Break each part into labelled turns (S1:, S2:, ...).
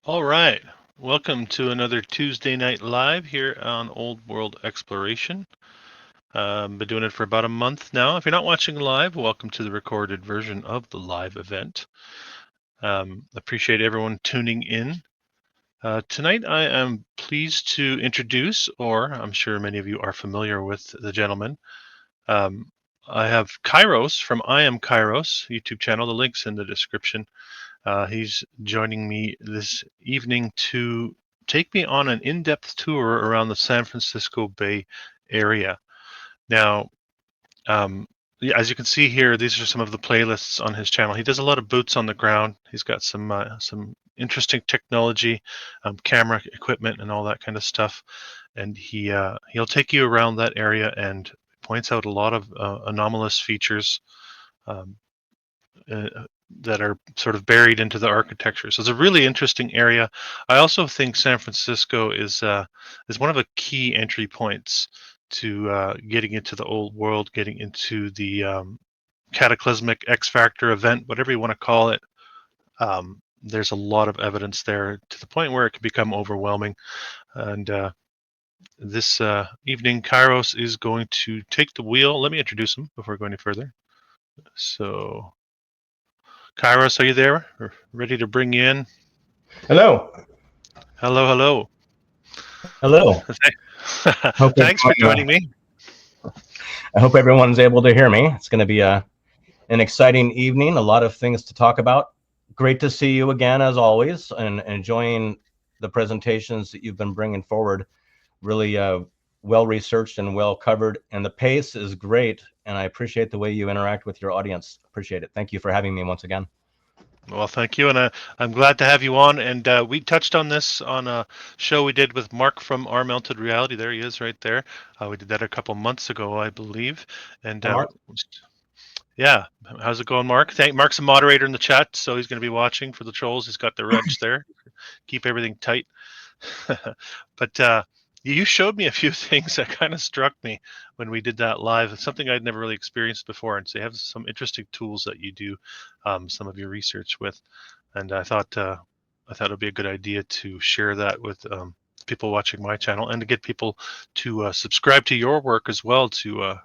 S1: All right. Welcome to another Tuesday night live here on Old World Exploration. Been doing it for about a month now. If you're not watching live, welcome to the recorded version of the live event. Appreciate everyone tuning in. Tonight I am pleased to introduce, or I'm sure many of you are familiar with the gentleman. I have Kairos from I Am Kairos YouTube channel. The link's in the description. He's joining me this evening to take me on an in-depth tour around the San Francisco Bay area. Now, yeah, as you can see here, these are some of the playlists on his channel. He does a lot of boots on the ground. He's got some interesting technology, camera equipment, and all that kind of stuff. And he'll take you around that area and points out a lot of anomalous features. Um, uh, that are sort of buried into the architecture. So it's a really interesting area. I also think San Francisco is one of the key entry points to getting into the old world, getting into the cataclysmic X Factor event, whatever you want to call it. There's a lot of evidence there to the point where it can become overwhelming. And this evening, Kairos is going to take the wheel. Let me introduce him before going any further. So Kairos, are you there? We're ready to bring you in.
S2: Hello.
S1: Hello, hello.
S2: Hello. Hope
S1: Thanks for
S2: everyone,
S1: joining me.
S2: I hope everyone's able to hear me. It's going to be an exciting evening, a lot of things to talk about. Great to see you again, as always, and enjoying the presentations that you've been bringing forward. Really well researched and well covered, and the pace is great, and I appreciate the way you interact with your audience. Appreciate it. Thank you for having me once again.
S1: Well, thank you, and I'm glad to have you on. And we touched on this on a show we did with Mark from Our Melted Reality. There he is, right there. We did that a couple months ago, I believe. And
S2: Hi, Mark.
S1: yeah, how's it going, Mark? Mark's a moderator in the chat, so he's going to be watching for the trolls. He's got the wrench there. Keep everything tight. But you showed me a few things that kind of struck me when we did that live. It's something I'd never really experienced before, and so you have some interesting tools that you do some of your research with, and I thought it'd be a good idea to share that with people watching my channel, and to get people to subscribe to your work as well, to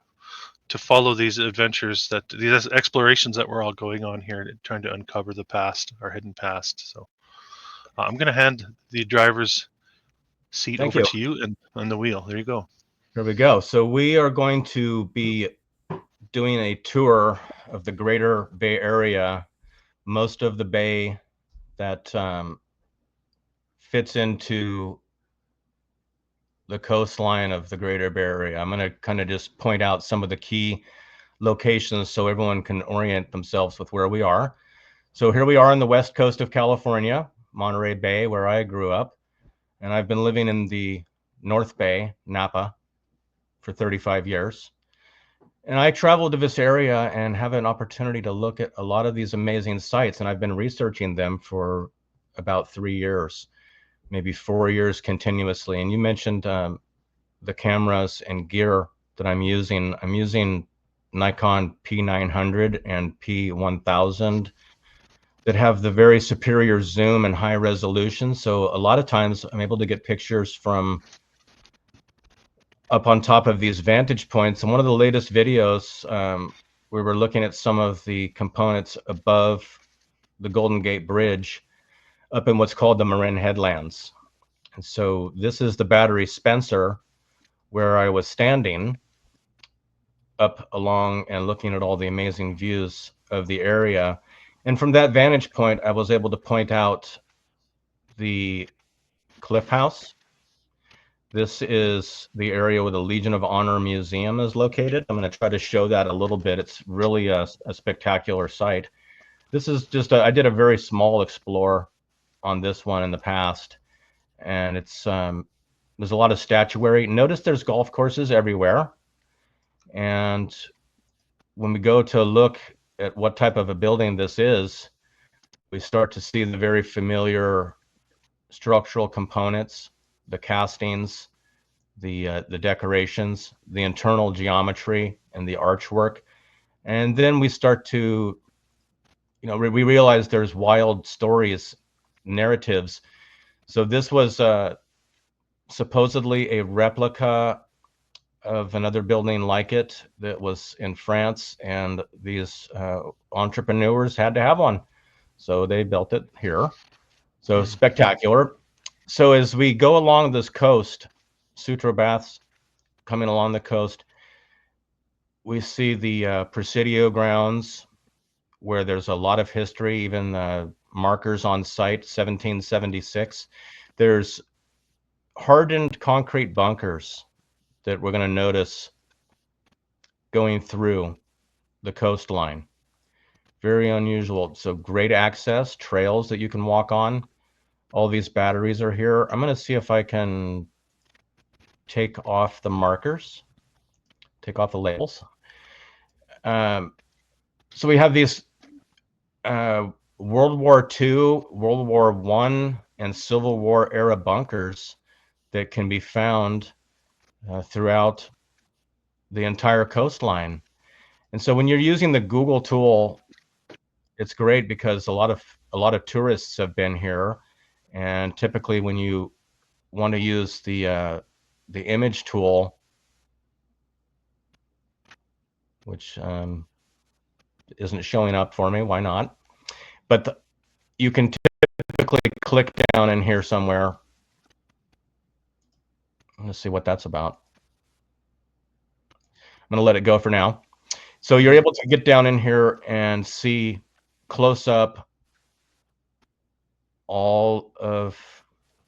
S1: follow these adventures, that these explorations that we're all going on here, trying to uncover the past, our hidden past. So I'm going to hand the driver's seat
S2: Thank
S1: over
S2: you.
S1: to you and on the wheel. There you go.
S2: Here we go. So we are going to be doing a tour of the greater Bay Area, most of the bay that fits into the coastline of the greater Bay Area. I'm going to kind of just point out some of the key locations so everyone can orient themselves with where we are. So here we are on the west coast of California, Monterey Bay, where I grew up. And I've been living in the North Bay, Napa, for 35 years. And I travel to this area and have an opportunity to look at a lot of these amazing sites. And I've been researching them for about 3 years, maybe 4 years continuously. And you mentioned the cameras and gear that I'm using. I'm using Nikon P900 and P1000 that have the very superior zoom and high resolution. So a lot of times I'm able to get pictures from up on top of these vantage points. And one of the latest videos, we were looking at some of the components above the Golden Gate Bridge up in what's called the Marin Headlands. And so this is the Battery Spencer, where I was standing up along and looking at all the amazing views of the area. And from that vantage point, I was able to point out the Cliff House. This is the area where the Legion of Honor Museum is located. I'm going to try to show that a little bit. It's really a spectacular site. This is just, I did a very small explore on this one in the past. And it's, there's a lot of statuary. Notice there's golf courses everywhere. And when we go to look at what type of a building this is, we start to see the very familiar structural components, the castings, the decorations, the internal geometry, and the archwork. And then we start to, we realize there's wild stories, narratives So this was supposedly a replica of another building like it that was in France, and these entrepreneurs had to have one. So they built it here. So spectacular. So as we go along this coast, Sutro Baths coming along the coast, we see the Presidio grounds where there's a lot of history, even markers on site, 1776. There's hardened concrete bunkers that we're going to notice going through the coastline. Very unusual. So great access, trails that you can walk on. All these batteries are here. I'm going to see if I can take off the markers, take off the labels. So we have these World War II, World War I, and Civil War era bunkers that can be found throughout the entire coastline. And so when you're using the Google tool, it's great because a lot of tourists have been here, and typically when you want to use the image tool, which isn't showing up for me, why not? But you can typically click down in here somewhere. Let's see what that's about. I'm going to let it go for now. So you're able to get down in here and see close up all of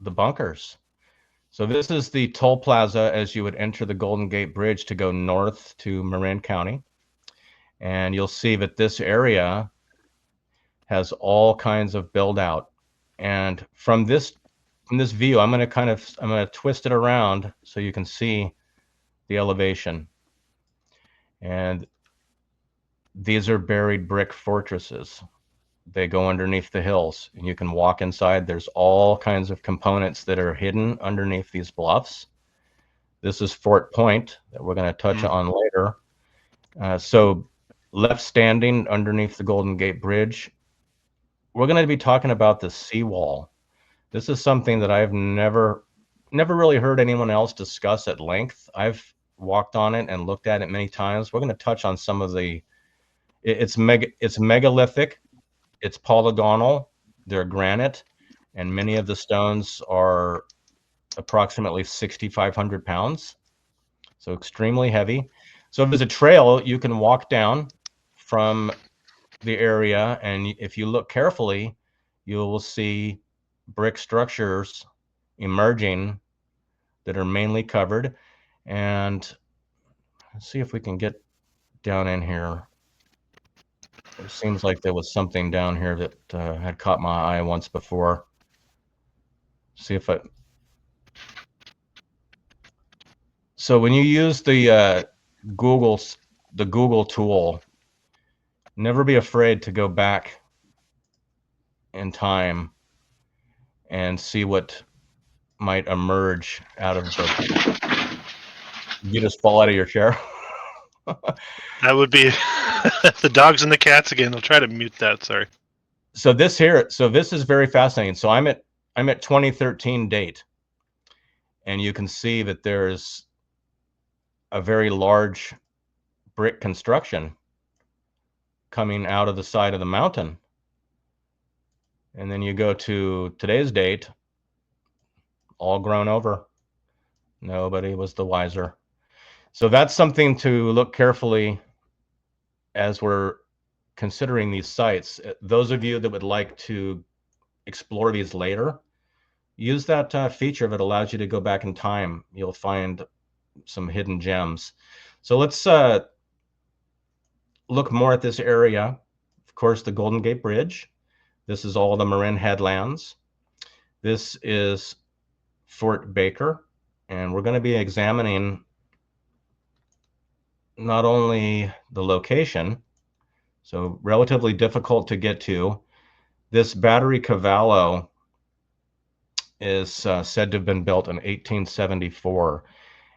S2: the bunkers. So this is the toll plaza as you would enter the Golden Gate Bridge to go north to Marin County. And you'll see that this area has all kinds of build out. And from this view, I'm going to twist it around so you can see the elevation. And these are buried brick fortresses. They go underneath the hills, and you can walk inside. There's all kinds of components that are hidden underneath these bluffs. This is Fort Point that we're going to touch on later. So left standing underneath the Golden Gate Bridge, we're going to be talking about the seawall. This is something that I've never really heard anyone else discuss at length. I've walked on it and looked at it many times. We're going to touch on some of the, it's megalithic, it's polygonal, they're granite, and many of the stones are approximately 6,500 pounds, so extremely heavy. So if there's a trail, you can walk down from the area, and if you look carefully, you will see brick structures emerging that are mainly covered. And let's see if we can get down in here. It seems like there was something down here that had caught my eye once before. See if so when you use the Google tool, never be afraid to go back in time and see what might emerge out of the. You just fall out of your chair.
S1: That would be the dogs and the cats again. I'll try to mute that. Sorry.
S2: So this is very fascinating. So I'm at 2013 date, and you can see that there's a very large brick construction coming out of the side of the mountain. And then you go to today's date, all grown over. Nobody was the wiser. So that's something to look carefully as we're considering these sites. Those of you that would like to explore these later, use that feature that allows you to go back in time. You'll find some hidden gems. So let's look more at this area. Of course, the Golden Gate Bridge. This is all the Marin headlands. This is Fort Baker, and we're going to be examining not only the location, so relatively difficult to get to. This Battery Cavallo is said to have been built in 1874,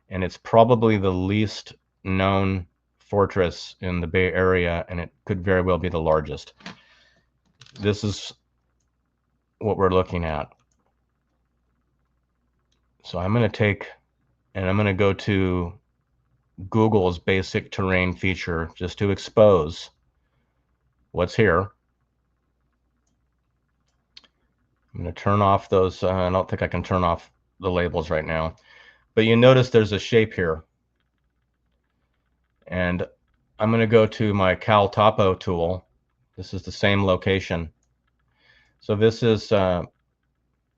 S2: and it's probably the least known fortress in the Bay Area, and it could very well be the largest. This is what we're looking at. So I'm going to take, and I'm going to go to Google's basic terrain feature just to expose what's here. I'm going to turn off those. I don't think I can turn off the labels right now, but you notice there's a shape here. And I'm going to go to my Cal Topo tool. This is the same location. So this is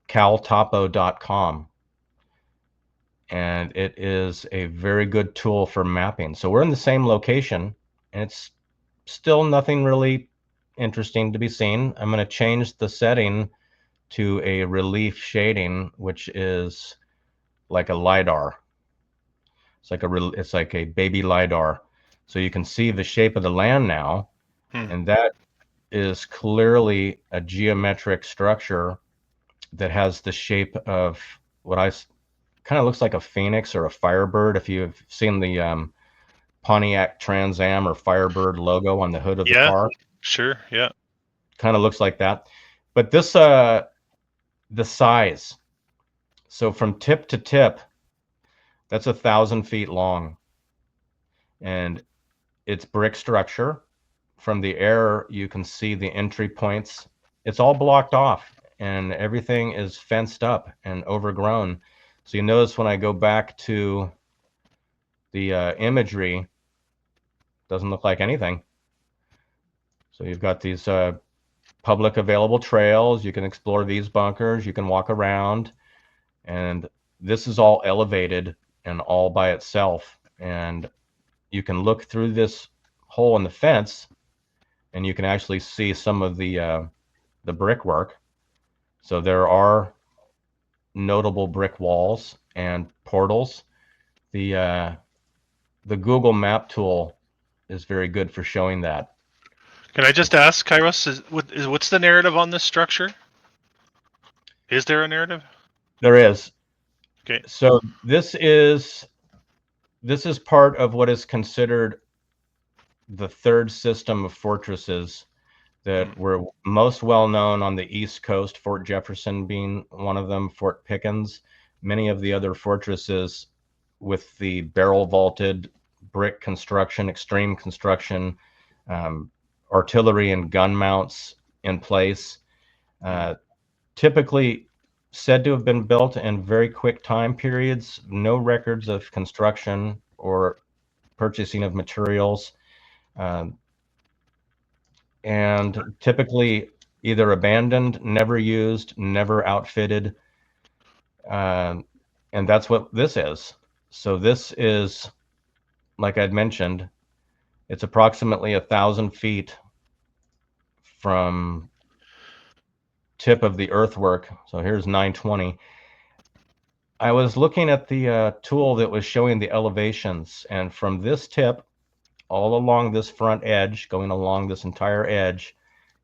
S2: caltopo.com. And it is a very good tool for mapping. So we're in the same location, and it's still nothing really interesting to be seen. I'm going to change the setting to a relief shading, which is like a LiDAR. It's like a baby LiDAR. So you can see the shape of the land now, and that is clearly a geometric structure that has the shape of what kind of looks like a phoenix or a firebird. If you've seen the Pontiac Trans Am or Firebird logo on the hood of the car.
S1: Sure, yeah.
S2: Kind of looks like that. But this, the size. So from tip to tip, that's 1,000 feet long. And it's brick structure. From the air, you can see the entry points. It's all blocked off, and everything is fenced up and overgrown. So you notice when I go back to the imagery, doesn't look like anything. So you've got these public available trails. You can explore these bunkers. You can walk around, and this is all elevated and all by itself. And you can look through this hole in the fence, and you can actually see some of the brickwork. So there are notable brick walls and portals. The Google Map tool is very good for showing that.
S1: Can I just ask, Kairos, what's the narrative on this structure? Is there a narrative?
S2: There is.
S1: Okay.
S2: So this is part of what is considered the third system of fortresses that were most well known on the East Coast, Fort Jefferson being one of them, Fort Pickens, many of the other fortresses with the barrel vaulted brick construction, extreme construction, artillery and gun mounts in place, typically said to have been built in very quick time periods, no records of construction or purchasing of materials, and typically either abandoned, never used, never outfitted. And that's what this is. So this is, like I'd mentioned, it's approximately 1,000 feet from tip of the earthwork. So here's 920. I was looking at the tool that was showing the elevations, and from this tip all along this front edge, going along this entire edge,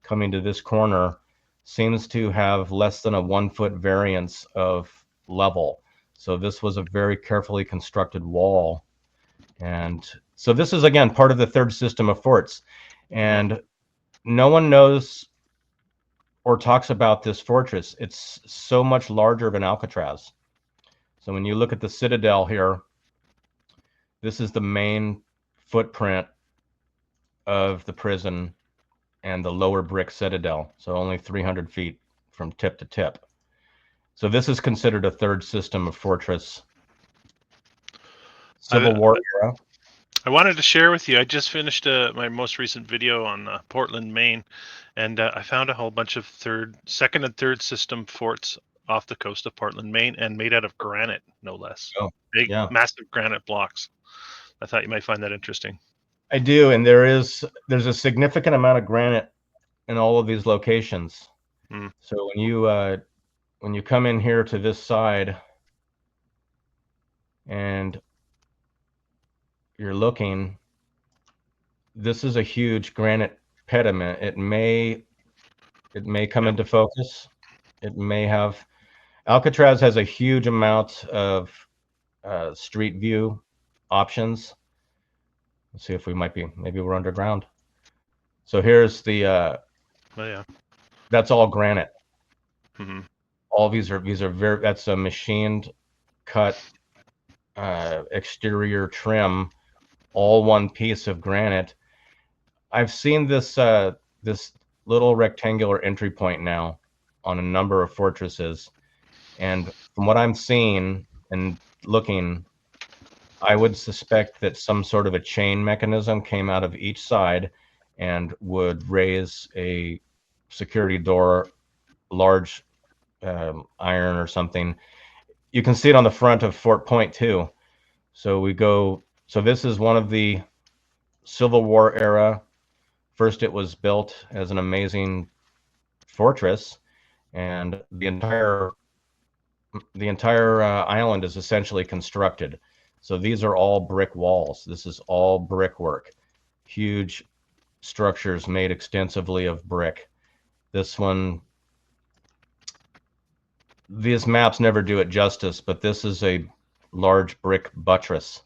S2: coming to this corner, seems to have less than a 1 foot variance of level. So this was a very carefully constructed wall. And so this is, again, part of the third system of forts. And no one knows or talks about this fortress. It's so much larger than Alcatraz. So when you look at the Citadel here, this is the main footprint of the prison and the lower brick Citadel. So only 300 feet from tip to tip. So this is considered a third system of fortress. Civil War era.
S1: I wanted to share with you, I just finished my most recent video on Portland, Maine, and I found a whole bunch of second and third system forts off the coast of Portland, Maine, and made out of granite, no less.
S2: Oh,
S1: big,
S2: yeah.
S1: massive granite blocks. I thought you might find that interesting.
S2: I do, and there's a significant amount of granite in all of these locations. So when you come in here to this side and you're looking, this is a huge granite pediment. It may come into focus. It may have. Alcatraz has a huge amount of street view options. Let's see if we maybe we're underground. So here's the that's all granite. All these are very, that's a machined cut exterior trim, all one piece of granite. I've seen this this little rectangular entry point now on a number of fortresses, and from what I'm seeing and looking, I would suspect that some sort of a chain mechanism came out of each side and would raise a security door, large iron or something. You can see it on the front of Fort Point too. So we go. So this is one of the Civil War era. First, it was built as an amazing fortress, and the entire island is essentially constructed. So these are all brick walls. This is all brickwork. Huge structures made extensively of brick. This one, these maps never do it justice, but this is a large brick buttress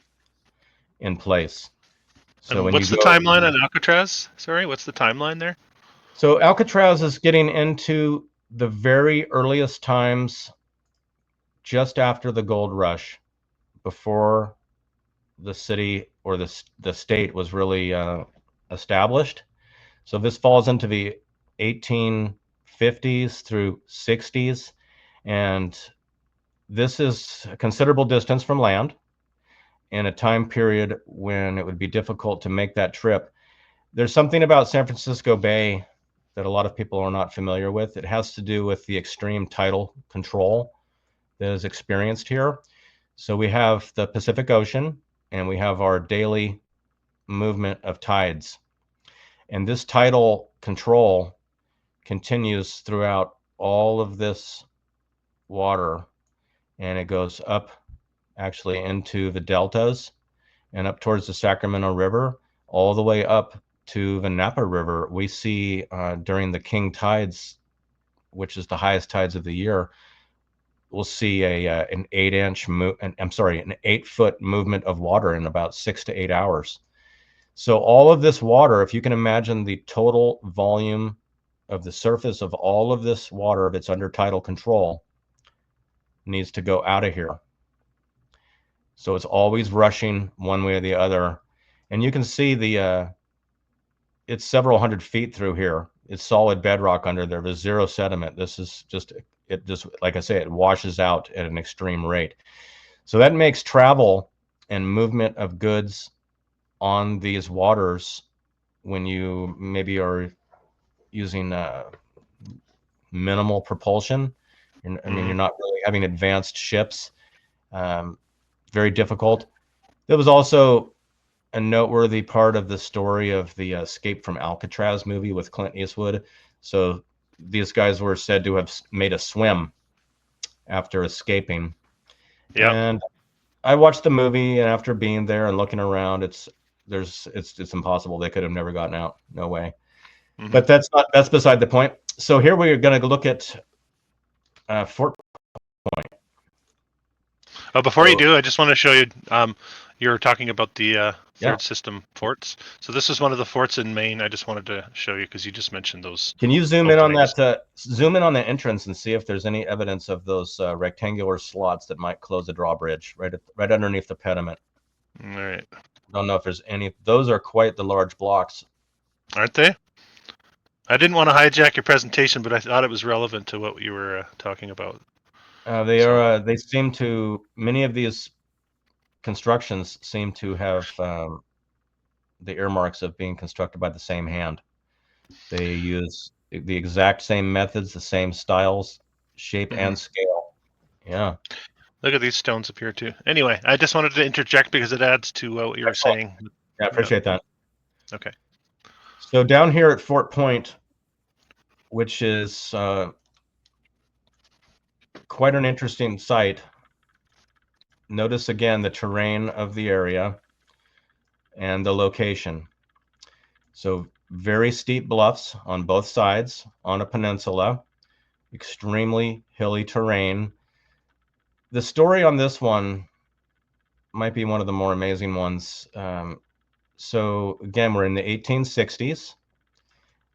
S2: in place. So
S1: And
S2: when you
S1: what's the
S2: go,
S1: timeline on Alcatraz? Sorry, what's the timeline there?
S2: so Alcatraz is getting into the very earliest times, just after the gold rush, before the city or the state was really established. So this falls into the 1850s through 60s, and this is a considerable distance from land in a time period when it would be difficult to make that trip. There's something about San Francisco Bay that a lot of people are not familiar with. It has to do with the extreme tidal control that is experienced here. So we have the Pacific Ocean, and we have our daily movement of tides. And this tidal control continues throughout all of this water, and it goes up actually into the deltas and up towards the Sacramento River, all the way up to the Napa River. We see during the king tides, which is the highest tides of the year, we'll see an 8-foot movement of water in about 6 to 8 hours. So all of this water, if you can imagine the total volume of the surface of all of this water, if it's under tidal control, needs to go out of here. So it's always rushing one way or the other. And you can see it's several hundred feet through here. It's solid bedrock under there. There's zero sediment. This is just, like I say, it washes out at an extreme rate. So that makes travel and movement of goods on these waters, when you maybe are using minimal propulsion, you're not really having advanced ships, very difficult. There was also a noteworthy part of the story of the Escape from Alcatraz movie with Clint Eastwood. So these guys were said to have made a swim after escaping.
S1: Yeah.
S2: And I watched the movie, and after being there and looking around, it's impossible. They could have never gotten out. No way.
S1: Mm-hmm.
S2: But that's beside the point. So here we are going to look at Fort Point.
S1: Oh, before you do, I just want to show you. You're talking about the third system forts. So this is one of the forts in Maine. I just wanted to show you because you just mentioned those.
S2: Can you zoom in on
S1: openings.
S2: that? Zoom in on the entrance and see if there's any evidence of those rectangular slots that might close a drawbridge right underneath the pediment.
S1: All right.
S2: Don't know if there's any. Those are quite the large blocks,
S1: aren't they? I didn't want to hijack your presentation, but I thought it was relevant to what you were talking about.
S2: They are. They seem to. Many of these constructions seem to have the earmarks of being constructed by the same hand. They use the exact same methods, the same styles, shape, and scale. Yeah.
S1: Look at these stones up here too. Anyway, I just wanted to interject because it adds to what you were saying.
S2: Yeah, I appreciate that.
S1: Okay.
S2: So down here at Fort Point, which is quite an interesting site. Notice again the terrain of the area and the location. So very steep bluffs on both sides on a peninsula, extremely hilly terrain. The story on this one might be one of the more amazing ones. So again, we're in the 1860s,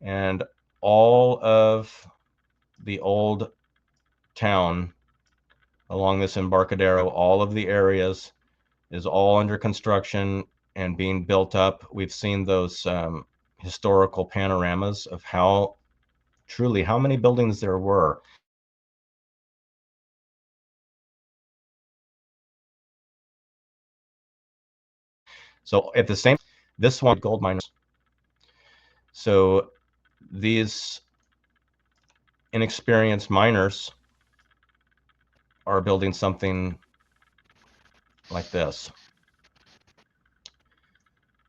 S2: and all of the old town along this Embarcadero. All of the areas is all under construction and being built up. We've seen those historical panoramas of how many buildings there were. So at the same, this one, gold miners. So these inexperienced miners are building something like this.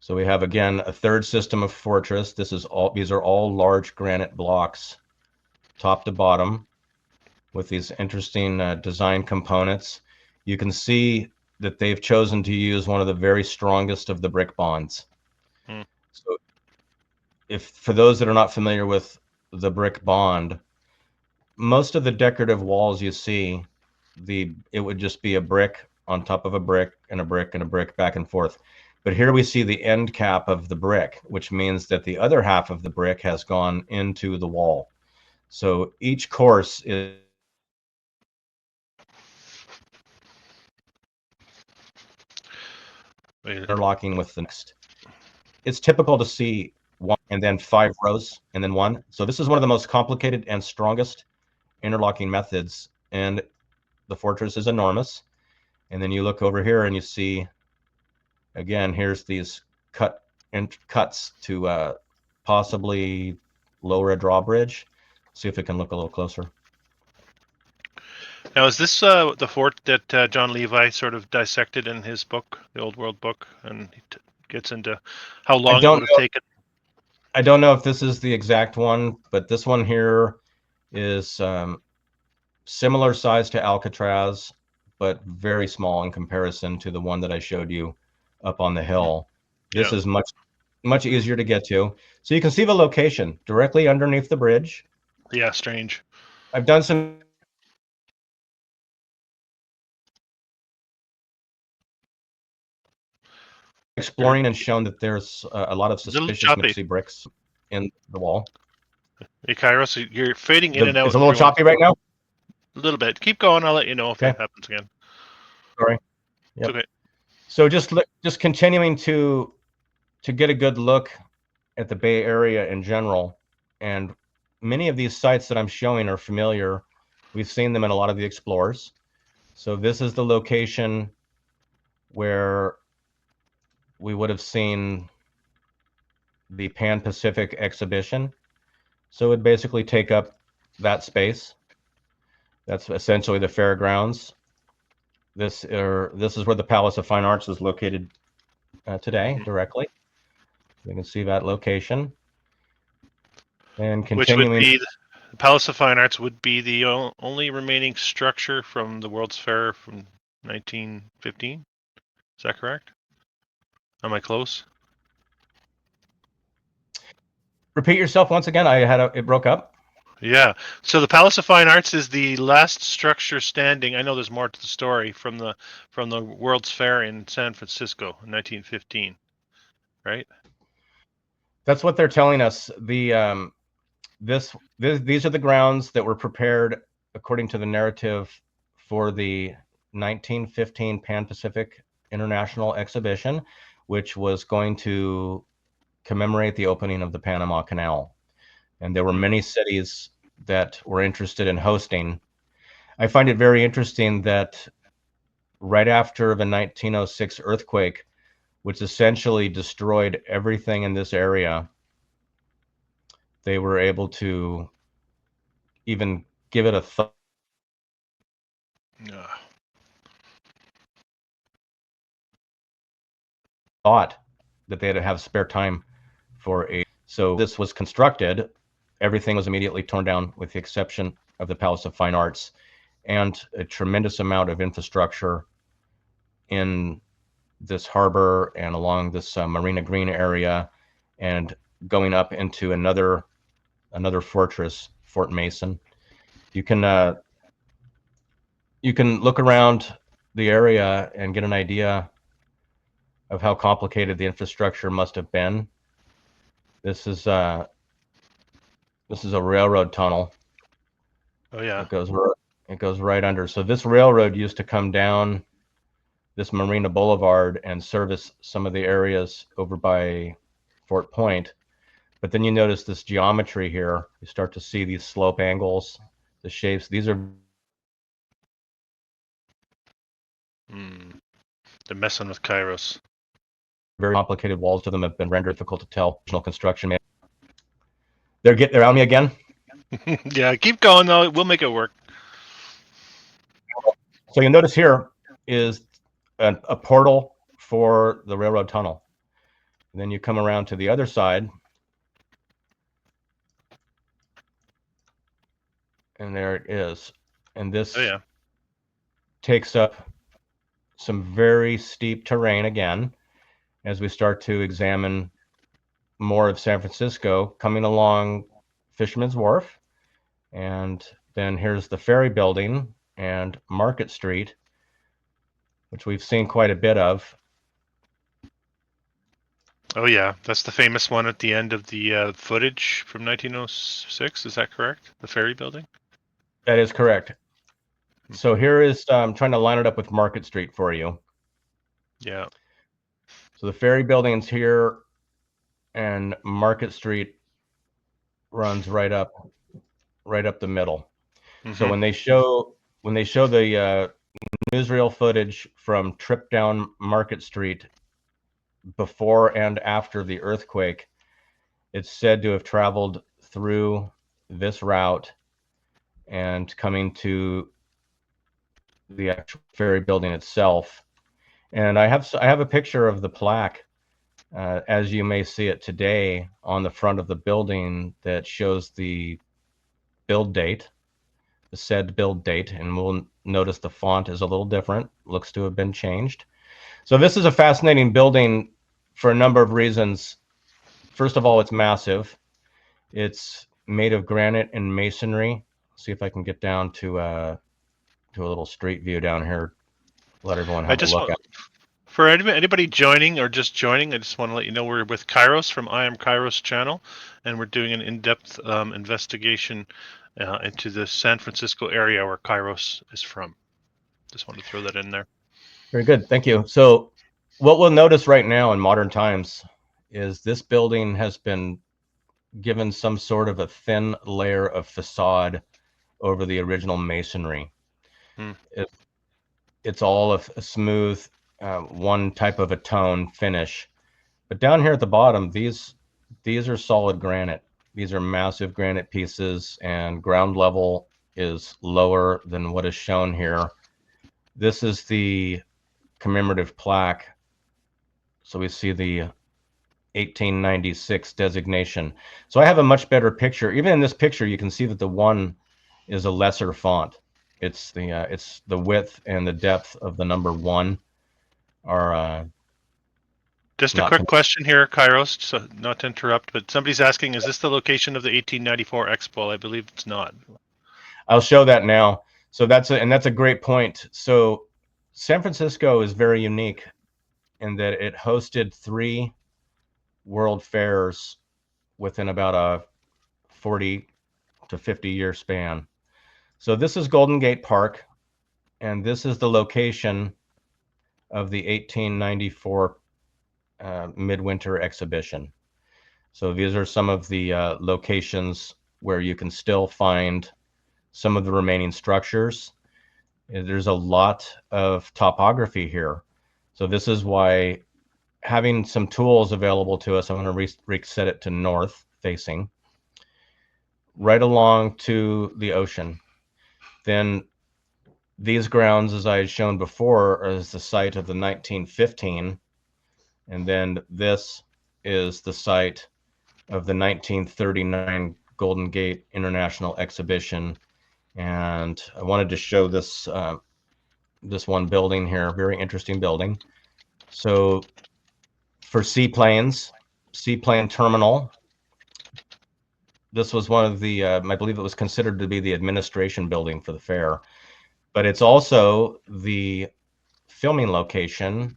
S2: So we have, again, a third system of fortress. These are all large granite blocks, top to bottom, with these interesting design components. You can see that they've chosen to use one of the very strongest of the brick bonds. So for those that are not familiar with the brick bond, most of the decorative walls you see, it would just be a brick on top of a brick and a brick and a brick back and forth. But here we see the end cap of the brick, which means that the other half of the brick has gone into the wall. So each course is interlocking with the next. It's typical to see one and then 5 rows and then one. So this is one of the most complicated and strongest interlocking methods, and the fortress is enormous. And then you look over here and you see, again, here's these cuts to possibly lower a drawbridge. See if we can look a little closer.
S1: Now, is this the fort that John Levi sort of dissected in his book, the Old World book, and he gets into how long it would have taken?
S2: I don't know if this is the exact one, but this one here is similar size to Alcatraz, but very small in comparison to the one that I showed you up on the hill. This is much easier to get to. So you can see the location directly underneath the bridge.
S1: Yeah, strange.
S2: I've done some exploring and shown that there's a lot of suspicious mixy bricks in the wall.
S1: Hey, Kairos, you're fading in and out.
S2: It's a little choppy right now?
S1: A little bit. Keep going. I'll let you know if it happens again.
S2: Sorry.
S1: Yep. Okay.
S2: So just continuing to get a good look at the Bay Area in general, and many of these sites that I'm showing are familiar. We've seen them in a lot of the explorers. So this is the location where we would have seen the Pan-Pacific exhibition. So it would basically take up that space. That's essentially the fairgrounds. This is where the Palace of Fine Arts is located today, directly. You can see that location. And continuing,
S1: which would be the Palace of Fine Arts would be the only remaining structure from the World's Fair from 1915. Is that correct? Am I close?
S2: Repeat yourself once again. It broke up.
S1: Yeah. So the Palace of Fine Arts is the last structure standing. I know there's more to the story from the World's Fair in San Francisco in 1915, right?
S2: That's what they're telling us. These are the grounds that were prepared according to the narrative for the 1915 Pan-Pacific International Exhibition, which was going to commemorate the opening of the Panama Canal. And there were many cities that were interested in hosting. I find it very interesting that right after the 1906 earthquake, which essentially destroyed everything in this area, they were able to even give it a thought that they had to have spare time for a. So this was constructed. Everything was immediately torn down with the exception of the Palace of Fine Arts, and a tremendous amount of infrastructure in this harbor and along this Marina Green area, and going up into another fortress, Fort Mason. You can look around the area and get an idea of how complicated the infrastructure must have been. This is a railroad tunnel.
S1: Oh yeah.
S2: It goes It goes right under. So this railroad used to come down this Marina Boulevard and service some of the areas over by Fort Point. But then you notice this geometry here. You start to see these slope angles, the shapes. These are
S1: They're messing with Kairos.
S2: very complicated. Walls to them have been rendered difficult to tell. Original construction. They're on me again.
S1: Yeah, keep going though. We'll make it work.
S2: So you notice here is a portal for the railroad tunnel. And then you come around to the other side, and there it is. And this takes up some very steep terrain again as we start to examine more of San Francisco, coming along Fisherman's Wharf. And then here's the Ferry Building and Market Street, which we've seen quite a bit of.
S1: Oh yeah, that's the famous one at the end of the footage from 1906. Is that correct? The Ferry Building?
S2: That is correct. So here is trying to line it up with Market Street for you.
S1: Yeah. So
S2: the Ferry Building's here, and Market Street runs right up the middle. So when they show the newsreel footage from trip down Market Street before and after the earthquake, it's said to have traveled through this route and coming to the actual Ferry Building itself. And I have a picture of the plaque, as you may see it today, on the front of the building that shows the build date, the said build date, and we'll notice the font is a little different, looks to have been changed. So this is a fascinating building for a number of reasons. First of all, it's massive. It's made of granite and masonry. See if I can get down to a little street view down here. Let everyone have a look at it.
S1: For anybody joining or just joining, I just want to let you know we're with Kairos from I Am Kairos channel, and we're doing an in-depth investigation into the San Francisco area where Kairos is from. Just wanted to throw that in there.
S2: Very good, thank you. So what we'll notice right now in modern times is this building has been given some sort of a thin layer of facade over the original masonry. It's all a smooth, one type of a tone finish. But down here at the bottom, these are solid granite. These are massive granite pieces, and ground level is lower than what is shown here. This is the commemorative plaque. So we see the 1896 designation. So I have a much better picture. Even in this picture, you can see that the 1 is a lesser font. It's the width and the depth of the number 1 are.
S1: Just a quick question here, Kairos, so not to interrupt, but somebody's asking, is this the location of the 1894 Expo? I believe it's not.
S2: I'll show that now. So that's a great point. So San Francisco is very unique in that it hosted 3 world fairs within about a 40 to 50 year span. So this is Golden Gate Park, and this is the location of the 1894 midwinter exhibition. So these are some of the locations where you can still find some of the remaining structures. There's a lot of topography here. So this is why having some tools available to us, I'm going to reset it to north facing, right along to the ocean. Then these grounds, as I had shown before, is the site of the 1915. And then this is the site of the 1939 Golden Gate International Exhibition. And I wanted to show this this one building here, very interesting building. So for seaplanes, seaplane terminal, this was one of the, I believe it was considered to be the administration building for the fair, but it's also the filming location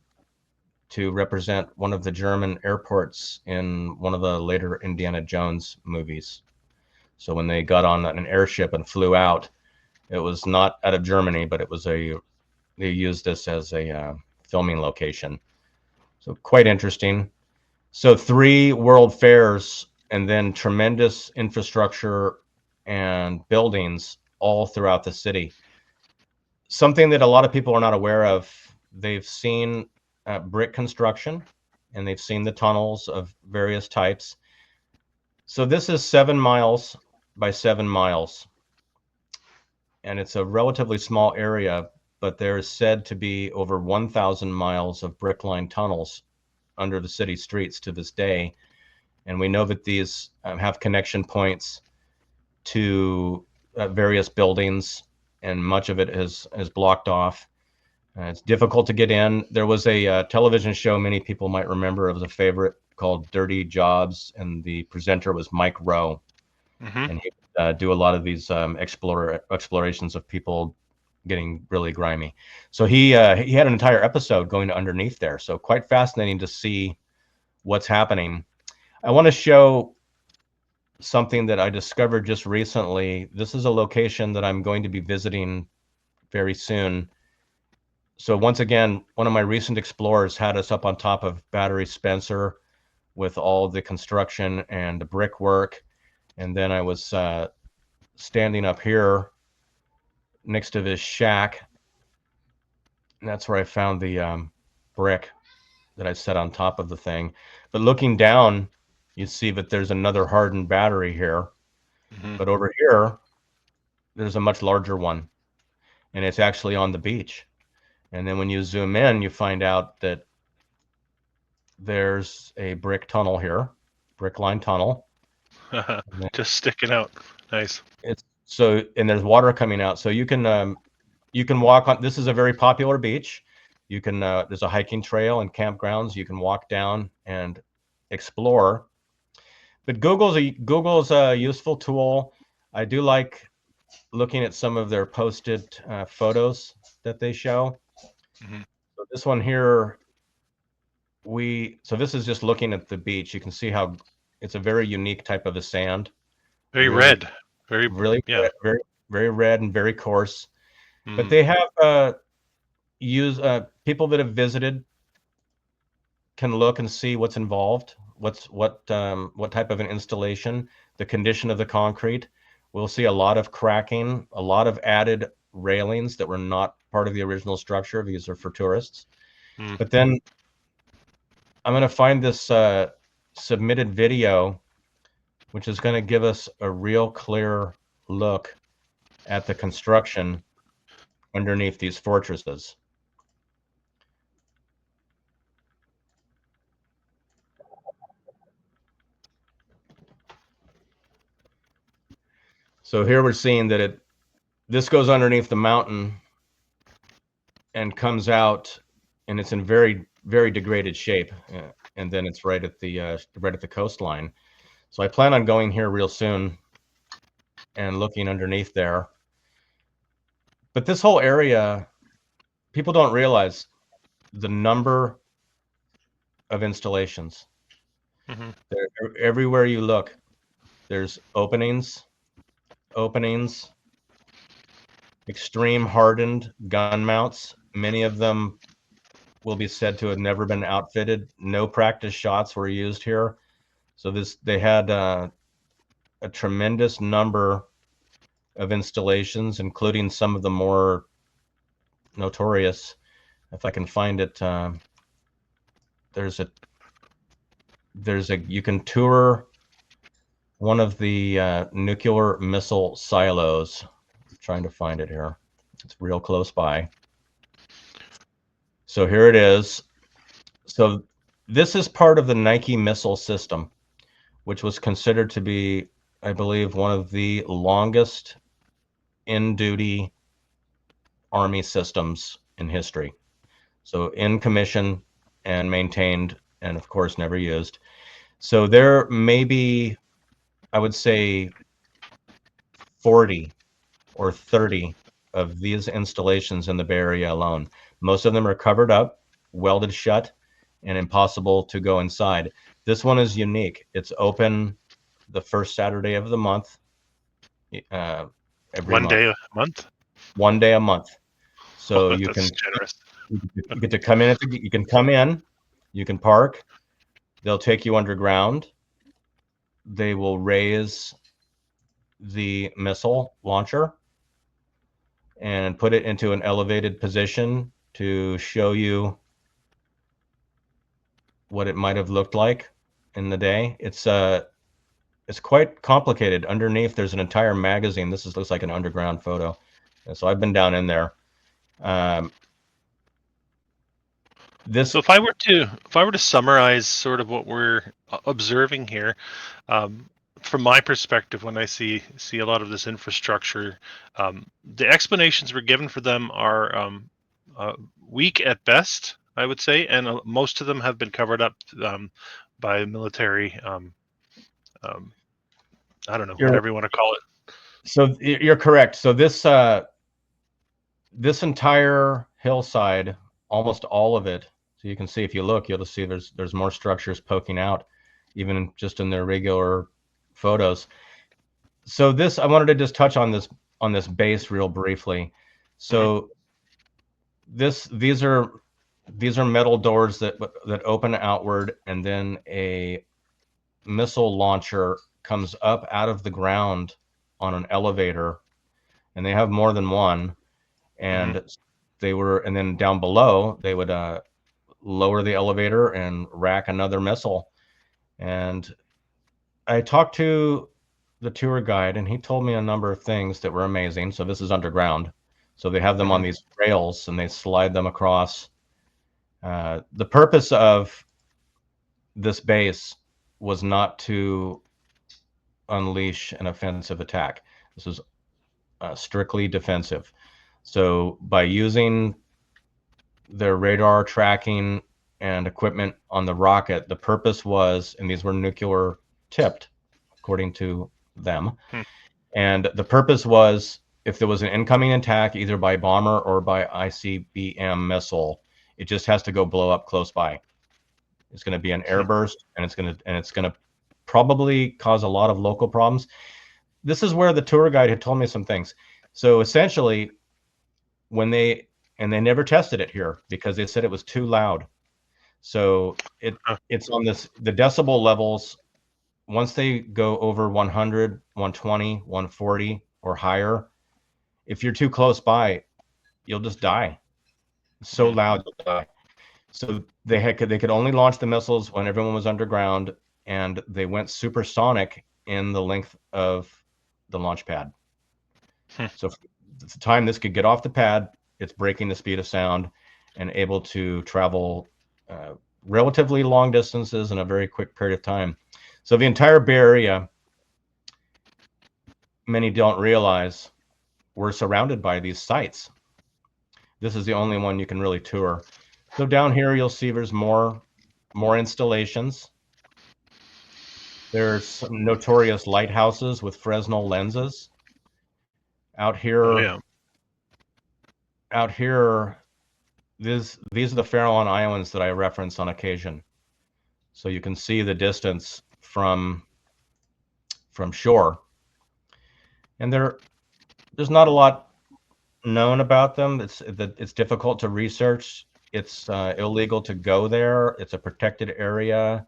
S2: to represent one of the German airports in one of the later Indiana Jones movies. So when they got on an airship and flew out, It was not out of Germany, but it was they used this as a filming location. So quite interesting. So 3 world fairs and then tremendous infrastructure and buildings all throughout the city. Something that a lot of people are not aware of, they've seen brick construction and they've seen the tunnels of various types. So this is 7 miles by 7 miles. And it's a relatively small area, but there is said to be over 1,000 miles of brick-lined tunnels under the city streets to this day. And we know that these have connection points to various buildings, and much of it is blocked off. It's difficult to get in. There was a television show many people might remember. It was a favorite called Dirty Jobs, and the presenter was Mike Rowe. And he would do a lot of these explorations of people getting really grimy. So he had an entire episode going underneath there. So quite fascinating to see what's happening. I want to show something that I discovered just recently. This is a location that I'm going to be visiting very soon. So once again, one of my recent explorers had us up on top of Battery Spencer with all the construction and the brickwork. And then I was standing up here next to this shack. And that's where I found the brick that I set on top of the thing. But looking down, you see that there's another hardened battery here. But over here, there's a much larger one. And it's actually on the beach. And then when you zoom in, you find out that there's a brick tunnel here, brick line tunnel.
S1: Just sticking out. Nice.
S2: It's so, and there's water coming out. So you can walk on, this is a very popular beach. You can, there's a hiking trail and campgrounds. You can walk down and explore. But Google's a useful tool. I do like looking at some of their posted photos that they show. So this one here, so this is just looking at the beach. You can see how it's a very unique type of a sand.
S1: Very red. Very
S2: very red and very coarse. But they have people that have visited can look and see what's involved, what type of an installation, the condition of the concrete. We'll see a lot of cracking, a lot of added railings that were not part of the original structure. These are for tourists. But then I'm going to find this submitted video, which is going to give us a real clear look at the construction underneath these fortresses. So here we're seeing that this goes underneath the mountain and comes out, and it's in very, very degraded shape. And then it's right at the coastline. So I plan on going here real soon and looking underneath there. But this whole area, people don't realize the number of installations. Everywhere you look, there's openings, extreme hardened gun mounts. Many of them will be said to have never been outfitted. No practice shots were used here. So they had a tremendous number of installations, including some of the more notorious. If I can find it, you can tour one of the nuclear missile silos. I'm trying to find it here. It's real close by. So here it is. So this is part of the Nike missile system, which was considered to be, I believe, one of the longest in-duty Army systems in history. So in commission and maintained, and of course never used. So there may be, I would say, 40 or 30 of these installations in the Bay Area alone. Most of them are covered up, welded shut, and impossible to go inside. This one is unique. It's open the first Saturday of the month. Every
S1: One
S2: month.
S1: day a month?
S2: 1 day a month. So
S1: Oh,
S2: you
S1: that's
S2: can
S1: generous.
S2: you get to come in you can come in, you can park. They'll take you underground. They will raise the missile launcher and put it into an elevated position to show you what it might have looked like in the day. It's quite complicated. Underneath, there's an entire magazine. Looks like an underground photo. And so I've been down in there.
S1: So if I were to summarize sort of what we're observing here, from my perspective, when I see a lot of this infrastructure, the explanations we're given for them are weak at best, I would say, and most of them have been covered up by military. I don't know, whatever you want to call it.
S2: So you're correct. So this entire hillside, almost all of it. So you can see, if you look, you'll see there's more structures poking out, even just in their regular photos. So I wanted to just touch on this base real briefly. So these are metal doors that open outward, and then a missile launcher comes up out of the ground on an elevator, and they have more than one. And and then down below, they would lower the elevator and rack another missile. And I talked to the tour guide, and he told me a number of things that were amazing. So this is underground. So they have them on these rails, and they slide them across. The purpose of this base was not to unleash an offensive attack. This was strictly defensive. So by using their radar tracking and equipment on the rocket, the purpose was, and these were nuclear tipped, according to them, and the purpose was, if there was an incoming attack, either by bomber or by ICBM missile, it just has to go blow up close by. It's going to be an airburst, and it's going to probably cause a lot of local problems. This is where the tour guide had told me some things. So essentially, they never tested it here because they said it was too loud. So it's on the decibel levels. Once they go over 100, 120, 140 or higher, if you're too close by, you'll just die. It's so loud, you'll die. So they could only launch the missiles when everyone was underground, and they went supersonic in the length of the launch pad. So the time this could get off the pad, it's breaking the speed of sound and able to travel relatively long distances in a very quick period of time. So the entire Bay Area, many don't realize, we're surrounded by these sites. This is the only one you can really tour. So down here, you'll see there's more installations. There's some notorious lighthouses with Fresnel lenses. Out here, these are the Farallon Islands that I reference on occasion. So you can see the distance from shore. And there's not a lot known about them. It's difficult to research. It's illegal to go there. It's a protected area.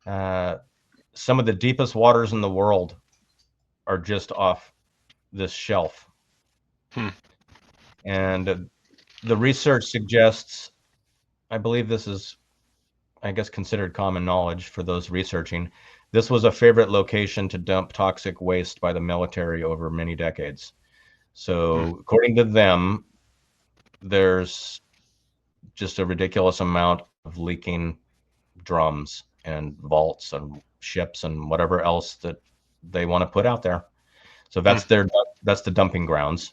S2: Some of the deepest waters in the world are just off this shelf. And the research suggests, I believe this is, I guess, considered common knowledge for those researching, this was a favorite location to dump toxic waste by the military over many decades. So according to them, there's just a ridiculous amount of leaking drums and vaults and ships and whatever else that they want to put out there. So that's the dumping grounds.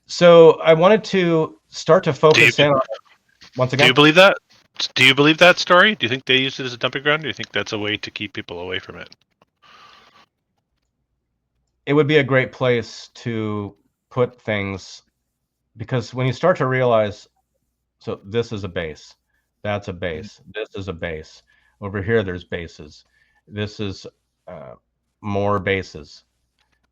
S2: So I wanted to start to focus in on, once again.
S1: Do you believe that? Do you believe that story? Do you think they used it as a dumping ground? Or do you think that's a way to keep people away from it?
S2: It would be a great place to put things, because when you start to realize, so this is a base, that's a base, this is a base, over here there's bases, this is more bases,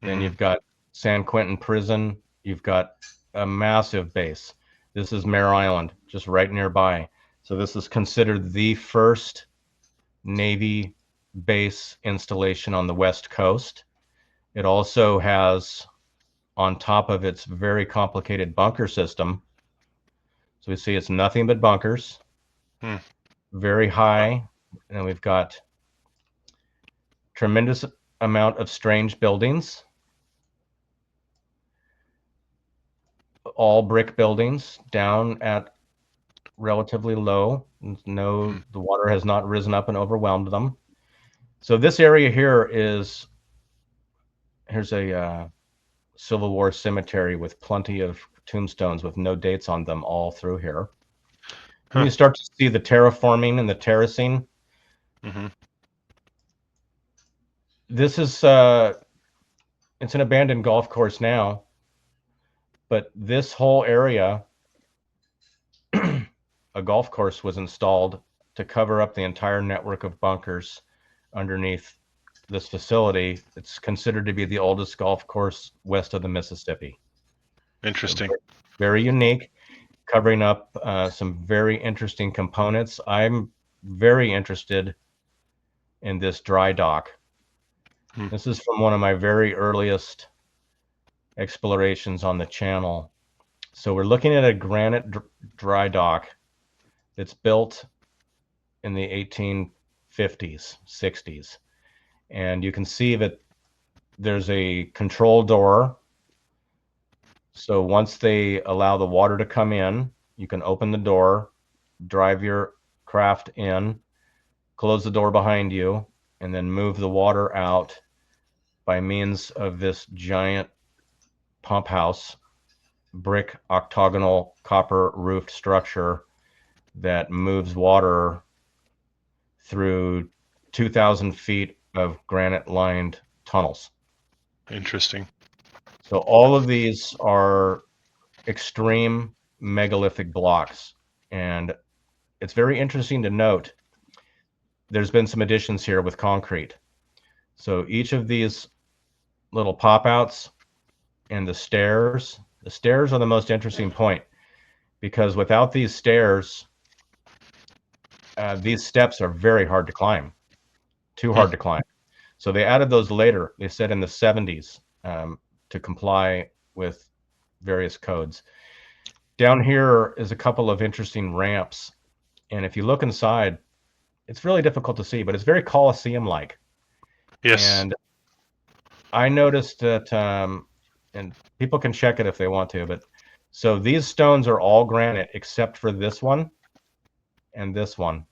S2: then you've got San Quentin Prison. You've got a massive base. This is Mare Island, just right nearby. So this is considered the first Navy base installation on the West Coast. It also has, on top of its very complicated bunker system, so we see it's nothing but bunkers, very high, and we've got tremendous amount of strange buildings, all brick buildings down at relatively low. No, the water has not risen up and overwhelmed them. So this area here is, here's a Civil War cemetery with plenty of tombstones with no dates on them all through here. And you start to see the terraforming and the terracing. This is it's an abandoned golf course now, but this whole area, a golf course was installed to cover up the entire network of bunkers underneath this facility. It's considered to be the oldest golf course west of the Mississippi.
S1: Interesting.
S2: So very unique, covering up some very interesting components. I'm very interested in this dry dock. This is from one of my very earliest explorations on the channel. So we're looking at a granite dry dock that's built in the 1850s, 60s. And you can see that there's a control door. So once they allow the water to come in, you can open the door, drive your craft in, close the door behind you, and then move the water out by means of this giant pump house, brick octagonal copper roofed structure that moves water through 2,000 feet of granite lined tunnels.
S1: Interesting.
S2: So all of these are extreme megalithic blocks, and it's very interesting to note there's been some additions here with concrete. So each of these little pop outs and the stairs are the most interesting point, because without these stairs, these steps are very hard to climb, too hard to climb. So they added those later, they said in the 70s, to comply with various codes. Down here is a couple of interesting ramps, and if you look inside, it's really difficult to see, but it's very Colosseum-like.
S1: Yes.
S2: And I noticed that, and people can check it if they want to, but so these stones are all granite except for this one and this one.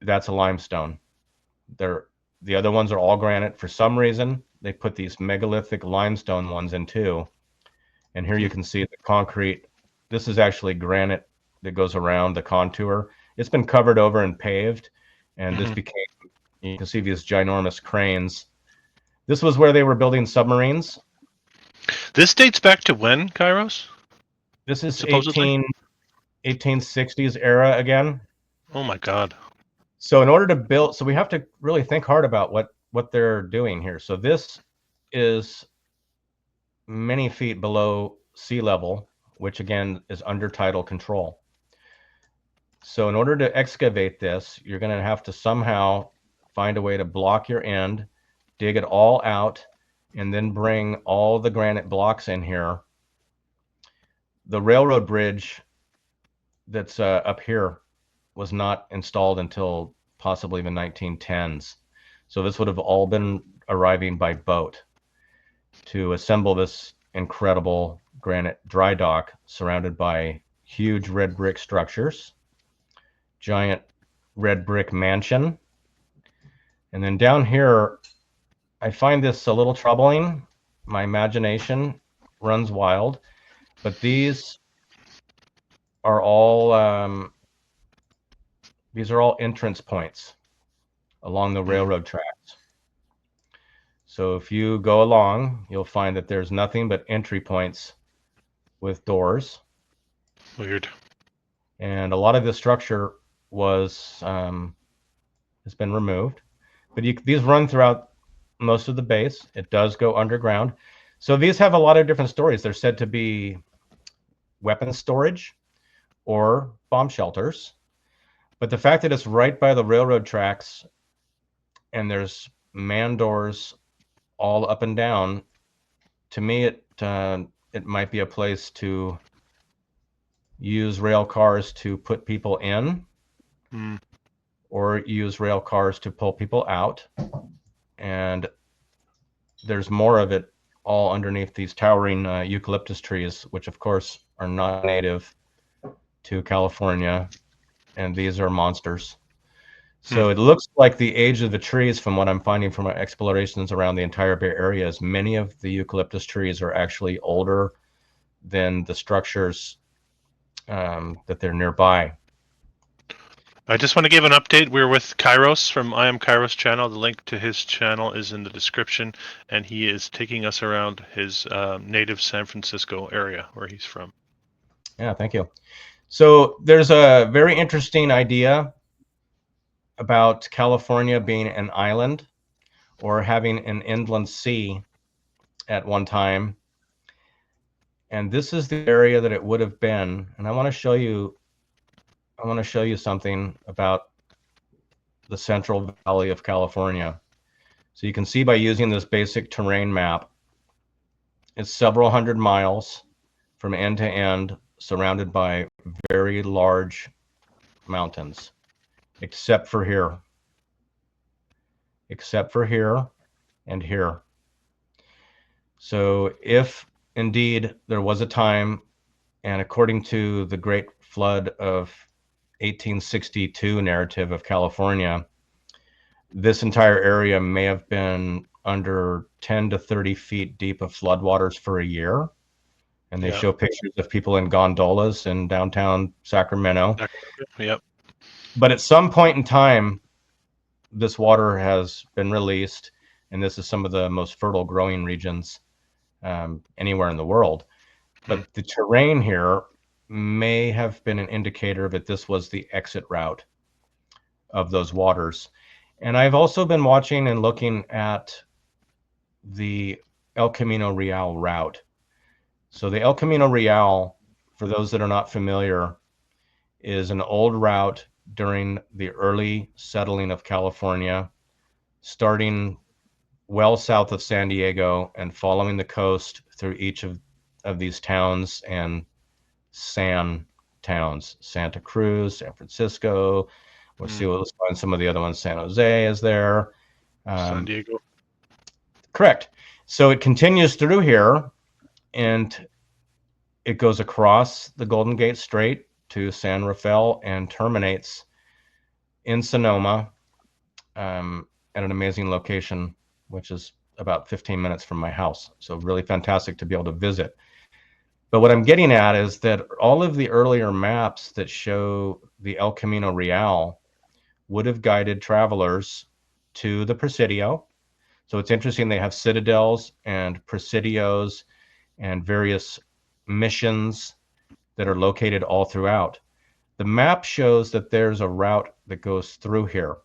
S2: That's a limestone. The other ones are all granite. For some reason, they put these megalithic limestone ones in too. And here you can see the concrete. This is actually granite that goes around the contour. It's been covered over and paved, and this became, you can see these ginormous cranes. This was where they were building submarines.
S1: This dates back to when, Kairos?
S2: This is
S1: Supposedly?
S2: 1860s era again.
S1: Oh my God.
S2: So in order to build, so we have to really think hard about what they're doing here. So this is many feet below sea level, which again is under tidal control. So in order to excavate this, you're going to have to somehow find a way to block your end, dig it all out, and then bring all the granite blocks in here. The railroad bridge that's up here was not installed until possibly the 1910s. So this would have all been arriving by boat to assemble this incredible granite dry dock surrounded by huge red brick structures, giant red brick mansion. And then down here, I find this a little troubling. My imagination runs wild, but these are all entrance points along the railroad tracks. So if you go along, you'll find that there's nothing but entry points with doors.
S1: Weird.
S2: And a lot of the structure was has been removed, but these run throughout most of the base. It does go underground. So these have a lot of different stories. They're said to be weapons storage or bomb shelters. But the fact that it's right by the railroad tracks and there's man doors all up and down, to me, it might be a place to use rail cars to put people in, or use rail cars to pull people out. And there's more of it all underneath these towering eucalyptus trees, which of course are not native to California, and these are monsters. So it looks like the age of the trees, from what I'm finding from my explorations around the entire Bay Area, is many of the eucalyptus trees are actually older than the structures that they're nearby.
S1: I just want to give an update. We're with Kairos from I Am Kairos channel. The link to his channel is in the description, and he is taking us around his native San Francisco area where he's from.
S2: Yeah, thank you. So there's a very interesting idea about California being an island or having an inland sea at one time. And this is the area that it would have been. And I want to show you something about the Central Valley of California. So you can see by using this basic terrain map, it's several hundred miles from end to end, surrounded by very large mountains, except for here and here. So if indeed there was a time, and according to the Great Flood of 1862 narrative of California, this entire area may have been under 10 to 30 feet deep of floodwaters for a year. And they show pictures of people in gondolas in downtown Sacramento.
S1: Yep.
S2: But at some point in time, this water has been released, and this is some of the most fertile growing regions anywhere in the world. But the terrain here may have been an indicator that this was the exit route of those waters. And I've also been watching and looking at the El Camino Real route. So the El Camino Real, for those that are not familiar, is an old route during the early settling of California, starting well south of San Diego and following the coast through each of these towns and San towns, Santa Cruz, San Francisco. Let's find some of the other ones. San Jose is there.
S1: San Diego.
S2: Correct. So it continues through here, and it goes across the Golden Gate Strait to San Rafael and terminates in Sonoma at an amazing location, which is about 15 minutes from my house. So really fantastic to be able to visit. But what I'm getting at is that all of the earlier maps that show the El Camino Real would have guided travelers to the Presidio. So it's interesting, they have citadels and presidios and various missions that are located all throughout. The map shows that there's a route that goes through here,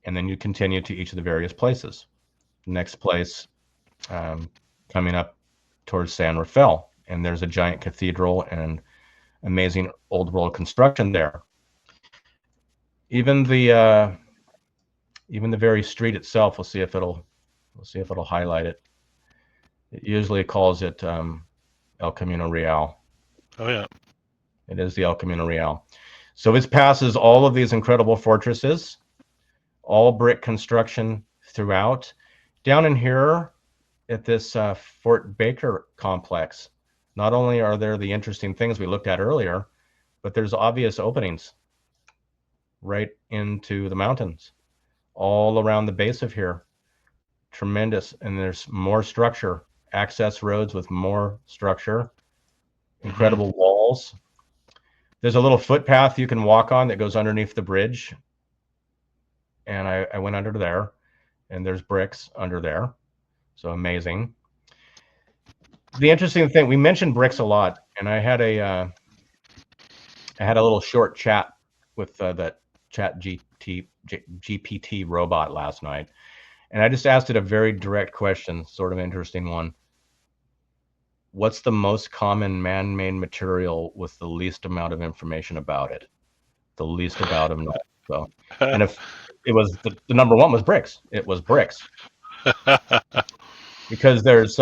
S2: and then you continue to each of the various places. Next place, coming up towards San Rafael, and there's a giant cathedral and amazing old world construction there. Even the very street itself, we'll see if it'll highlight it. It usually calls it El Camino Real.
S1: Oh yeah,
S2: it is the El Camino Real. So it passes all of these incredible fortresses, all brick construction throughout. Down in here at this Fort Baker complex, not only are there the interesting things we looked at earlier, but there's obvious openings right into the mountains all around the base of here. Tremendous. And there's more structure, access roads with more structure, incredible walls. There's a little footpath you can walk on that goes underneath the bridge. And I went under there, and there's bricks under there. So amazing. The interesting thing, we mentioned bricks a lot, and I had a little short chat with that GPT robot last night. And I just asked it a very direct question, sort of interesting one. What's the most common man-made material with the least amount of information about it? The least amount of knowledge. So, and if it was the number one was bricks, it was bricks. Because there's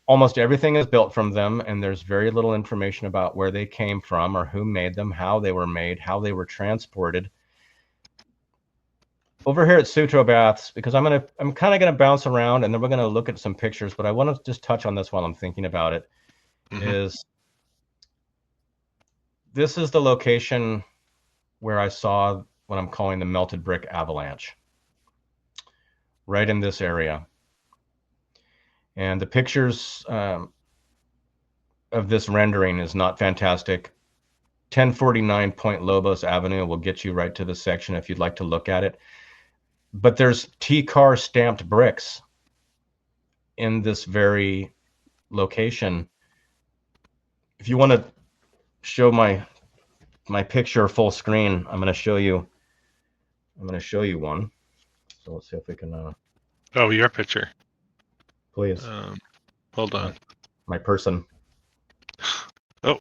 S2: almost everything is built from them, and there's very little information about where they came from or who made them, how they were made, how they were transported. Over here at Sutro Baths, because I'm kind of gonna bounce around, and then we're gonna look at some pictures, but I want to just touch on this while I'm thinking about it. Is this is the location where I saw what I'm calling the melted brick avalanche, right in this area. And the pictures of this rendering is not fantastic. 1049 Point Lobos Avenue will get you right to the section if you'd like to look at it. But there's T-car stamped bricks in this very location. If you want to show my picture full screen, I'm going to show you one. So let's see if we can
S1: Oh, your picture.
S2: Please.
S1: Hold on.
S2: My person.
S1: Oh.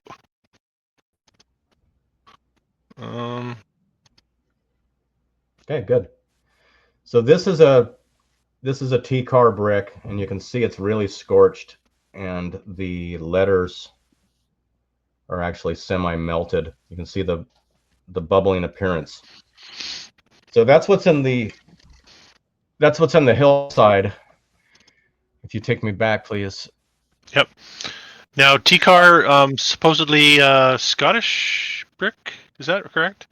S2: Okay, good. So this is a T-car brick, and you can see it's really scorched, and the letters are actually semi-melted. You can see the bubbling appearance. So that's what's in the hillside. If you take me back, please.
S1: Yep. Now, T-car, supposedly Scottish brick. Is that correct?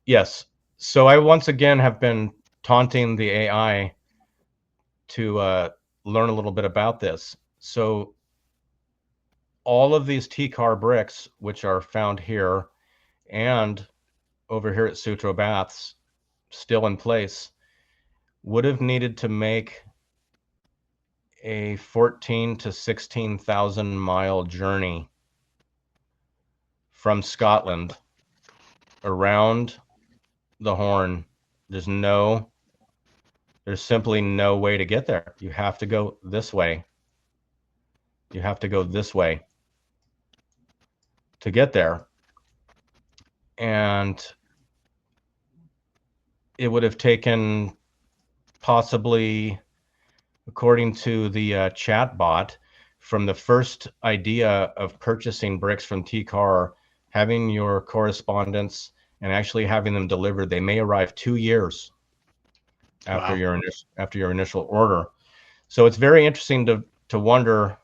S2: Yes. So I once again have been taunting the AI to learn a little bit about this. So all of these T-car bricks, which are found here and over here at Sutro Baths, still in place, would have needed to make a 14 to 16,000 mile journey from Scotland around the Horn. There's simply no way to get there. You have to go this way. You have to go this way to get there. And it would have taken possibly, according to the chat bot, from the first idea of purchasing bricks from T-Car, having your correspondence and actually having them delivered, they may arrive 2 years after your initial order. So it's very interesting to wonder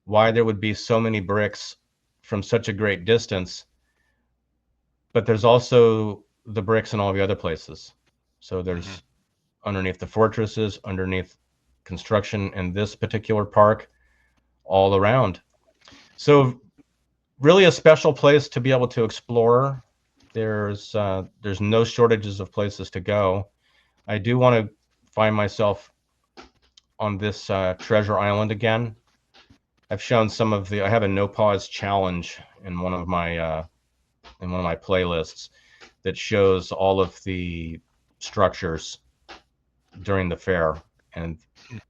S2: why there would be so many bricks from such a great distance. But there's also the bricks in all the other places. So there's underneath the fortresses, underneath construction in this particular park, all around. So really a special place to be able to explore. There's no shortages of places to go. I do want to find myself on this treasure island again. I've shown some of I have a no pause challenge in one of my playlists that shows all of the structures during the fair, and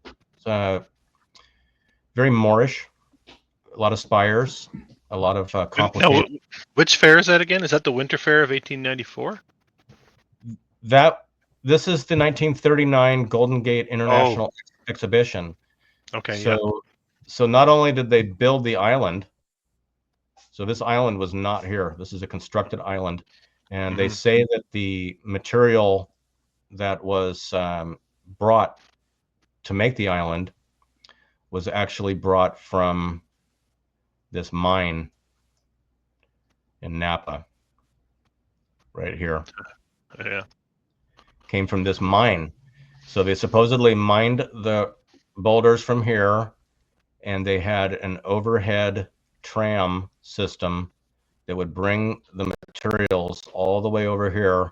S2: it's very Moorish, a lot of spires, a lot of complicated.
S1: Now, which fair is that again? Is that the Winter Fair of 1894?
S2: This is the 1939 Golden Gate International Exhibition.
S1: Okay.
S2: So not only did they build the island, so this island was not here. This is a constructed island, and they say that the material that was brought to make the island was actually brought from this mine in Napa, right here.
S1: Yeah.
S2: Came from this mine. So they supposedly mined the boulders from here, and they had an overhead tram system that would bring the materials all the way over here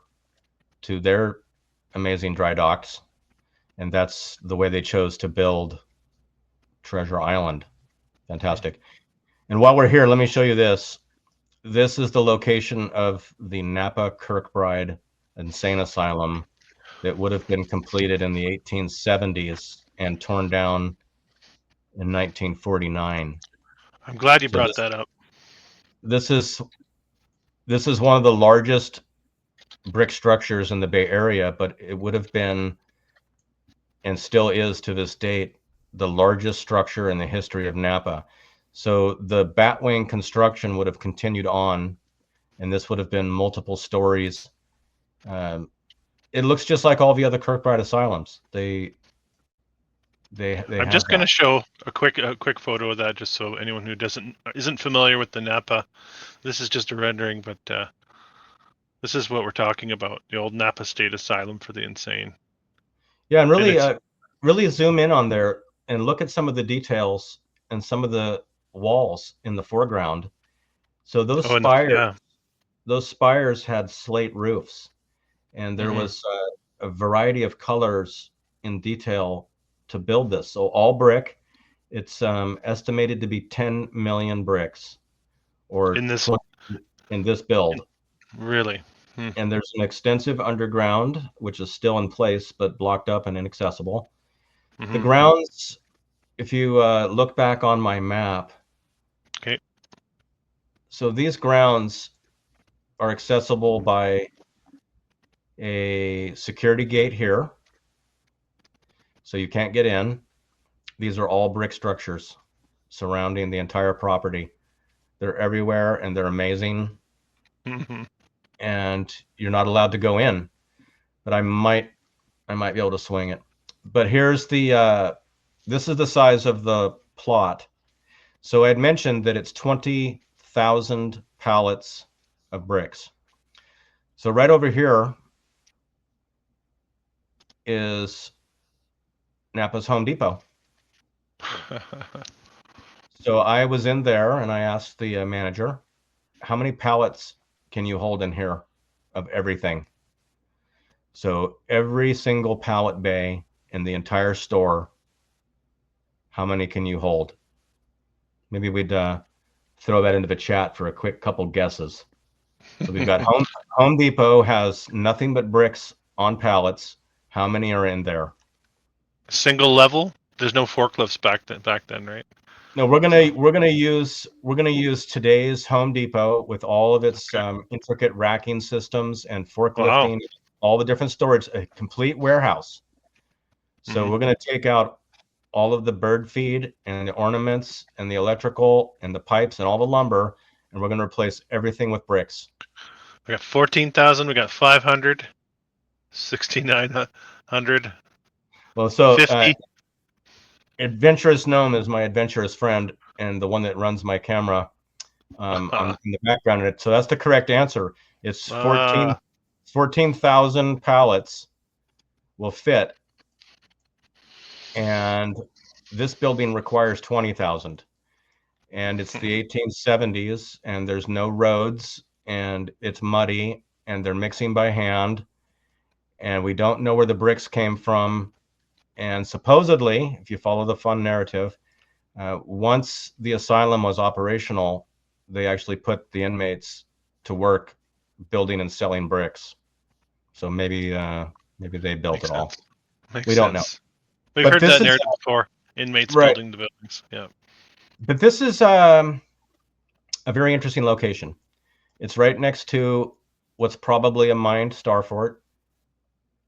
S2: to their amazing dry docks. And that's the way they chose to build Treasure Island. Fantastic. And while we're here, let me show you this. This is the location of the Napa Kirkbride Insane Asylum, that would have been completed in the 1870s and torn down in 1949.
S1: I'm glad you
S2: So
S1: brought that up.
S2: this is one of the largest brick structures in the Bay Area, but it would have been, and still is to this date, the largest structure in the history of Napa. So the batwing construction would have continued on, and this would have been multiple stories. It looks just like all the other Kirkbride asylums. They
S1: I'm
S2: have
S1: just going to
S2: that.
S1: show a quick photo of that, just so anyone who isn't familiar with the Napa. This is just a rendering, but this is what we're talking about: the old Napa State Asylum for the insane.
S2: Yeah, and
S1: And
S2: really,
S1: it's
S2: really zoom in on there and look at some of the details and some of the walls in the foreground. So
S1: yeah.
S2: those spires had slate roofs, and there was a variety of colors in detail to build this. So all brick. It's estimated to be 10 million bricks, or
S1: In this
S2: 20 in this build.
S1: really.
S2: And there's an extensive underground, which is still in place, but blocked up and inaccessible. The grounds, if you look back on my map,
S1: Okay.
S2: so these grounds are accessible by a security gate here. So you can't get in. These are all brick structures surrounding the entire property. They're everywhere and they're amazing. And you're not allowed to go in, but I might be able to swing it. But here's the this is the size of the plot. So I had mentioned that it's 20,000 pallets of bricks. So right over here is Napa's Home Depot. So I was in there and I asked the manager, how many pallets can you hold in here of everything? So every single pallet bay in the entire store, how many can you hold? Maybe we'd throw that into the chat for a quick couple guesses. So we've got Home Depot has nothing but bricks on pallets. How many are in there?
S1: Single level. There's no forklifts back then, right?
S2: No, we're gonna use today's Home Depot with all of its intricate racking systems and forklifting, all the different storage, a complete warehouse. So we're gonna take out all of the bird feed and the ornaments and the electrical and the pipes and all the lumber, and we're gonna replace everything with bricks.
S1: We got 14,000. We got 500, 6,900.
S2: Well, so
S1: 50.
S2: Adventurous Gnome is my adventurous friend and the one that runs my camera in the background. So that's the correct answer. It's 14,000 pallets will fit. And this building requires 20,000. And it's the 1870s, and there's no roads, and it's muddy, and they're mixing by hand. And we don't know where the bricks came from. And supposedly, if you follow the fun narrative, once the asylum was operational, they actually put the inmates to work building and selling bricks. So maybe they built it all. We don't know.
S1: We've heard that narrative before. Inmates building the buildings. Yeah.
S2: But this is a very interesting location. It's right next to what's probably a mined star fort.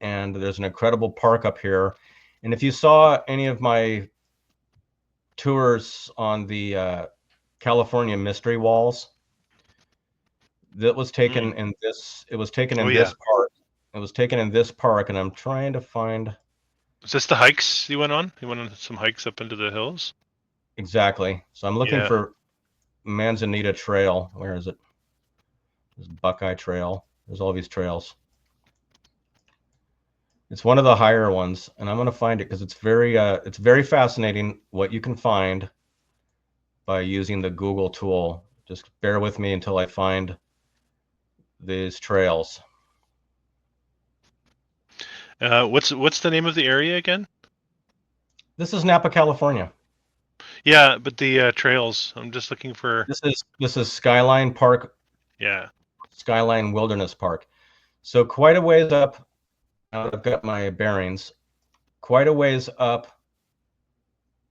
S2: And there's an incredible park up here. And if you saw any of my tours on the California mystery walls, that was taken in this. It was taken in this park. It was taken in this park, and I'm trying to find.
S1: Is this the hikes you went on? You went on some hikes up into the hills?
S2: Exactly. So I'm looking for Manzanita Trail. Where is it? There's Buckeye Trail. There's all these trails. It's one of the higher ones, and I'm going to find it because it's very fascinating what you can find by using the Google tool. Just bear with me until I find these trails.
S1: What's the name of the area again?
S2: This is Napa, California.
S1: Yeah, but the trails. I'm just looking for.
S2: This is Skyline Park.
S1: Yeah.
S2: Skyline Wilderness Park. So quite a ways up I've got my bearings. Quite a ways up,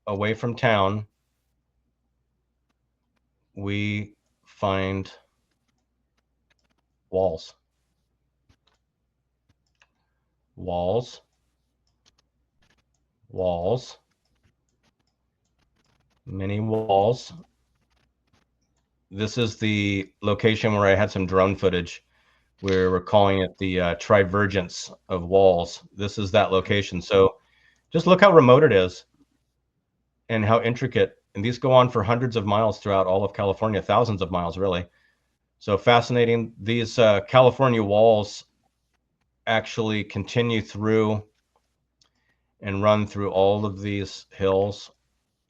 S2: away from town, we find walls. Walls. Walls. Many walls. This is the location where I had some drone footage. We're calling it the trivergence of walls. This is that location. So just look how remote it is and how intricate. And these go on for hundreds of miles throughout all of California, thousands of miles, really. So fascinating. These California walls actually continue through and run through all of these hills,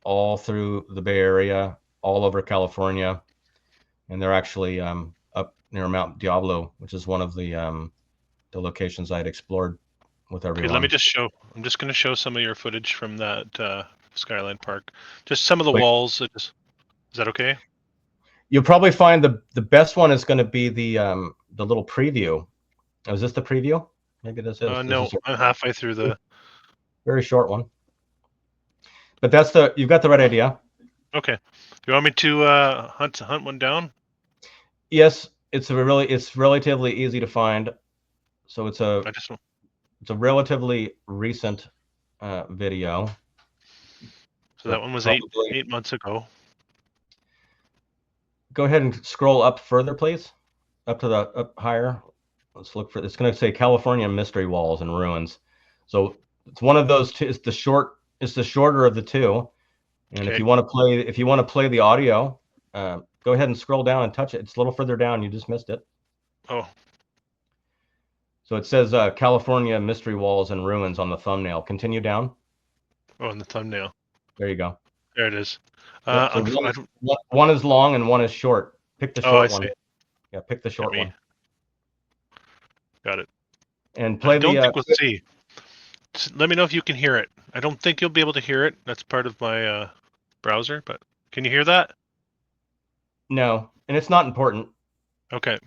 S2: all through the Bay Area, all over California. And they're actually up near Mount Diablo, which is one of the locations I'd explored with everyone.
S1: Okay, let me just show. I'm just going to show some of your footage from that Skyline Park. Just some of the walls. Is that okay?
S2: You'll probably find the best one is going to be the little preview. Oh, is this the preview? Maybe this is.
S1: No, I'm halfway through the.
S2: Very short one. But that's you've got the right idea.
S1: Okay. Do you want me to hunt one down?
S2: Yes, it's relatively easy to find. So it's a relatively recent video.
S1: So that one was eight months ago.
S2: Go ahead and scroll up further, please. Up higher. Let's look for. It's going to say California Mystery Walls and Ruins. So it's one of those two. It's the shorter of the two. And okay. if you want to play the audio, go ahead and scroll down and touch it. It's a little further down. You just missed it.
S1: Oh.
S2: So it says California Mystery Walls and Ruins on the thumbnail. Continue down.
S1: Oh, on the thumbnail.
S2: There you go.
S1: There it is.
S2: Yep, so one is long and one is short. Pick the short one. Yeah, pick the short one.
S1: Got it.
S2: And play
S1: I don't think we'll see. Let me know if you can hear it. I don't think you'll be able to hear it. That's part of my browser, but can you hear that?
S2: No, and it's not important.
S1: Okay.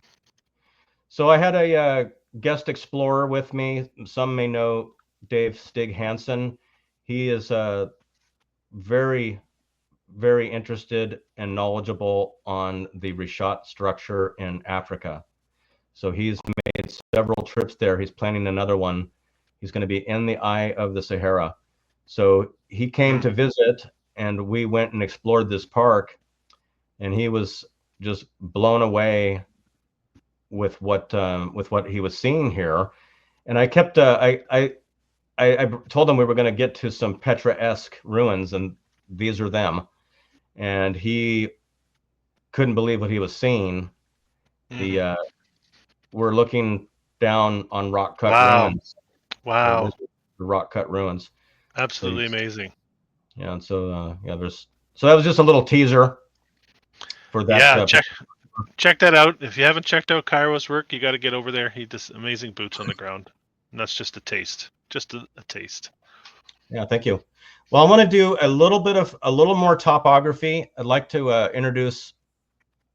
S2: So I had a guest explorer with me. Some may know Dave Stig Hansen. He is very, very interested and knowledgeable on the Rishat structure in Africa. So he's made several trips there. He's planning another one. He's going to be in the eye of the Sahara. So he came to visit, and we went and explored this park, and he was just blown away with what he was seeing here. And I kept I told him we were going to get to some Petra-esque ruins, and these are them. And he couldn't believe what he was seeing. We're looking down on rock-cut ruins.
S1: Wow.
S2: The rock-cut ruins.
S1: Absolutely amazing.
S2: Yeah, and so so that was just a little teaser for that.
S1: Yeah, check that out. If you haven't checked out Kairos' work, you got to get over there. He does amazing boots on the ground. And that's just a taste. Just a taste.
S2: Yeah, thank you. Well, I want to do a little more topography. I'd like to introduce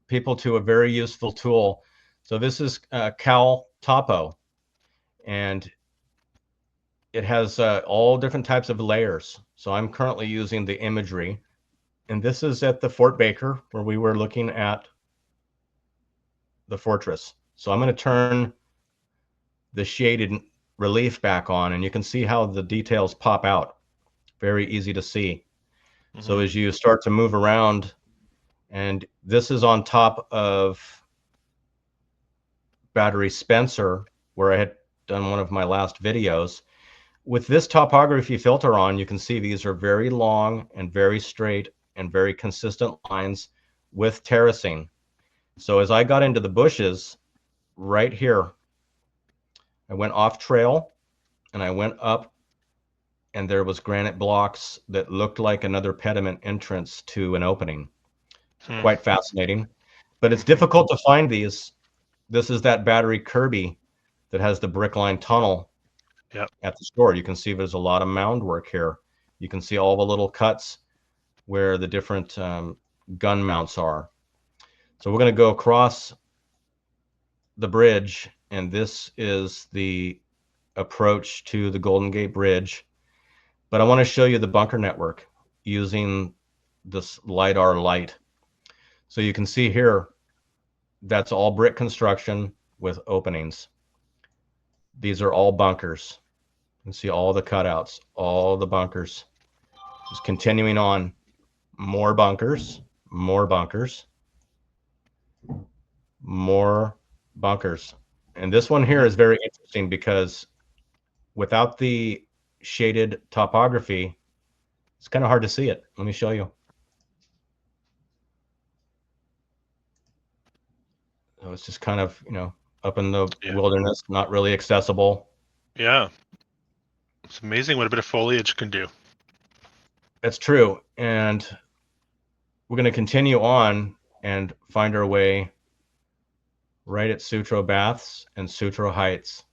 S2: people to a very useful tool. So this is Cal Topo, and it has all different types of layers. So I'm currently using the imagery, and this is at the Fort Baker where we were looking at the fortress. So I'm going to turn the shaded relief back on, and you can see how the details pop out. Very easy to see. Mm-hmm. So as you start to move around, and this is on top of Battery Spencer, where I had done one of my last videos. With this topography filter on, you can see these are very long and very straight and very consistent lines with terracing. So as I got into the bushes right here, I went off trail and I went up, and there was granite blocks that looked like another pediment entrance to an opening. Quite fascinating, but it's difficult to find these. This is that Battery Kirby that has the brick line tunnel at the shore. You can see there's a lot of mound work here. You can see all the little cuts where the different gun mounts are. So we're going to go across the bridge, and this is the approach to the Golden Gate Bridge. But I want to show you the bunker network using this LiDAR light. So you can see here, that's all brick construction with openings. These are all bunkers. You can see all the cutouts, all the bunkers. Just continuing on, more bunkers, more bunkers, more bunkers. And this one here is very interesting because without the shaded topography, it's kind of hard to see it. Let me show you. So it's just kind of, up in the wilderness, not really accessible.
S1: Yeah. It's amazing what a bit of foliage can do.
S2: That's true. And we're going to continue on and find our way right at Sutro Baths and Sutro Heights.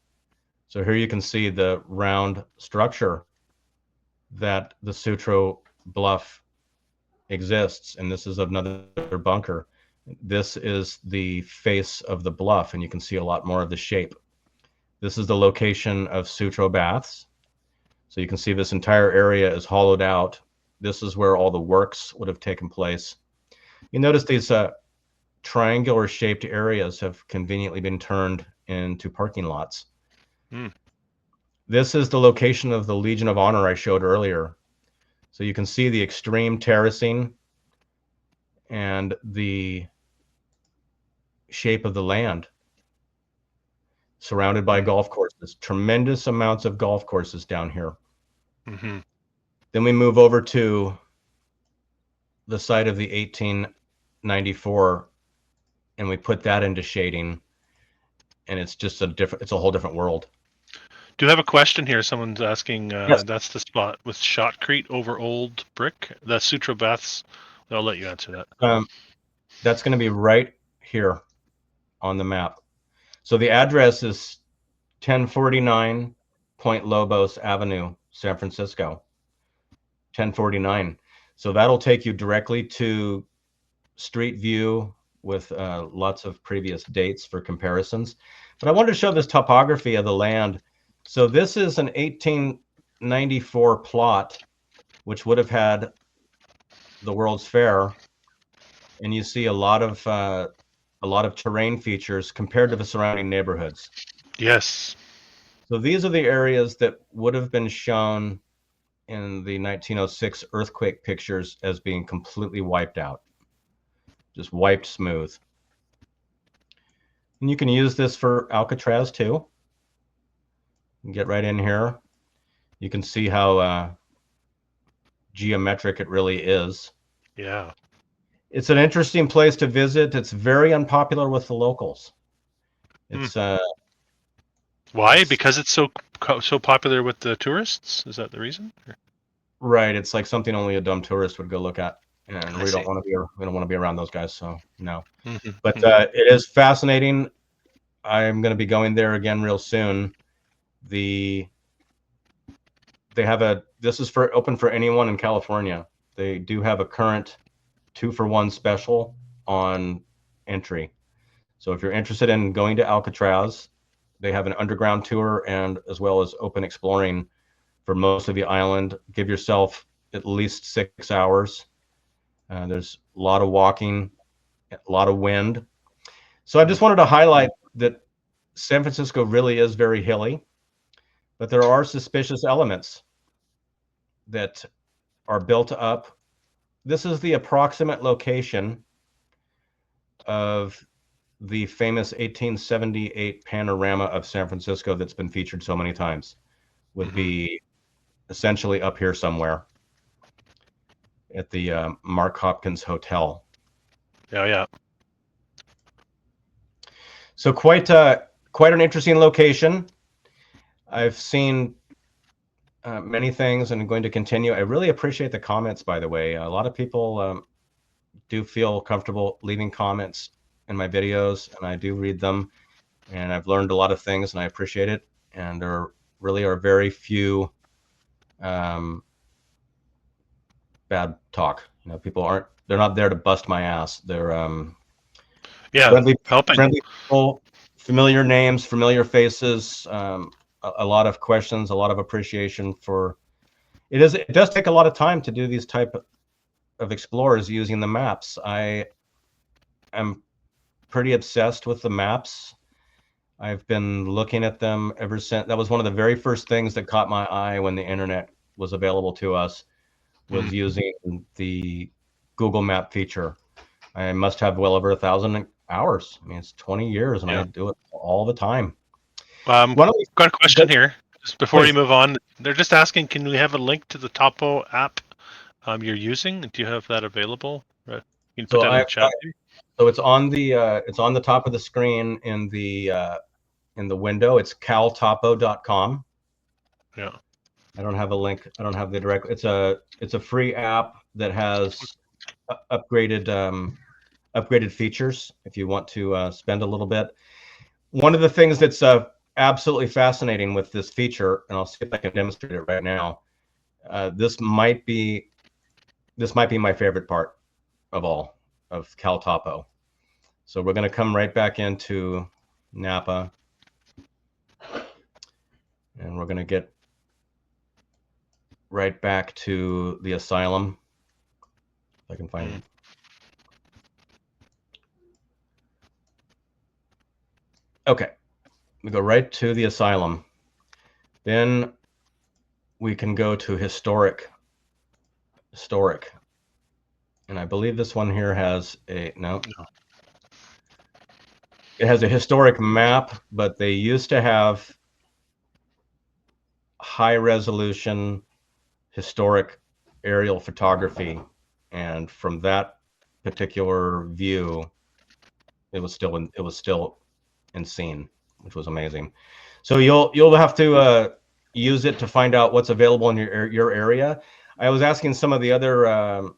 S2: So here you can see the round structure that the Sutro Bluff exists. And this is another bunker. This is the face of the bluff, and you can see a lot more of the shape. This is the location of Sutro Baths. So you can see this entire area is hollowed out. This is where all the works would have taken place. You notice these triangular shaped areas have conveniently been turned into parking lots. This is the location of the Legion of Honor I showed earlier. So you can see the extreme terracing and the shape of the land surrounded by golf courses. Tremendous amounts of golf courses down here. Then we move over to the site of the 1894 and we put that into shading, and it's just it's a whole different world.
S1: Do you have a question here? Someone's asking,
S2: Yes.
S1: That's the spot with shotcrete over old brick. That's Sutro Baths. I'll let you answer that.
S2: That's going to be right here on the map. So the address is 1049 Point Lobos Avenue, San Francisco. 1049. So that'll take you directly to Street View with lots of previous dates for comparisons. But I wanted to show this topography of the land. So this is an 1894 plot, which would have had the World's Fair, and you see a lot of terrain features compared to the surrounding neighborhoods.
S1: Yes.
S2: So these are the areas that would have been shown in the 1906 earthquake pictures as being completely wiped out, just wiped smooth. And you can use this for Alcatraz too. Get right in here. You can see how geometric it really is.
S1: Yeah.
S2: It's an interesting place to visit. It's very unpopular with the locals. It's
S1: why? Because it's so popular with the tourists? Is that the reason?
S2: Right. It's like something only a dumb tourist would go look at, and we don't want to be around those guys. So no. But it is fascinating. I'm going to be going there again real soon. This is open for anyone in California. They do have a current 2-for-1 special on entry. So if you're interested in going to Alcatraz, they have an underground tour and as well as open exploring for most of the island. Give yourself at least 6 hours. There's a lot of walking, a lot of wind. So I just wanted to highlight that San Francisco really is very hilly, but there are suspicious elements that are built up. This is the approximate location of the famous 1878 panorama of San Francisco that's been featured so many times. Would be essentially up here somewhere at the Mark Hopkins Hotel.
S1: Yeah.
S2: So quite an interesting location. I've seen many things and I'm going to continue. I really appreciate the comments, by the way. A lot of people do feel comfortable leaving comments in my videos, and I do read them, and I've learned a lot of things, and I appreciate it. And there really are very few bad talk. People they're not there to bust my ass. They're friendly people, familiar names, familiar faces. a lot of questions, a lot of appreciation for it. It does take a lot of time to do these type of explorers using the maps. I am pretty obsessed with the maps. I've been looking at them ever since. That was one of the very first things that caught my eye when the internet was available to us, was using the Google Map feature. I must have well over 1,000 hours. I mean, it's 20 years, and I do it all the time.
S1: Got a question here just before
S2: Please.
S1: you move on. They're just asking, can we have a link to the Topo app you're using? Do you have that available? You can put that in the chat.
S2: So it's on the top of the screen in the window. It's caltopo.com.
S1: Yeah.
S2: I don't have a link. I don't have the direct. It's a free app that has upgraded features if you want to spend a little bit. One of the things that's absolutely fascinating with this feature, and I'll see if I can demonstrate it right now. This might be my favorite part of all of CalTopo. So we're going to come right back into Napa, and we're going to get right back to the Asylum. If I can find it. Okay, we go right to the Asylum. Then we can go to historic. And I believe this one here has no. It has a historic map, but they used to have high resolution historic aerial photography, and from that particular view, it was still in scene, which was amazing. So you'll have to use it to find out what's available in your area. I was asking some of the other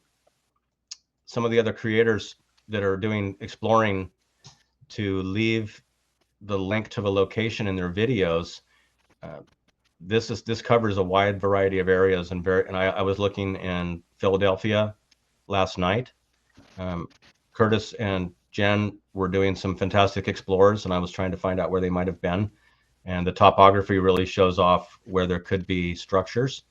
S2: creators that are doing exploring to leave the link to the location in their videos. This covers a wide variety of areas, and I was looking in Philadelphia last night. Curtis and Jen were doing some fantastic explorers, and I was trying to find out where they might have been. And the topography really shows off where there could be structures.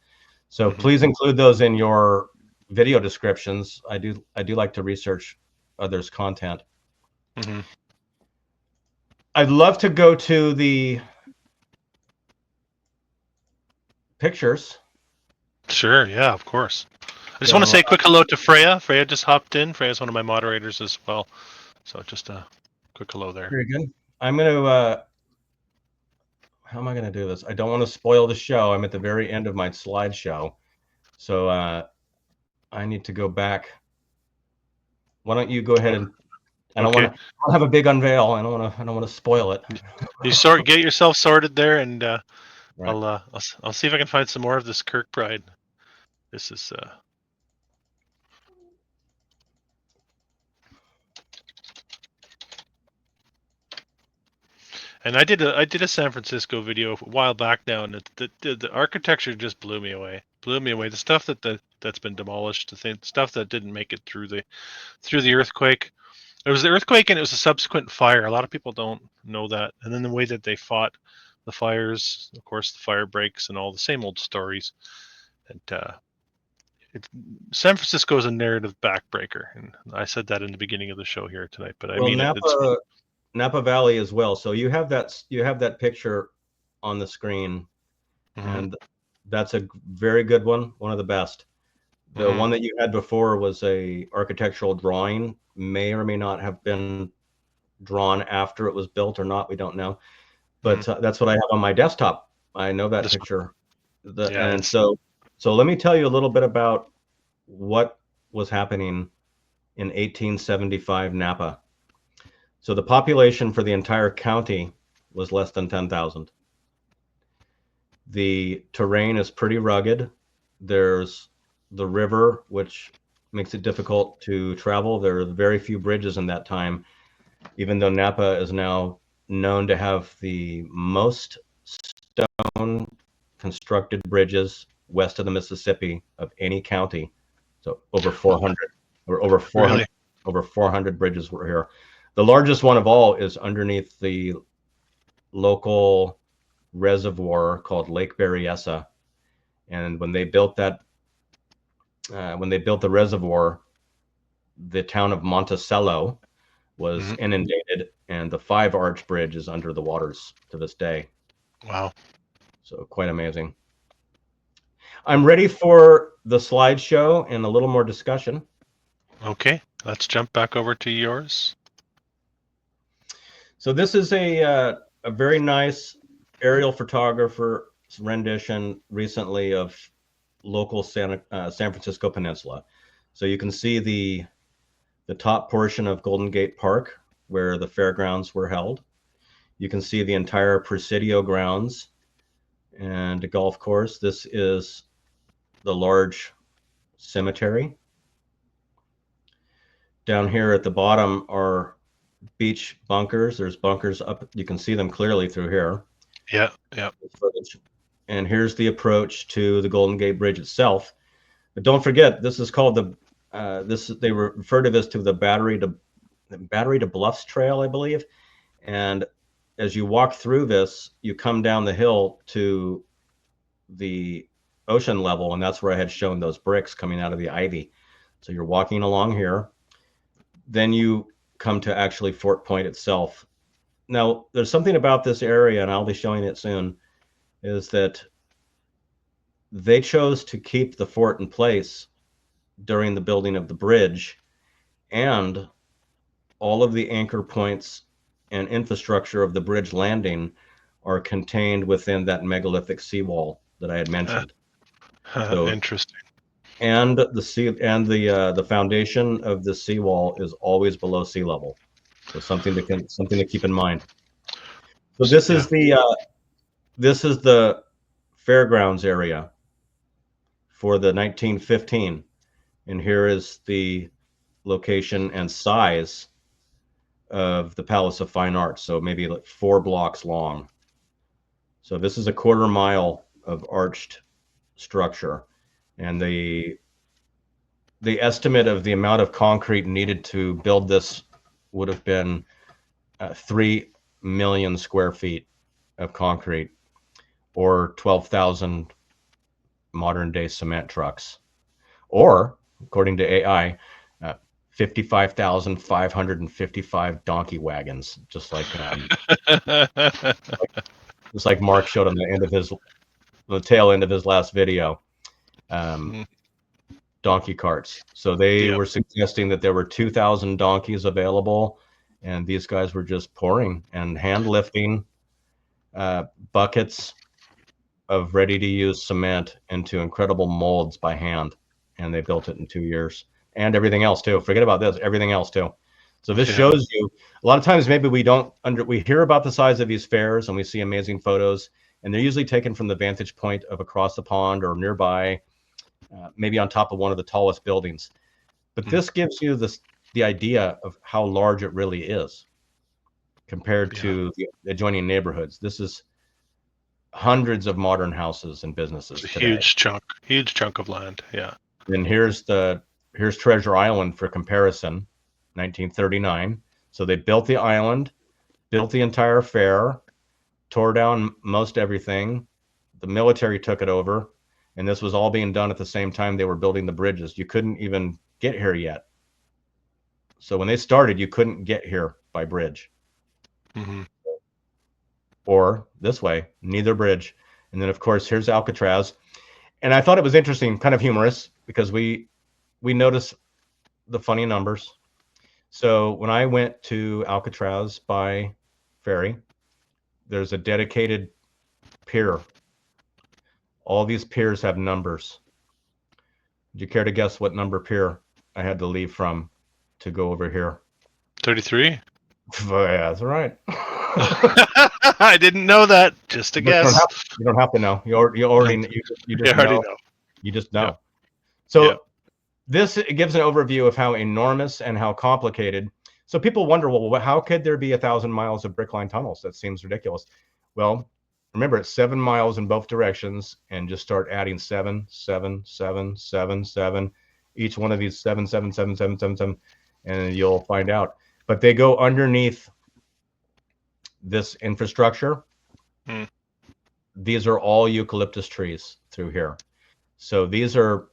S2: So please include those in your video descriptions. I do like to research others' content. I'd love to go to the pictures.
S1: Sure, yeah, of course. I just want to say a quick hello to Freya. Freya just hopped in. Freya's one of my moderators as well. So just a quick hello there.
S2: Very good. I'm going to, how am I going to do this? I don't want to spoil the show. I'm at the very end of my slideshow. So I need to go back. Why don't you go ahead and I don't want to have a big unveil. I don't want to spoil it.
S1: You get yourself sorted there, and right. I'll see if I can find some more of this Kirkbride. This is and I did a San Francisco video a while back now, and the architecture just blew me away. The stuff that's been demolished, the stuff that didn't make it through the earthquake. It was the earthquake, and it was a subsequent fire. A lot of people don't know that. And then the way that they fought the fires, of course, the fire breaks and all the same old stories. And San Francisco is a narrative backbreaker, and I said that in the beginning of the show here tonight. But I mean,
S2: Napa Valley as well. So you have that picture on the screen, and that's a very good one of the best. The one that you had before was a architectural drawing, may or may not have been drawn after it was built or not. We don't know, but that's what I have on my desktop. I know that picture. And so let me tell you a little bit about what was happening in 1875 Napa. So the population for the entire county was less than 10,000. The terrain is pretty rugged. There's the river, which makes it difficult to travel. There are very few bridges in that time, even though Napa is now known to have the most stone constructed bridges west of the Mississippi of any county. So over 400 or over 400, really? Over 400 bridges were here. The largest one of all is underneath the local reservoir called Lake Berryessa. And when they built that, when they built the reservoir, the town of Monticello was inundated, and the 5-arch bridge is under the waters to this day.
S1: Wow.
S2: So quite amazing. I'm ready for the slideshow and a little more discussion.
S1: Okay, let's jump back over to yours.
S2: So this is a very nice aerial photographer's rendition recently of local San Francisco Peninsula. So you can see the top portion of Golden Gate Park, where the fairgrounds were held. You can see the entire Presidio grounds and a golf course. This is the large cemetery. Down here at the bottom are beach bunkers. There's bunkers up. You can see them clearly through here.
S1: Yeah, yeah.
S2: And here's the approach to the Golden Gate Bridge itself. But don't forget, this is called the they refer to this to the Battery to Bluffs Trail, I believe. And as you walk through this, you come down the hill to the ocean level, and that's where I had shown those bricks coming out of the ivy. So you're walking along here. Then you come to actually Fort Point itself. Now, there's something about this area, and I'll be showing it soon, is that they chose to keep the fort in place during the building of the bridge, and all of the anchor points and infrastructure of the bridge landing are contained within that megalithic seawall that I had mentioned. So,
S1: interesting.
S2: And the foundation of the seawall is always below sea level. So something to keep in mind. So this is the fairgrounds area for the 1915, and here is the location and size of the Palace of Fine Arts. So maybe like 4 blocks long. So this is a 1/4 mile of arched structure, and the estimate of the amount of concrete needed to build this would have been 3 million square feet of concrete, or 12,000 modern day cement trucks, or according to AI, 55,555 donkey wagons, just like Mark showed on the tail end of his last video. Donkey carts. So they were suggesting that there were 2,000 donkeys available, and these guys were just pouring and hand lifting buckets of ready-to-use cement into incredible molds by hand, and they built it in 2 years. And everything else too. Forget about this. Everything else too. So this shows you, a lot of times maybe we hear about the size of these fairs and we see amazing photos, and they're usually taken from the vantage point of across the pond or nearby, maybe on top of one of the tallest buildings. But this gives you the idea of how large it really is compared to the adjoining neighborhoods. This is hundreds of modern houses and businesses today.
S1: Huge chunk of land. Yeah.
S2: And here's Treasure Island for comparison, 1939. So they built the island, built the entire fair, tore down most everything. The military took it over, and this was all being done at the same time they were building the bridges. You couldn't even get here yet. So when they started, you couldn't get here by bridge. Or this way, neither bridge. And then, of course, here's Alcatraz. And I thought it was interesting, kind of humorous, because we noticed the funny numbers. So when I went to Alcatraz by ferry, there's a dedicated pier. All these piers have numbers. Would you care to guess what number pier I had to leave from to go over here?
S1: 33?
S2: Yeah, that's right.
S1: I didn't know that. Just a guess.
S2: You don't have to know. You already just know. You just know.
S1: Yep.
S2: So
S1: Yep.
S2: This gives an overview of how enormous and how complicated. So people wonder, well, how could there be 1,000 miles of brickline tunnels? That seems ridiculous. Well, remember, it's 7 miles in both directions, and just start adding 7, 7, 7, 7, 7. Each one of these 7, 7, 7, 7, 7, 7, and you'll find out. But they go underneath this infrastructure, these are all eucalyptus trees through here. So these are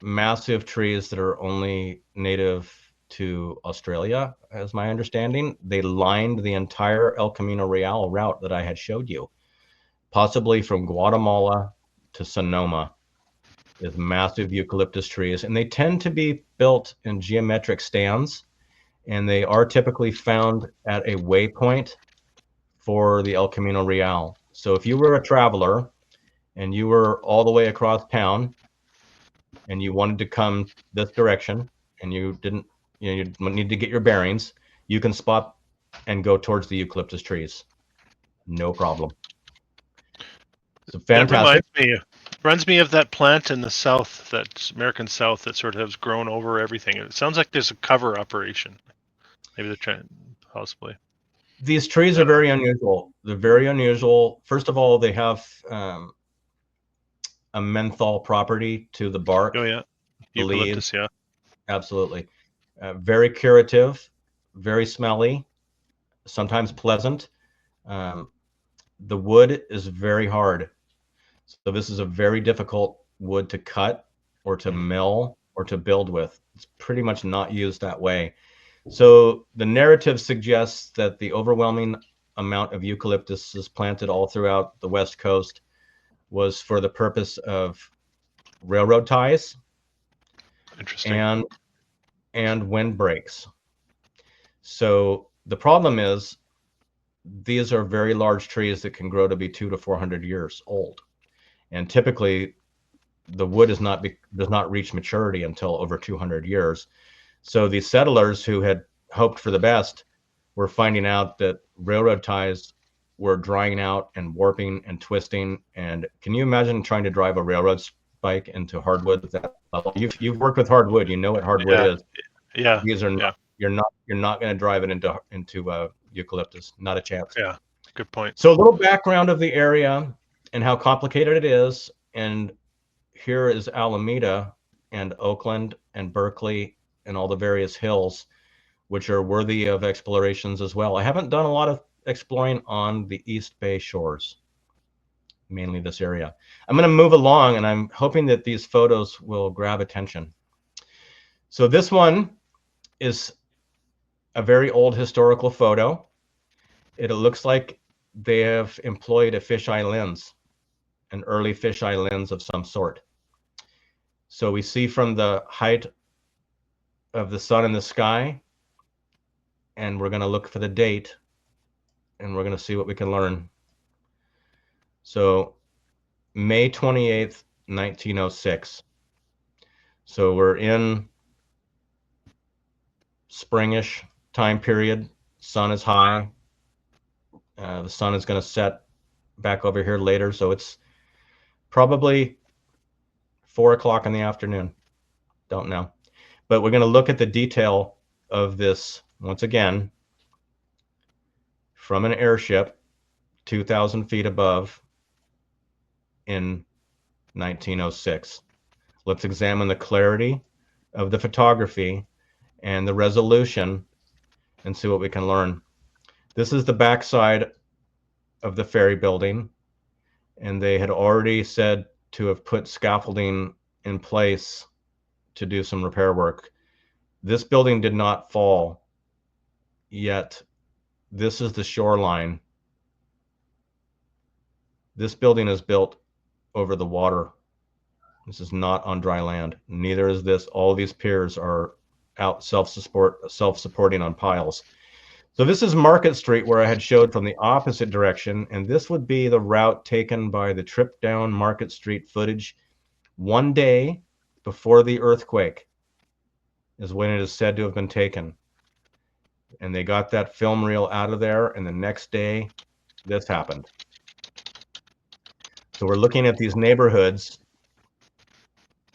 S2: massive trees that are only native to Australia, as my understanding. They lined the entire El Camino Real route that I had showed you, possibly from Guatemala to Sonoma, is massive eucalyptus trees, and they tend to be built in geometric stands, and they are typically found at a waypoint for the El Camino Real. So if you were a traveler and you were all the way across town and you wanted to come this direction and you didn't, you need to get your bearings, you can spot and go towards the eucalyptus trees. No problem. So fantastic.
S1: That reminds me of that plant in the south, that American South, that sort of has grown over everything. It sounds like there's a cover operation. Maybe they're trying, possibly.
S2: These trees are very unusual. They're very unusual. First of all, they have a menthol property to the bark.
S1: Oh yeah, eucalyptus. Yeah,
S2: absolutely. Very curative, very smelly, sometimes pleasant. The wood is very hard. So this is a very difficult wood to cut or to mill or to build with. It's pretty much not used that way. So the narrative suggests that the overwhelming amount of eucalyptus is planted all throughout the West Coast was for the purpose of railroad ties.
S1: Interesting.
S2: And windbreaks. So the problem is these are very large trees that can grow to be 200 to 400 years old. And typically the wood does not reach maturity until over 200 years. So the settlers who had hoped for the best were finding out that railroad ties were drying out and warping and twisting. And can you imagine trying to drive a railroad spike into hardwood at that level? You've worked with hardwood, you know what hardwood is.
S1: Yeah.
S2: These are not, you're not going to drive it into eucalyptus. Not a chance.
S1: Yeah. Good point.
S2: So a little background of the area and how complicated it is. And here is Alameda and Oakland and Berkeley and all the various hills, which are worthy of explorations as well. I haven't done a lot of exploring on the East Bay shores, mainly this area. I'm going to move along, and I'm hoping that these photos will grab attention. So this one is a very old historical photo. It looks like they have employed a fisheye lens, an early fisheye lens of some sort. So we see from the height of the sun in the sky, and we're going to look for the date, and we're going to see what we can learn. So May 28th, 1906. So we're in springish time period. Sun is high. The sun is going to set back over here later, so it's probably 4 o'clock in the afternoon. Don't know. But we're going to look at the detail of this once again from an airship 2,000 feet above in 1906. Let's examine the clarity of the photography and the resolution and see what we can learn. This is the backside of the ferry building, and they had already said to have put scaffolding in place to do some repair work. This building did not fall yet. This is the shoreline. This building is built over the water. This is not on dry land. Neither is this. All these piers are out self-supporting on piles. So this is Market Street, where I had showed from the opposite direction, and this would be the route taken by the trip down Market Street footage one day before the earthquake is when it is said to have been taken. And they got that film reel out of there, and the next day this happened. So we're looking at these neighborhoods,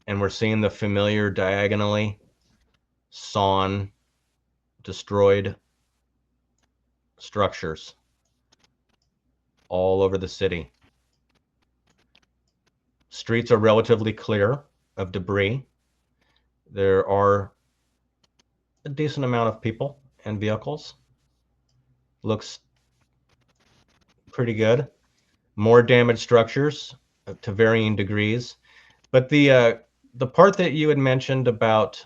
S2: and we're seeing the familiar diagonally sawn, destroyed structures all over the city. Streets are relatively clear of debris. There are a decent amount of people and vehicles. Looks pretty good. more damaged structures to varying degrees. But the part that you had mentioned about,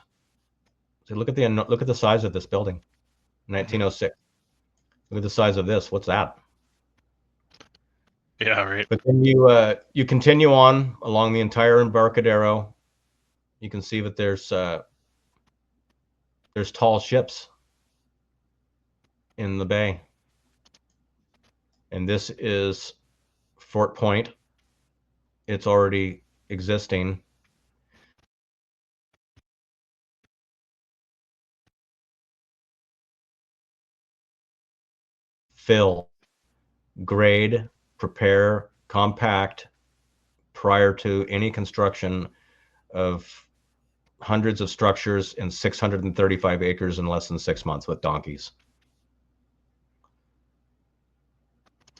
S2: so look at the size of this building, 1906. Look at the size of this. What's that?
S1: Yeah, right.
S2: But then you continue on along the entire Embarcadero. You can see that there's tall ships in the bay, and this is Fort Point. It's already existing. Fill, grade, prepare, compact prior to any construction of hundreds of structures in 635 acres in less than 6 months with donkeys.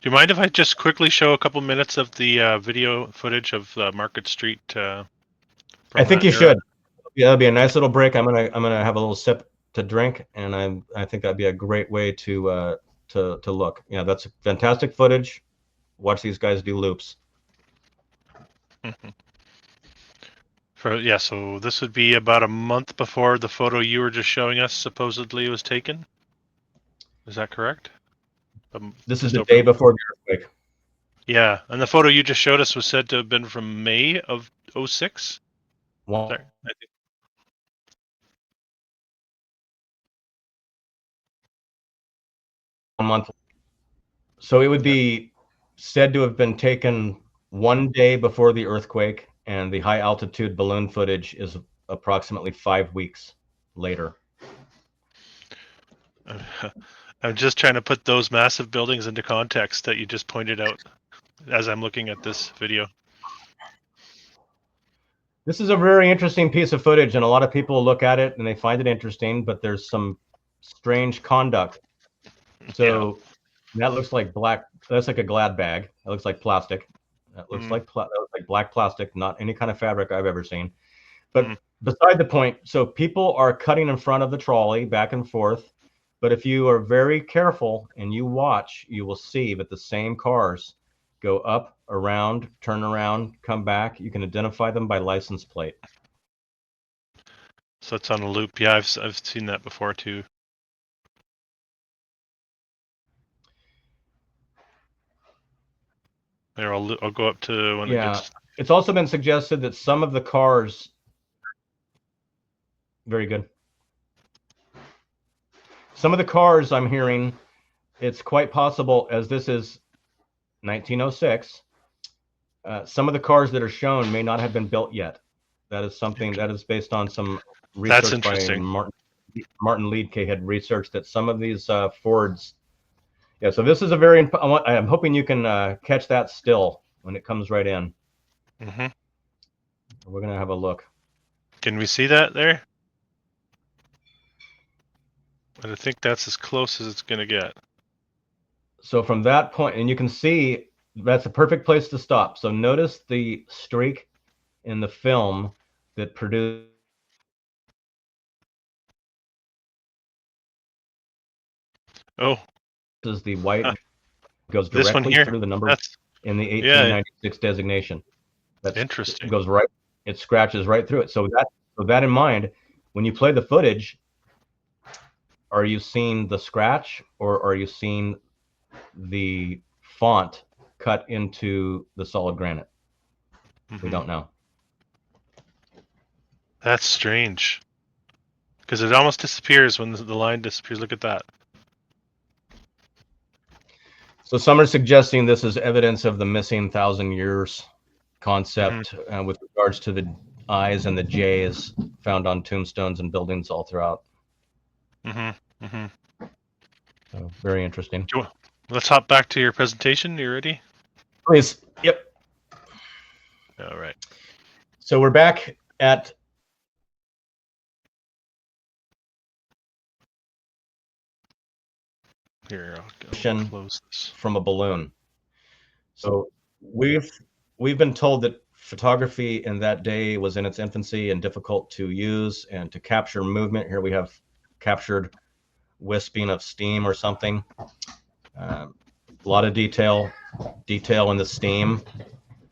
S1: Do you mind if I just quickly show a couple minutes of the video footage of Market Street?
S2: I think you
S1: era?
S2: should. Yeah, that'd be a nice little break. I'm gonna have a little sip to drink, and I think that'd be a great way to look. Yeah, that's fantastic footage. Watch these guys do loops.
S1: So this would be about a month before the photo you were just showing us supposedly was taken. Is that correct?
S2: This is the day before the earthquake.
S1: Yeah, and the photo you just showed us was said to have been from May of 06?
S2: Well,
S1: Sorry, I think.
S2: one month. So it would be said to have been taken one day before the earthquake, and the high altitude balloon footage is approximately 5 weeks later.
S1: I'm just trying to put those massive buildings into context that you just pointed out as I'm looking at this video.
S2: This is a very interesting piece of footage, and a lot of people look at it and they find it interesting, but there's some strange conduct. So that looks like black. That's like a Glad bag. That looks like plastic. That looks like black plastic, not any kind of fabric I've ever seen. But beside the point, so people are cutting in front of the trolley back and forth. But if you are very careful and you watch, you will see that the same cars go up, around, turn around, come back. You can identify them by license plate.
S1: So it's on a loop. Yeah, I've seen that before too. There, I'll go up to when it gets.
S2: It's also been suggested that some of the cars. Very good. Some of the cars I'm hearing, it's quite possible, as this is 1906, some of the cars that are shown may not have been built yet. That is something that is based on some research by Martin Liedke had researched that some of these Fords. Yeah, so this is a very. I'm hoping you can catch that still when it comes right in. We're gonna have a look.
S1: Can we see that there? But I think that's as close as it's gonna get.
S2: So from that point, and you can see that's a perfect place to stop. So notice the streak in the film that produced.
S1: Oh,
S2: is the white goes directly through the number in the 1896 designation. That's interesting. It goes right. It scratches right through it. So that in mind, when you play the footage, are you seeing the scratch or are you seeing the font cut into the solid granite? We don't know.
S1: That's strange. Because it almost disappears when the line disappears. Look at that.
S2: So some are suggesting this is evidence of the missing 1,000 years concept with regards to the I's and the J's found on tombstones and buildings all throughout. So very interesting.
S1: Let's hop back to your presentation. You ready?
S2: Please. Yep.
S1: All right.
S2: So we're back at
S1: here. I'll close this
S2: from a balloon. So we've been told that photography in that day was in its infancy and difficult to use and to capture movement. Here we have captured wisping of steam or something. A lot of detail. detail in the steam.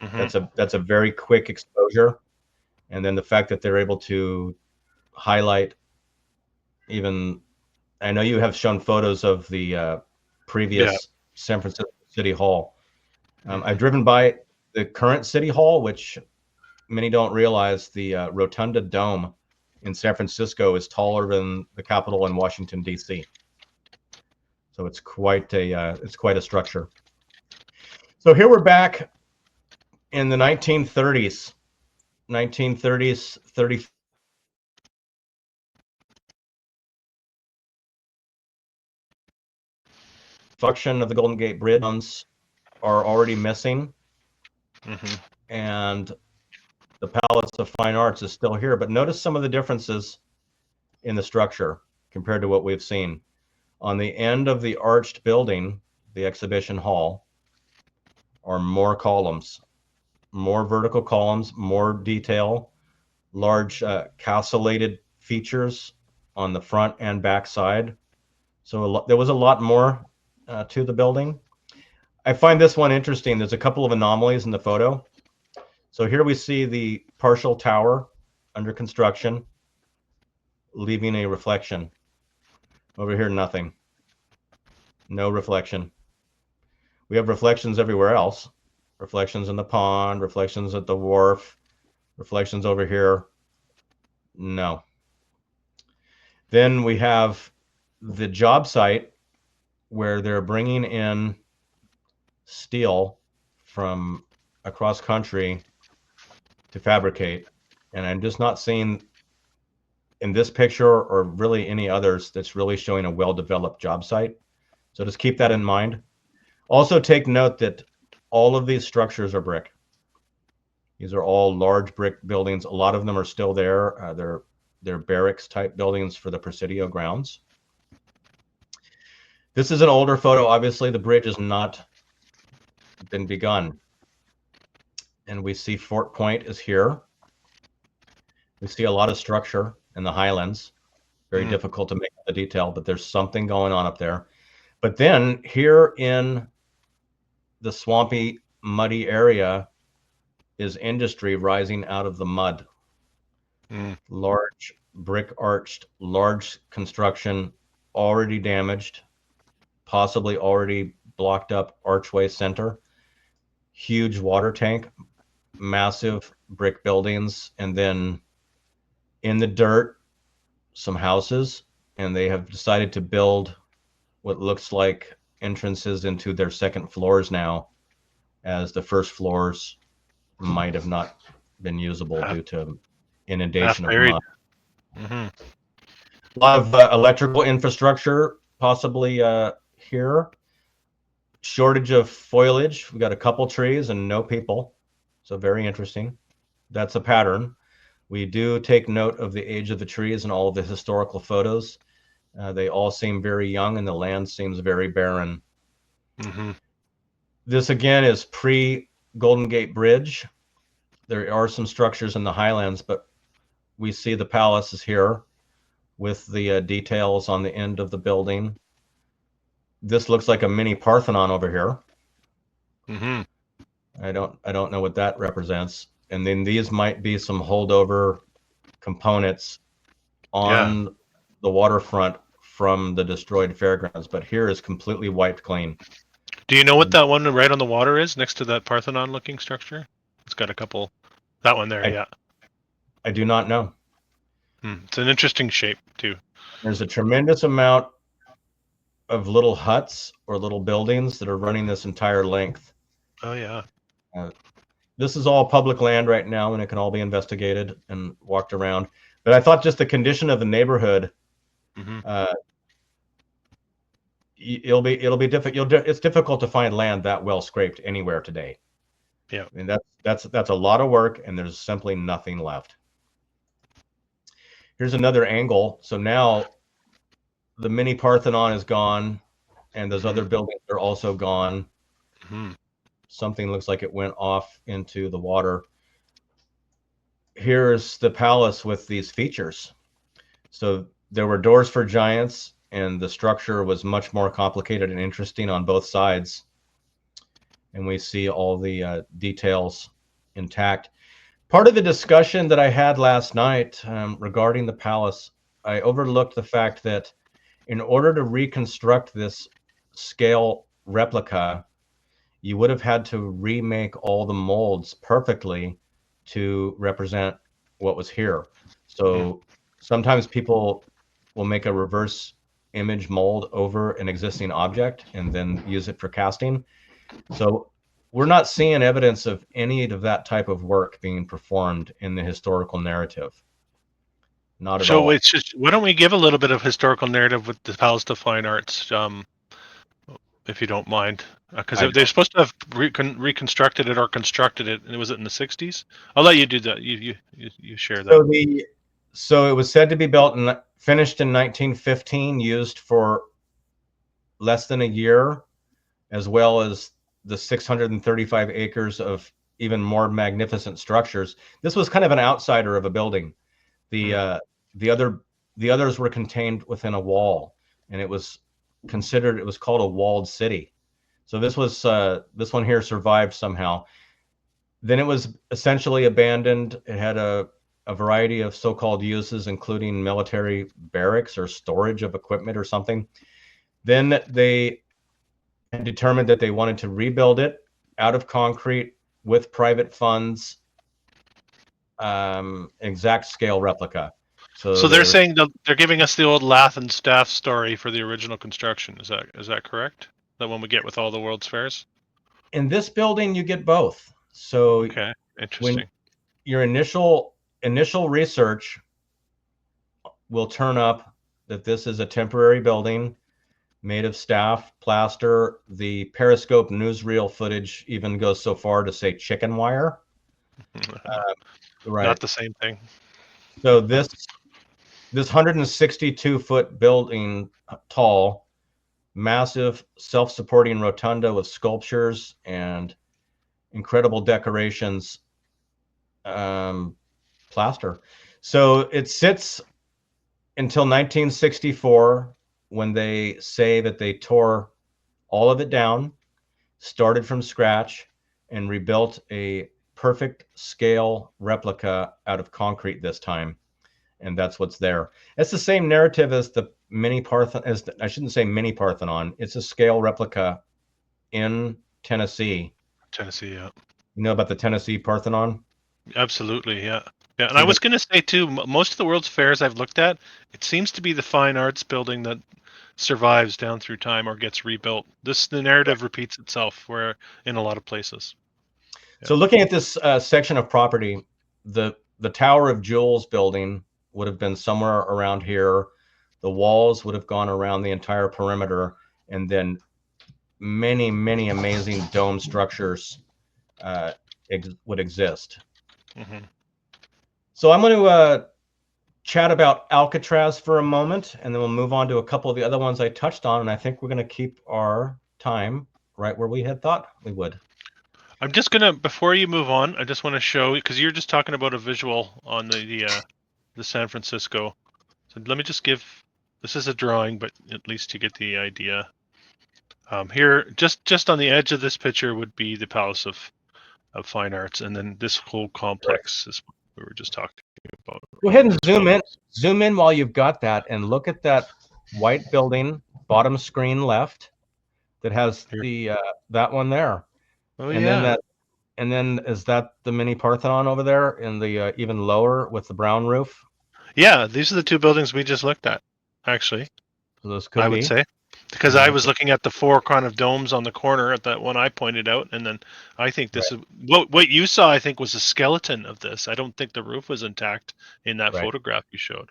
S1: Mm-hmm.
S2: That's a very quick exposure. And then the fact that they're able to highlight even, I know you have shown photos of the
S1: Yeah.
S2: previous San Francisco City Hall.
S1: Mm-hmm.
S2: I've driven by the current City Hall, which many don't realize the Rotunda Dome in San Francisco is taller than the Capitol in Washington, D.C. So it's quite a structure. So here we're back in the 1930s, 30. Construction of the Golden Gate Bridge are already missing,
S1: Mm-hmm.
S2: and the Palace of Fine Arts is still here. But notice some of the differences in the structure compared to what we've seen. On the end of the arched building, the exhibition hall, are more columns, more vertical columns, more detail, large castellated features on the front and back side. So there was a lot more to the building. I find this one interesting. There's a couple of anomalies in the photo. So here we see the partial tower under construction, leaving a reflection. Over here, nothing. No reflection. We have reflections everywhere else. Reflections in the pond, reflections at the wharf, reflections over here. No. Then we have the job site where they're bringing in steel from across country to fabricate. And I'm just not seeing in this picture or really any others that's really showing a well-developed job site. So just keep that in mind. Also take note that all of these structures are brick. These are all large brick buildings. A lot of them are still there. They're barracks type buildings for the Presidio grounds. This is an older photo. Obviously, the bridge has not been begun. And we see Fort Point is here. We see a lot of structure in the highlands. Very difficult to make the detail, but there's something going on up there. But then here in the swampy, muddy area is industry rising out of the mud. Large brick arched, large construction, already damaged, possibly already blocked up archway center, huge water tank, massive brick buildings, and then in the dirt, some houses, and they have decided to build what looks like entrances into their second floors now, as the first floors might have not been usable due to inundation of
S1: Buried.
S2: mud.
S1: Mm-hmm.
S2: A lot of electrical infrastructure possibly here. Shortage of foliage. We got a couple trees and no people. So very interesting. That's a pattern. We do take note of the age of the trees and all of the historical photos. They all seem very young and the land seems very barren.
S1: Mm-hmm.
S2: This again is pre-Golden Gate Bridge. There are some structures in the highlands, but we see the palace is here with the details on the end of the building. This looks like a mini Parthenon over here.
S1: Mm-hmm.
S2: I don't know what that represents. And then these might be some holdover components on the waterfront from the destroyed fairgrounds, but here is completely wiped clean.
S1: Do you know what that one right on the water is next to that Parthenon-looking structure? It's got a couple. That one there, yeah.
S2: I do not know.
S1: It's an interesting shape too.
S2: There's a tremendous amount of little huts or little buildings that are running this entire length.
S1: Oh yeah.
S2: This is all public land right now, and it can all be investigated and walked around. But I thought just the condition of the neighborhood, it'll be difficult. It's difficult to find land that well scraped anywhere today.
S1: Yeah.
S2: I mean, that's a lot of work, and there's simply nothing left. Here's another angle. So now the mini Parthenon is gone, and those other buildings are also gone. Something looks like it went off into the water. Here's the palace with these features. So there were doors for giants, and the structure was much more complicated and interesting on both sides. and we see all the details intact. Part of the discussion that I had last night regarding the palace, I overlooked the fact that in order to reconstruct this scale replica, you would have had to remake all the molds perfectly to represent what was here. So sometimes people will make a reverse image mold over an existing object and then use it for casting. So we're not seeing evidence of any of that type of work being performed in the historical narrative. Not at
S1: So
S2: all.
S1: it's just, why don't we give a little bit of historical narrative with the Palace of Fine Arts, if you don't mind, because
S2: I
S1: they're supposed to have reconstructed it or constructed it, and was it in the 60s? I'll let you do that. You share that.
S2: So it was said to be built and finished in 1915, used for less than a year, as well as the 635 acres of even more magnificent structures. This was kind of an outsider of a building. The others were contained within a wall, and it was called a walled city. So this one here survived somehow. Then it was essentially abandoned. It had a variety of so-called uses, including military barracks or storage of equipment or something. Then they determined that they wanted to rebuild it out of concrete with private funds, exact scale replica.
S1: So they're saying they're giving us the old Lath and Staff story for the original construction. Is that correct? That one we get with all the World's Fairs?
S2: In this building, you get both. So
S1: okay, interesting.
S2: When your initial research will turn up that this is a temporary building made of staff, plaster. The Periscope newsreel footage even goes so far to say chicken wire.
S1: Right. Not the same thing.
S2: So this 162-foot building, tall, massive self-supporting rotunda with sculptures and incredible decorations, plaster. So it sits until 1964, when they say that they tore all of it down, started from scratch, and rebuilt a perfect scale replica out of concrete this time. And that's what's there. It's the same narrative as the mini Parthenon. I shouldn't say mini Parthenon. It's a scale replica in Tennessee.
S1: Tennessee, yeah.
S2: You know about the Tennessee Parthenon?
S1: Absolutely, yeah. Yeah, and I was going to say too, most of the World's Fairs I've looked at, it seems to be the fine arts building that survives down through time or gets rebuilt. The narrative repeats itself where in a lot of places.
S2: Yeah. So looking at this section of property, the Tower of Jewels building would have been somewhere around here. The walls would have gone around the entire perimeter, and then many, many amazing dome structures would exist.
S1: Mm-hmm.
S2: So I'm going to chat about Alcatraz for a moment, and then we'll move on to a couple of the other ones I touched on, and I think we're going to keep our time right where we had thought we would.
S1: I'm just going to, before you move on, I just want to show, because you're just talking about a visual on the San Francisco. So let me just give, this is a drawing, but at least you get the idea. Here, just on the edge of this picture would be the Palace of Fine Arts, and then this whole complex is what we were just talking about.
S2: Go ahead and zoom in while you've got that, and look at that white building, bottom screen left, that has the that one there.
S1: Oh, and
S2: then is that the mini Parthenon over there in the even lower with the brown roof?
S1: Yeah, these are the two buildings we just looked at, actually.
S2: So those could be.
S1: I would say. Because I was looking at the four kind of domes on the corner at that one I pointed out, and then I think this is what you saw. I think was a skeleton of this. I don't think the roof was intact in that photograph you showed.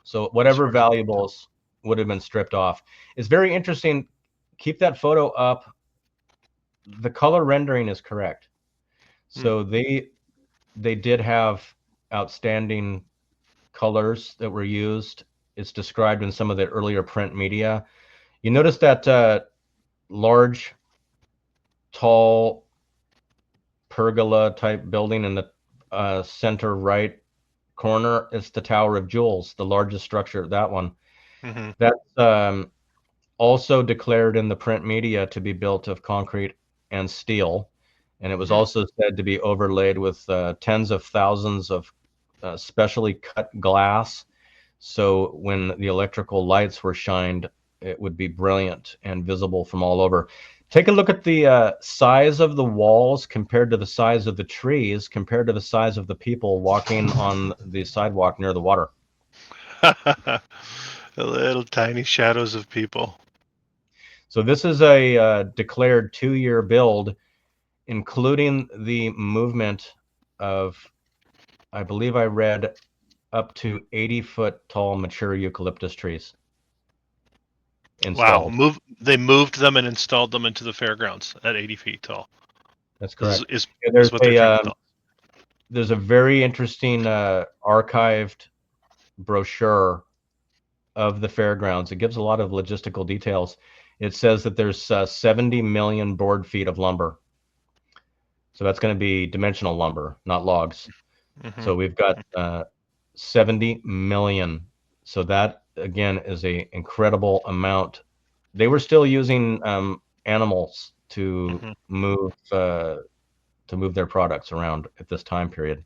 S2: So whatever valuables would have been stripped off. It's very interesting. Keep that photo up. The color rendering is correct. So they did have outstanding colors that were used. It's described in some of the earlier print media. You notice that large, tall pergola type building in the center right corner is the Tower of Jewels, the largest structure, that one. That's also declared in the print media to be built of concrete and steel. And it was also said to be overlaid with tens of thousands of specially cut glass. So when the electrical lights were shined, it would be brilliant and visible from all over. Take a look at the size of the walls compared to the size of the trees, compared to the size of the people walking on the sidewalk near the water.
S1: The little tiny shadows of people.
S2: So this is a declared 2-year build, including the movement of, I believe I read, up to 80-foot tall mature eucalyptus trees installed.
S1: Wow, they moved them and installed them into the fairgrounds at 80 feet tall.
S2: That's correct.
S1: Is
S2: There's
S1: what they're trying to tell.
S2: there's a very interesting archived brochure of the fairgrounds. It gives a lot of logistical details. It says that there's 70 million board feet of lumber. So that's going to be dimensional lumber, not logs. So we've got 70 million. So that, again, is a incredible amount. They were still using animals to move their products around at this time period.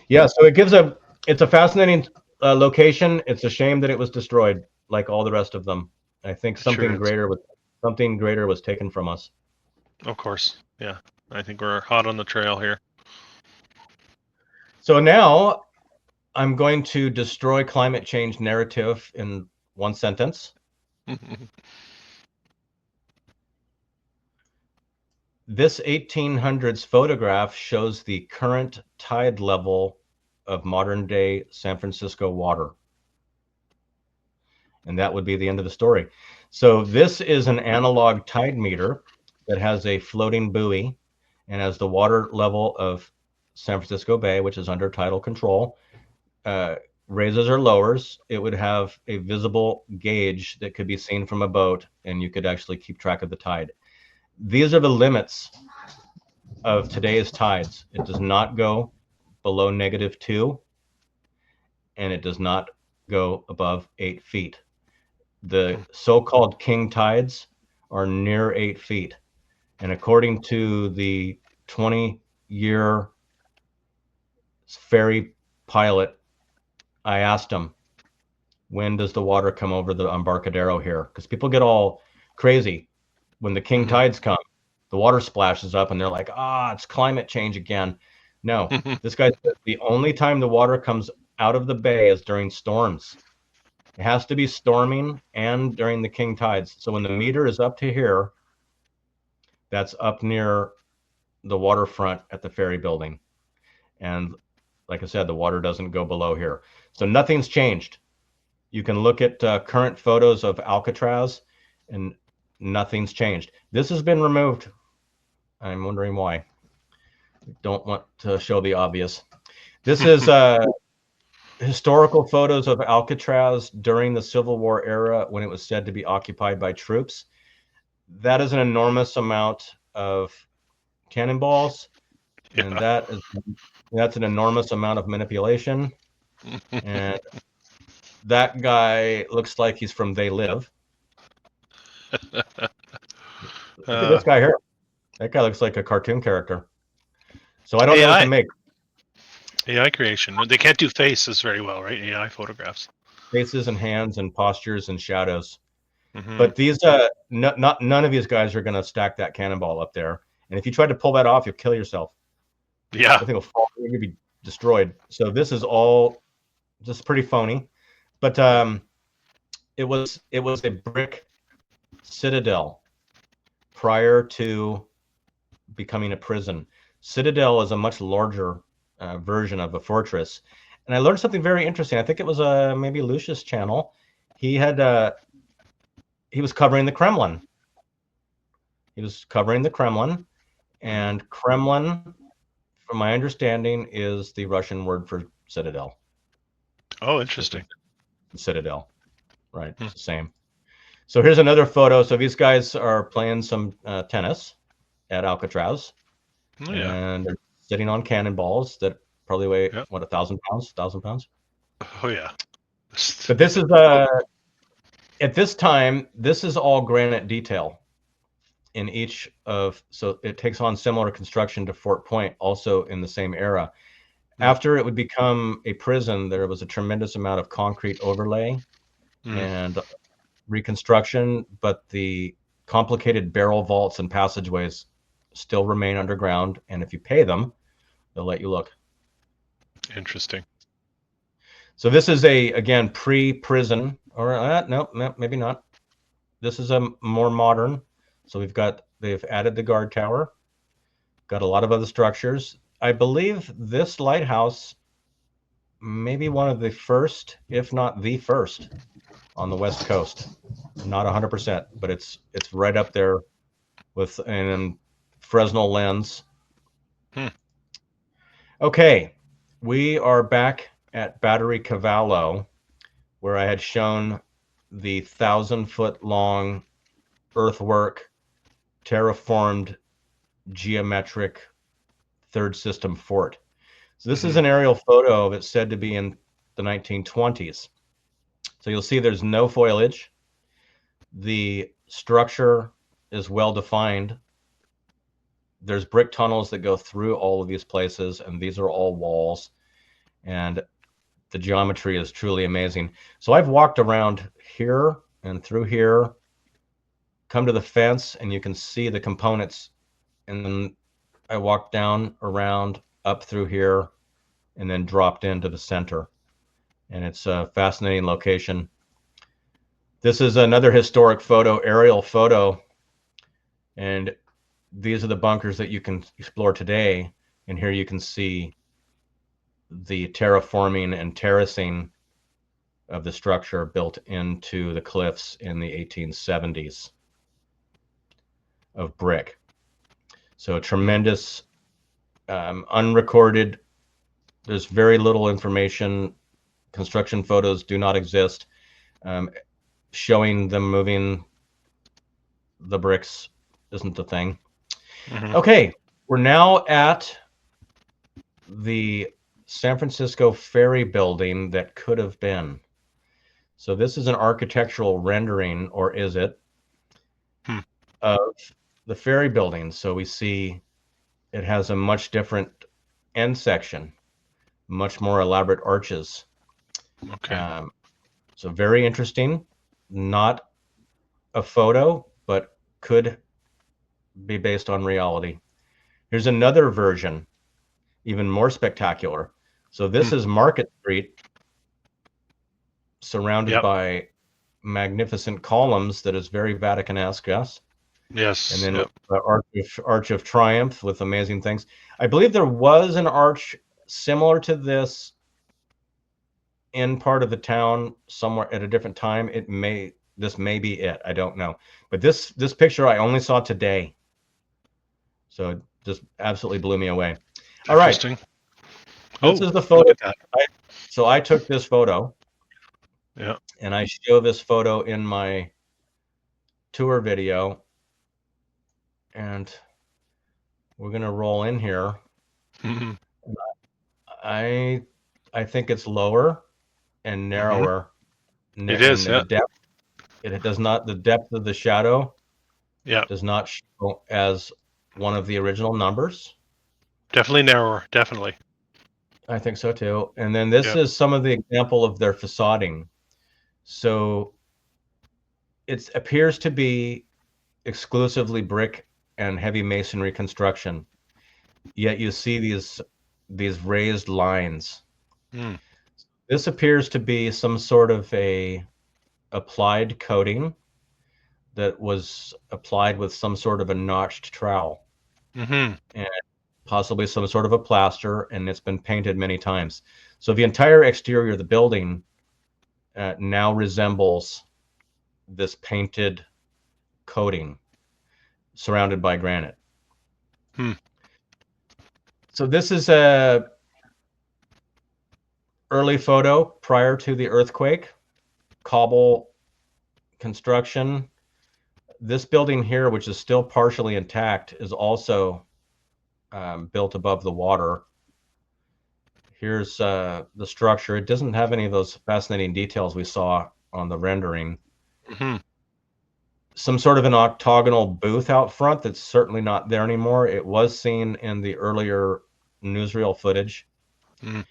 S2: Yeah, so it's a fascinating location. It's a shame that it was destroyed, like all the rest of them. I think something greater was taken from us.
S1: Of course, yeah. I think we're hot on the trail here.
S2: So now I'm going to destroy climate change narrative in one sentence. This 1800s photograph shows the current tide level of modern day San Francisco water. And that would be the end of the story. So this is an analog tide meter that has a floating buoy, and as the water level of San Francisco Bay, which is under tidal control, raises or lowers, it would have a visible gauge that could be seen from a boat, and you could actually keep track of the tide. These are the limits of today's tides. It does not go below -2, and it does not go above 8 feet. The so-called king tides are near 8 feet. And according to the 20-year ferry pilot, I asked him, when does the water come over the Embarcadero here? Because people get all crazy when the king tides come. The water splashes up and they're like, it's climate change again. No, this guy said the only time the water comes out of the bay is during storms. It has to be storming and during the king tides. So when the meter is up to here, that's up near the waterfront at the Ferry Building. And like I said, the water doesn't go below here. So nothing's changed. You can look at current photos of Alcatraz and nothing's changed. This has been removed. I'm wondering why. Don't want to show the obvious. This is historical photos of Alcatraz during the Civil War era when it was said to be occupied by troops. That is an enormous amount of cannonballs, and that's an enormous amount of manipulation. And that guy looks like he's from They Live. Look at this guy here. That guy looks like a cartoon character. So I don't know what to make.
S1: AI creation. They can't do faces very well, right? AI photographs.
S2: Faces and hands and postures and shadows. But these, none of these guys are going to stack that cannonball up there. And if you try to pull that off, you'll kill yourself.
S1: Yeah.
S2: I think it'll fall. You'll be destroyed. So this is all just pretty phony. But it was a brick citadel prior to becoming a prison. Citadel is a much larger version of a fortress. And I learned something very interesting. I think it was maybe Lucius channel. He was covering the Kremlin. And Kremlin, from my understanding, is the Russian word for citadel.
S1: Oh, interesting.
S2: Citadel, right? It's the same. So here's another photo. So these guys are playing some tennis at Alcatraz.
S1: Oh, yeah.
S2: And they're sitting on cannonballs that probably weigh, 1,000 pounds? 1,000 pounds?
S1: Oh, yeah.
S2: But this is, at this time, this is all granite detail. in each of, so it takes on similar construction to Fort Point, also in the same era. After it would become a prison, there was a tremendous amount of concrete overlay and reconstruction, but the complicated barrel vaults and passageways still remain underground, and if you pay them, they'll let you look.
S1: Interesting.
S2: So this is again, pre-prison, or no, maybe not. This is a more modern. So they've added the guard tower, got a lot of other structures. I believe this lighthouse may be one of the first, if not the first, on the West Coast. Not 100%, but it's right up there with an Fresnel lens. Okay, we are back at Battery Cavallo, where I had shown the 1,000-foot-long earthwork, terraformed, geometric third system fort. So this is an aerial photo that's said to be in the 1920s. So you'll see there's no foliage. The structure is well defined. There's brick tunnels that go through all of these places, and these are all walls. And the geometry is truly amazing. So I've walked around here and through here, come to the fence, and you can see the components. And then I walked down, around, up through here, and then dropped into the center. And it's a fascinating location. This is another historic photo, aerial photo. And these are the bunkers that you can explore today. And here you can see the terraforming and terracing of the structure built into the cliffs in the 1870s of brick. So tremendous, unrecorded. There's very little information. Construction photos do not exist. Showing them moving the bricks isn't the thing. Okay, we're now at the San Francisco Ferry Building that could have been. So this is an architectural rendering, or is it, of the Ferry Building. So we see it has a much different end section, much more elaborate arches.
S1: Okay.
S2: So very interesting. Not a photo, but could be based on reality. Here's another version, even more spectacular. So this is Market Street, surrounded by magnificent columns that is very Vatican-esque, yes?
S1: Yes.
S2: And then the Arch of Triumph with amazing things. I believe there was an arch similar to this in part of the town somewhere at a different time. This may be it. I don't know. But this picture I only saw today. So it just absolutely blew me away. All right. This is the photo.
S1: Look at that.
S2: So I took this photo.
S1: Yeah.
S2: And I show this photo in my tour video. And we're going to roll in here. I think it's lower and narrower.
S1: It is.
S2: The depth. It does not. The depth of the shadow. Does not show as one of the original numbers.
S1: Definitely narrower. Definitely.
S2: I think so too. And then this is some of the example of their facading. So it appears to be exclusively brick and heavy masonry construction. Yet you see these raised lines. This appears to be some sort of a applied coating that was applied with some sort of a notched trowel. And possibly some sort of a plaster, and it's been painted many times. So the entire exterior of the building now resembles this painted coating surrounded by granite. So this is a early photo prior to the earthquake, cobble construction. This building here, which is still partially intact, is also built above the water. Here's the structure. It doesn't have any of those fascinating details we saw on the rendering. some sort of an octagonal booth out front that's certainly not there anymore. It was seen in the earlier newsreel footage.
S1: Mm.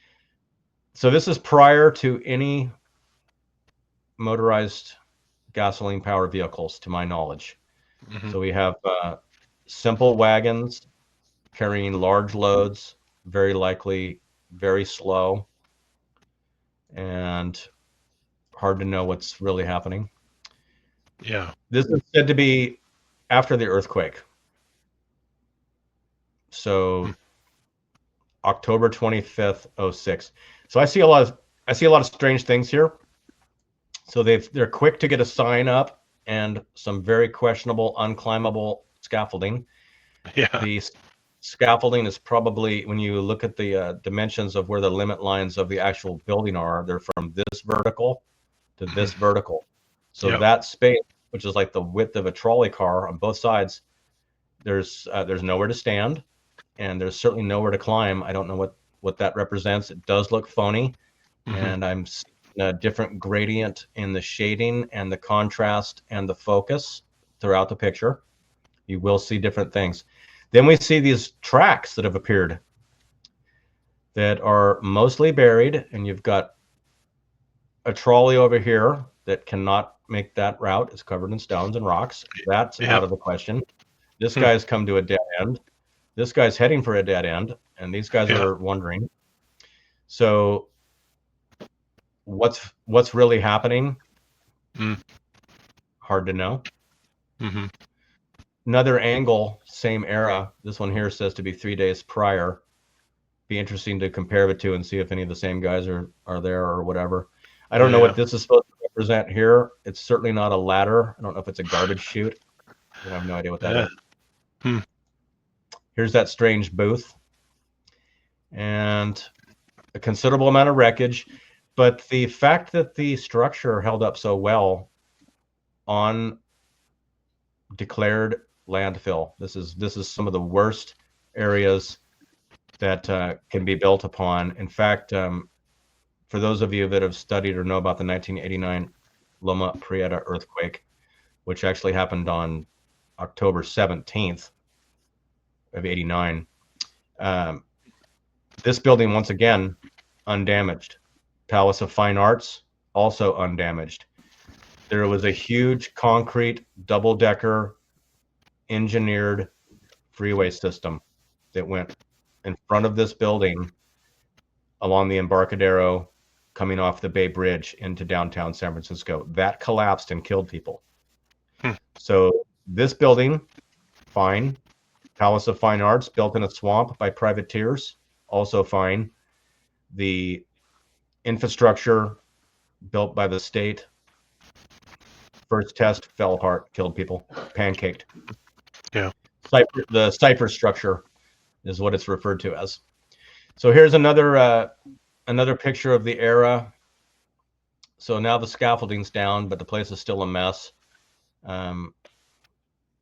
S2: So this is prior to any motorized gasoline powered vehicles, to my knowledge.
S1: Mm-hmm.
S2: So we have simple wagons carrying large loads, very likely very slow, and hard to know what's really happening.
S1: Yeah.
S2: This is said to be after the earthquake. So October 25th, 06. So I see a lot of strange things here. So they're quick to get a sign up and some very questionable, unclimbable scaffolding.
S1: Yeah.
S2: The scaffolding is probably, when you look at the dimensions of where the limit lines of the actual building are, they're from this vertical to this vertical. So
S1: Yep.
S2: that space, which is like the width of a trolley car on both sides, there's nowhere to stand, and there's certainly nowhere to climb. I don't know what that represents. It does look phony, and I'm seeing a different gradient in the shading and the contrast and the focus throughout the picture. You will see different things. Then we see these tracks that have appeared that are mostly buried, and you've got a trolley over here that cannot make that route. It's covered in stones and rocks. That's out of the question. This guy's come to a dead end. This guy's heading for a dead end, and these guys are wondering. So what's really happening? Hard to know. Another angle, same era. This one here says to be 3 days prior. Be interesting to compare the two and see if any of the same guys are there or whatever. I don't know what this is supposed to represent here. It's certainly not a ladder. I don't know if it's a garbage chute. I have no idea what that is. Here's that strange booth. And a considerable amount of wreckage. But the fact that the structure held up so well on declared landfill. This is some of the worst areas that can be built upon. In fact, for those of you that have studied or know about the 1989 Loma Prieta earthquake, which actually happened on October 17th of 89, this building, once again, undamaged. Palace of Fine Arts, also undamaged. There was a huge concrete double-decker engineered freeway system that went in front of this building along the Embarcadero coming off the Bay Bridge into downtown San Francisco. That collapsed and killed people. So this building, fine. Palace of Fine Arts, built in a swamp by privateers, also fine. The infrastructure built by the state, first test fell apart, killed people, pancaked.
S1: Yeah.
S2: The cipher structure is what it's referred to as. So here's another picture of the era. So now the scaffolding's down, but the place is still a mess.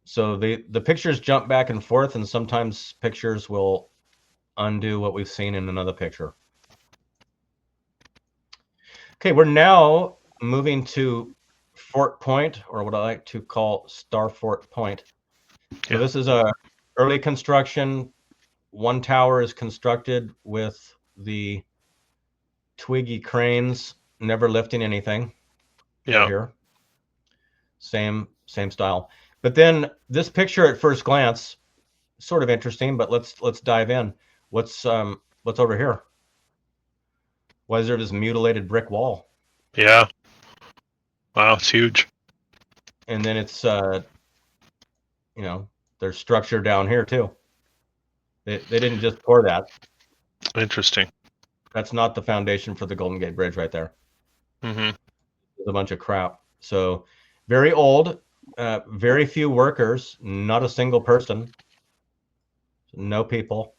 S2: So the pictures jump back and forth, and sometimes pictures will undo what we've seen in another picture. Okay, we're now moving to Fort Point, or what I like to call Star Fort Point. So this is a early construction. One tower is constructed with the twiggy cranes, never lifting anything.
S1: Yeah.
S2: Here. Same style. But then this picture at first glance, sort of interesting, but let's dive in. What's over here? Why is there this mutilated brick wall?
S1: Yeah. Wow, it's huge.
S2: And then it's there's structure down here too. They didn't just pour that.
S1: Interesting.
S2: That's not the foundation for the Golden Gate Bridge right there. It's a bunch of crap. So very old, very few workers, not a single person, no people.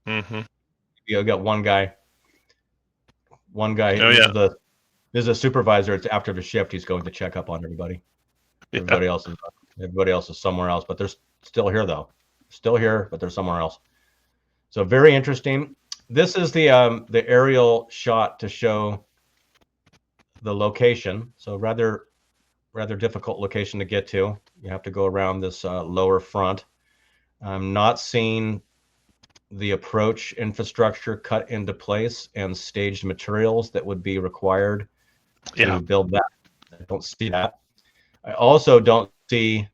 S2: You got one guy. Oh, yeah. This is a supervisor. It's after the shift. He's going to check up on everybody. Yeah. Everybody else is somewhere else, but they're still here though. Still here, but they're somewhere else. So very interesting. This is the aerial shot to show the location. So rather difficult location to get to. You have to go around this lower front. I'm not seeing the approach infrastructure cut into place and staged materials that would be required to build that. I don't see that. I also don't see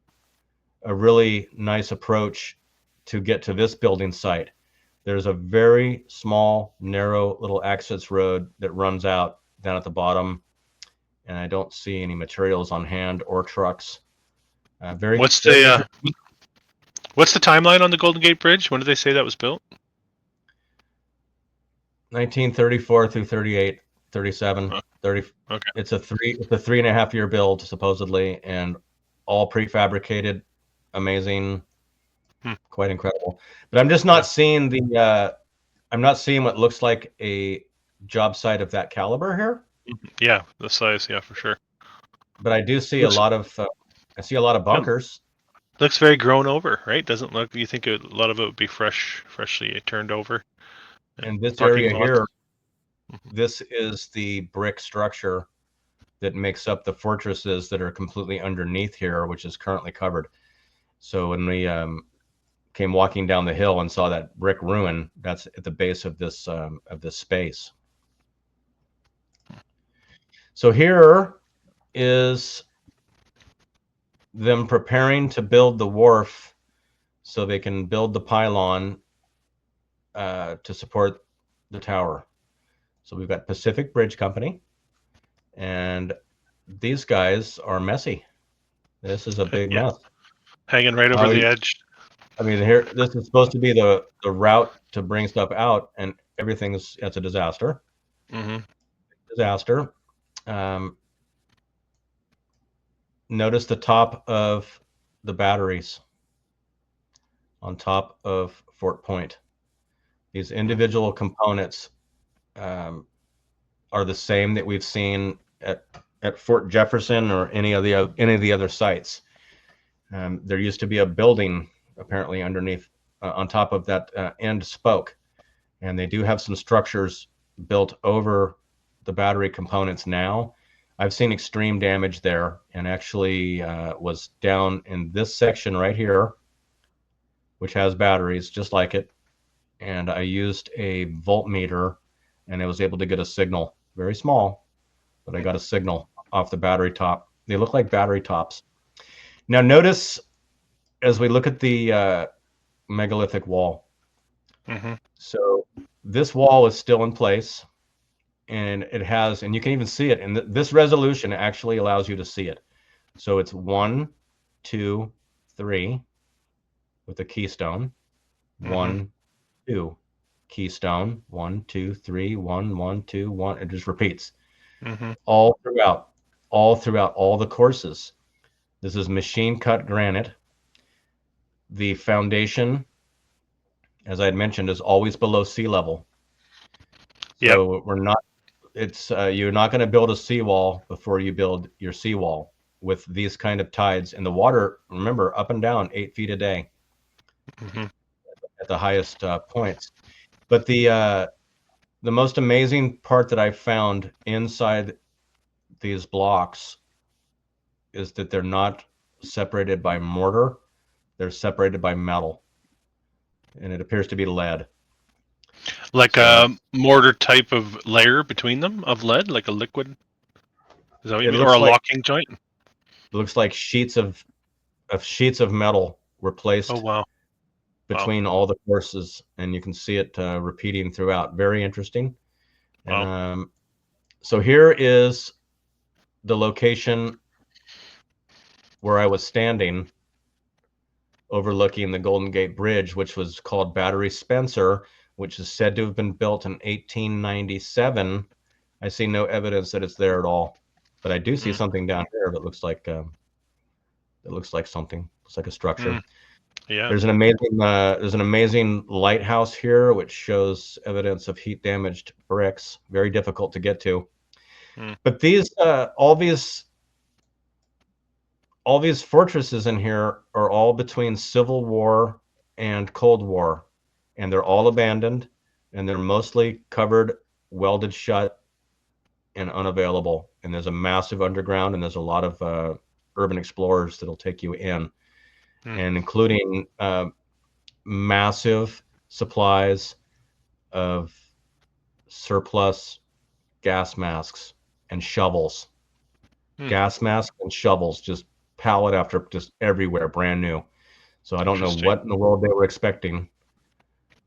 S2: a really nice approach to get to this building site. There's a very small, narrow little access road that runs out down at the bottom, and I don't see any materials on hand or trucks.
S1: What's the timeline on the Golden Gate Bridge? When did they say that was built?
S2: 1934 through 38, 37, 30.
S1: Okay.
S2: It's a 3.5 year build supposedly, and all prefabricated. Amazing, quite incredible. But I'm just not seeing I'm not seeing what looks like a job site of that caliber here.
S1: Yeah, the size, yeah, for sure.
S2: But I do see a lot of bunkers.
S1: Looks very grown over, right? Doesn't look. You think a lot of it would be freshly turned over.
S2: And this area here, this is the brick structure that makes up the fortresses that are completely underneath here, which is currently covered. So when we came walking down the hill and saw that brick ruin, that's at the base of this space. So here is them preparing to build the wharf so they can build the pylon to support the tower. So we've got Pacific Bridge Company, and these guys are messy. This is a big mess.
S1: Hanging right over the edge.
S2: I mean, here, this is supposed to be the route to bring stuff out, and it's a disaster. Disaster. Notice the top of the batteries on top of Fort Point. These individual components are the same that we've seen at Fort Jefferson or any of the other sites. There used to be a building apparently underneath, on top of that end spoke, and they do have some structures built over the battery components now. I've seen extreme damage there, and actually was down in this section right here, which has batteries just like it, and I used a voltmeter, and I was able to get a signal, very small, but I got a signal off the battery top. They look like battery tops. Now notice as we look at the megalithic wall. So this wall is still in place, and it has, and you can even see it, and this resolution actually allows you to see it. So it's 1, 2, 3 with a keystone, 1, 2 keystone, 1, 2, 3, 1, 1, 2, 1. It just repeats all throughout all the courses. This is machine cut granite. The foundation, as I had mentioned, is always below sea level. So we're not, it's you're not going to build a seawall before you build your seawall with these kind of tides. And the water, remember, up and down 8 feet a day at the highest points. But the most amazing part that I found inside these blocks is that they're not separated by mortar. They're separated by metal, and it appears to be lead.
S1: Like a mortar type of layer between them of lead, like a liquid? Is that what you mean? Or a locking joint?
S2: It looks like sheets of metal were placed between all the courses, and you can see it repeating throughout. Very interesting. And, so here is the location where I was standing, overlooking the Golden Gate Bridge, which was called Battery Spencer, which is said to have been built in 1897. I see no evidence that it's there at all, but I do see something down here that looks like something. Looks like a structure.
S1: Yeah.
S2: There's an amazing lighthouse here, which shows evidence of heat damaged bricks. Very difficult to get to. But these all these fortresses in here are all between Civil War and Cold War, and they're all abandoned, and they're mostly covered, welded shut, and unavailable. and there's a massive underground, and there's a lot of urban explorers that'll take you in, and including massive supplies of surplus gas masks and shovels. Gas masks and shovels, just pallet after just everywhere, brand new. So I don't know what in the world they were expecting,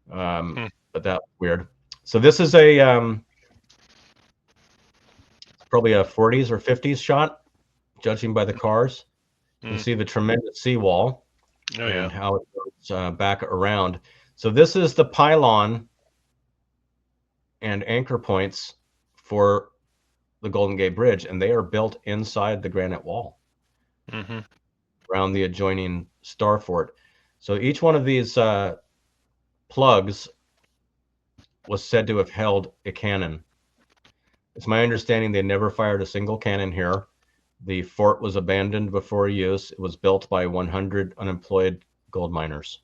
S2: but that's weird. So this is a probably a 40s or 50s shot, judging by the cars. You can see the tremendous seawall and how it goes back around. So this is the pylon and anchor points for the Golden Gate Bridge, and they are built inside the granite wall around the adjoining Star Fort. So each one of these plugs was said to have held a cannon. It's my understanding they never fired a single cannon here. The fort was abandoned before use. It was built by 100 unemployed gold miners.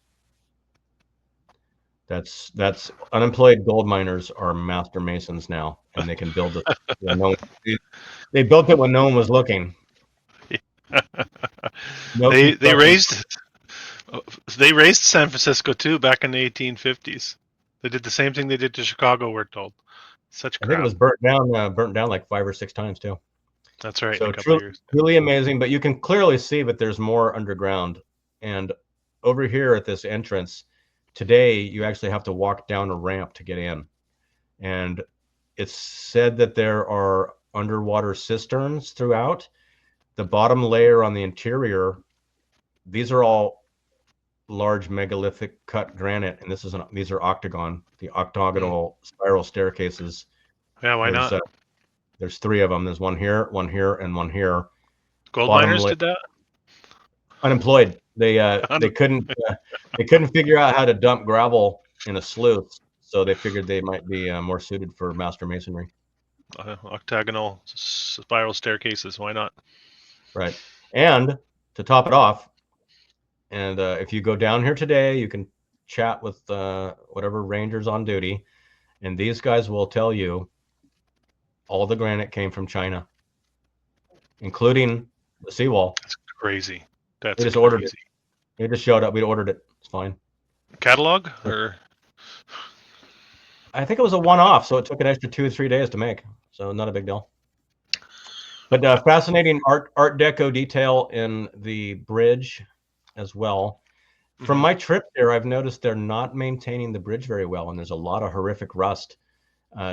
S2: That's unemployed gold miners are master masons now, and they can build it. They built it when no one was looking.
S1: They raised San Francisco too back in the 1850s. They did the same thing they did to Chicago, we're told. Such crap.
S2: I think it was burnt down like 5 or 6 times too.
S1: That's right.
S2: So truly amazing, but you can clearly see that there's more underground. And over here at this entrance, today you actually have to walk down a ramp to get in. And it's said that there are underwater cisterns throughout. The bottom layer on the interior, these are all large megalithic cut granite, and these are the octagonal spiral staircases.
S1: Yeah, why not?
S2: There's 3 of them. There's one here, and one here.
S1: Gold miners did that?
S2: Unemployed. They couldn't figure out how to dump gravel in a sluice, so they figured they might be more suited for master masonry.
S1: Octagonal spiral staircases. Why not?
S2: Right. And to top it off, and if you go down here today, you can chat with whatever rangers on duty, and these guys will tell you all the granite came from China, including the seawall.
S1: That's crazy. That's
S2: they just ordered it. They just showed up. We ordered it. It's fine.
S1: Catalog or?
S2: I think it was a one-off, so it took an extra 2 or 3 days to make. So not a big deal. But fascinating art deco detail in the bridge as well. From my trip there, I've noticed they're not maintaining the bridge very well, and there's a lot of horrific rust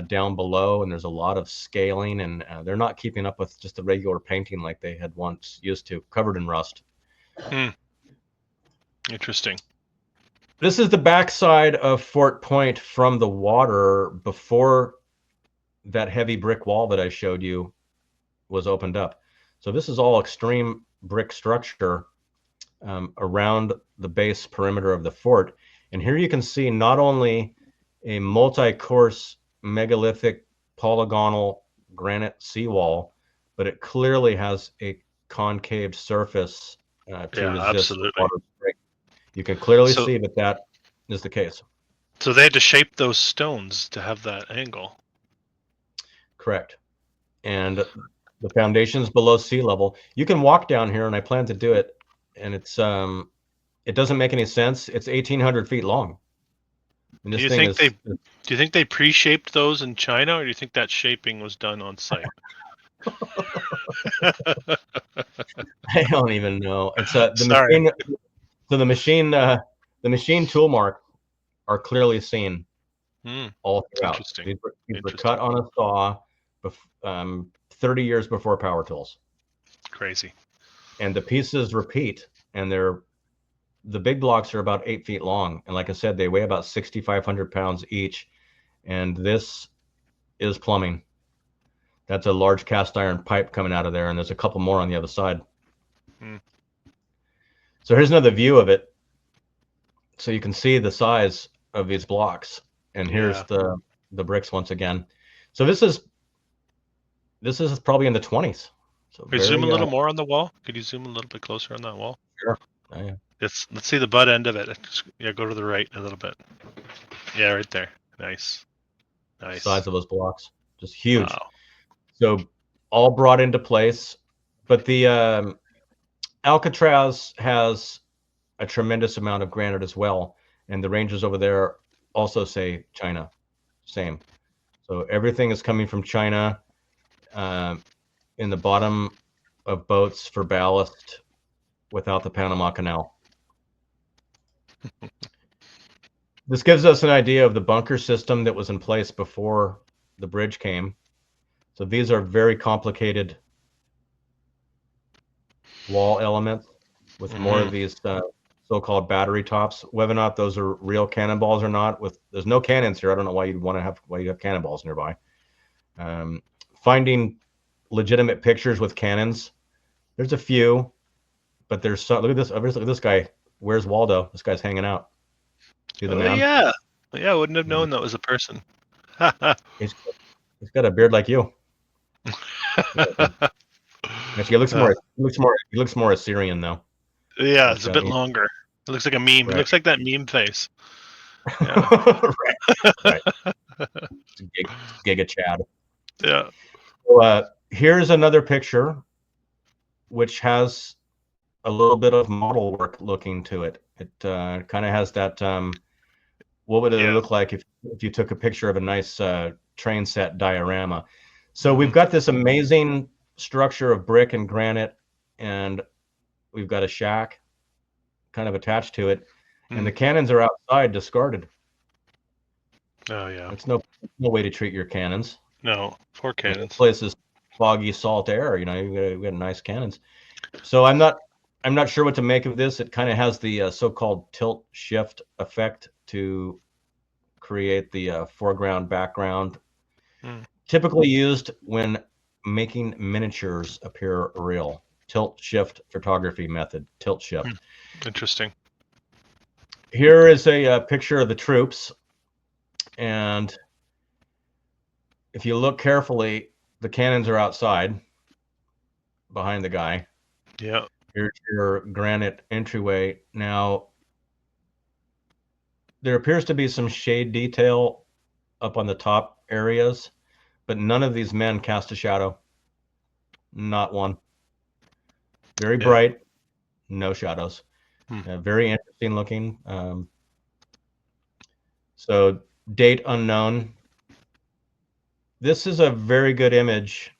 S2: down below, and there's a lot of scaling, and they're not keeping up with just the regular painting like they had once used to, covered in rust.
S1: Interesting.
S2: This is the backside of Fort Point from the water before that heavy brick wall that I showed you was opened up. So this is all extreme brick structure around the base perimeter of the fort. And here you can see not only a multi-course megalithic polygonal granite seawall, but it clearly has a concave surface to resist water break. You can clearly see that is the case.
S1: So they had to shape those stones to have that angle.
S2: Correct. And the foundation's below sea level. You can walk down here, and I plan to do it. And it's it doesn't make any sense. It's 1,800 feet long. And
S1: do you think they pre-shaped those in China, or do you think that shaping was done on site?
S2: I don't even know. It's machine. So the machine tool mark are clearly seen all throughout. These were cut on a saw 30 years before power tools.
S1: Crazy.
S2: And the pieces repeat, and the big blocks are about 8 feet long. And like I said, they weigh about 6,500 pounds each. And this is plumbing. That's a large cast iron pipe coming out of there, and there's a couple more on the other side. So here's another view of it. So you can see the size of these blocks. And here's the bricks once again. So this is probably in the 20s. So
S1: zoom a little more on the wall. Could you zoom a little bit closer on that wall?
S2: Sure. Oh, yeah.
S1: Let's see the butt end of it. Go to the right a little bit. Yeah, right there. Nice.
S2: Size of those blocks, just huge.
S1: Wow.
S2: So all brought into place. But the Alcatraz has a tremendous amount of granite as well, and the ranges over there also say China, same. So everything is coming from China in the bottom of boats for ballast without the Panama Canal. This gives us an idea of the bunker system that was in place before the bridge came. So these are very complicated wall elements with more of these so-called battery tops. Whether or not those are real cannonballs or not, there's no cannons here. I don't know why you have cannonballs nearby. Finding legitimate pictures with cannons, there's a few, but there's look at this. Look at this guy. Where's Waldo? This guy's hanging out. See the man?
S1: Yeah. Yeah, I wouldn't have known that was a person.
S2: He's got a beard like you. Actually, he looks more Assyrian though.
S1: Yeah, it's a bit longer. It looks like a meme. Right. It looks like that meme face.
S2: Yeah. right. Giga Chad.
S1: Yeah.
S2: So, here's another picture, which has a little bit of model work looking to it. It kind of has that. What would it look like if you took a picture of a nice train set diorama? So we've got this amazing structure of brick and granite, and we've got a shack kind of attached to it, and the cannons are outside discarded.
S1: Oh yeah,
S2: it's no way to treat your cannons.
S1: No, poor cannons.
S2: This place is foggy salt air. You know, you got nice cannons. So I'm not sure what to make of this. It kind of has the so-called tilt shift effect to create the foreground background. Typically used when making miniatures appear real. Tilt shift photography method. Tilt shift.
S1: Interesting.
S2: Here is a picture of the troops, and if you look carefully, the cannons are outside behind the guy.
S1: Yeah.
S2: Here's your granite entryway. Now, there appears to be some shade detail up on the top areas, but none of these men cast a shadow. Not one. Very bright, no shadows. Very interesting looking. So date unknown. This is a very good image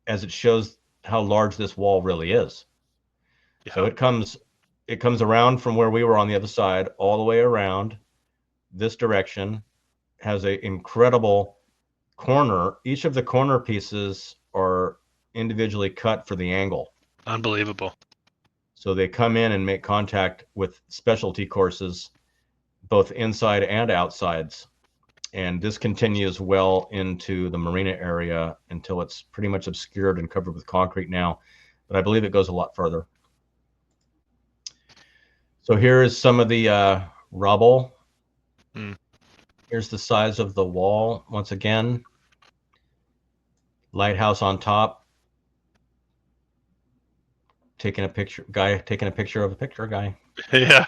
S2: as it shows how large this wall really is. Yeah. So it comes around from where we were on the other side all the way around this direction, has an incredible corner. Each of the corner pieces are individually cut for the angle.
S1: Unbelievable.
S2: So they come in and make contact with specialty courses, both inside and outsides. And this continues well into the marina area until it's pretty much obscured and covered with concrete now. But I believe it goes a lot further. So here is some of the rubble. Here's the size of the wall. Once again, lighthouse on top. Taking a picture of a picture guy.
S1: Yeah.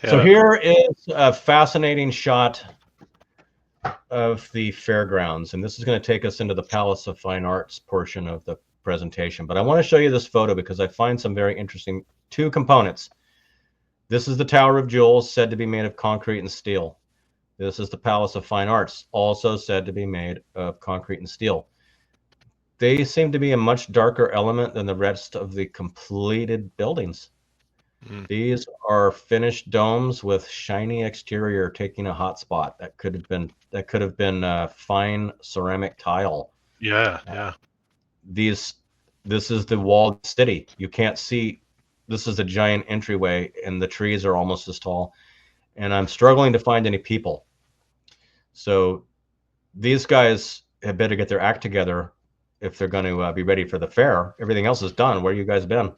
S2: So here is a fascinating shot of the fairgrounds, and this is going to take us into the Palace of Fine Arts portion of the presentation. But I want to show you this photo because I find some very interesting two components. This is the Tower of Jewels, said to be made of concrete and steel. This is the Palace of Fine Arts, also said to be made of concrete and steel. They seem to be a much darker element than the rest of the completed buildings. These are finished domes with shiny exterior, taking a hot spot. That could have been fine ceramic tile.
S1: Yeah.
S2: This is the walled city. You can't see. This is a giant entryway, and the trees are almost as tall. And I'm struggling to find any people. So these guys had better get their act together if they're going to be ready for the fair. Everything else is done. Where you guys been?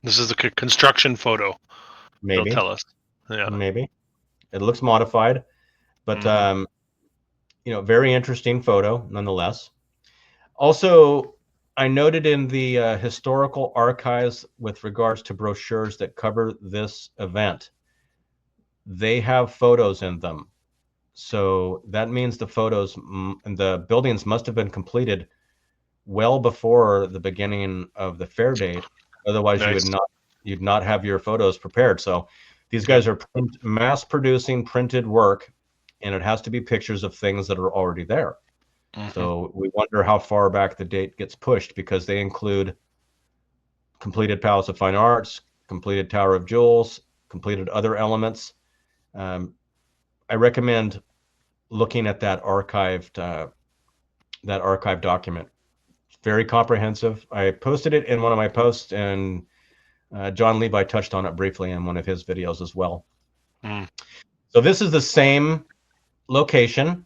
S1: This is the construction photo.
S2: Maybe.
S1: They'll tell us. Yeah.
S2: Maybe. It looks modified, but very interesting photo nonetheless. Also, I noted in the historical archives with regards to brochures that cover this event, they have photos in them. So that means the photos and the buildings must have been completed well before the beginning of the fair date. Otherwise,
S1: Nice.
S2: you'd not have your photos prepared. So these
S1: Good.
S2: guys are mass producing printed work, and it has to be pictures of things that are already there.
S1: Mm-hmm.
S2: So we wonder how far back the date gets pushed, because they include completed Palace of Fine Arts, completed Tower of Jewels, completed other elements. I recommend looking at that archived document. It's very comprehensive. I posted it in one of my posts, and John Levi touched on it briefly in one of his videos as well.
S1: Mm.
S2: So this is the same location,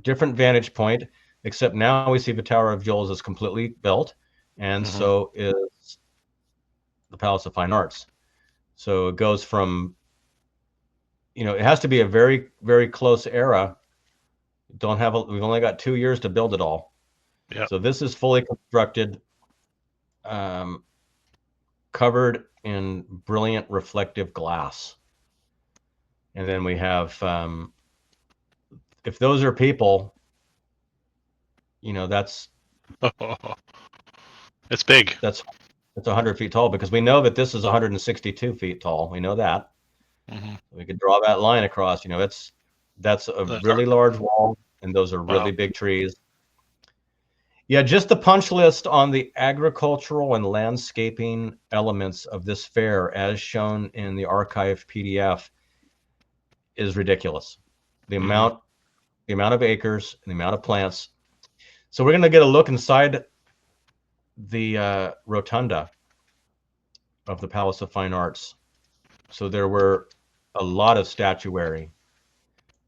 S2: different vantage point, except now we see the Tower of Jewels is completely built, and so is the Palace of Fine Arts. So it goes from, it has to be a very, very close era. We've only got 2 years to build it all.
S1: Yeah.
S2: So this is fully constructed, covered in brilliant reflective glass. And then we have, if those are people, that's
S1: It's big.
S2: That's 100 feet tall, because we know that this is 162 feet tall. We know that.
S1: Mm-hmm.
S2: We could draw that line across. That's a really large wall, and those are really big trees. Yeah, just the punch list on the agricultural and landscaping elements of this fair, as shown in the archive PDF, is ridiculous. The amount of acres and the amount of plants. So we're going to get a look inside the rotunda of the Palace of Fine Arts. So there were a lot of statuary,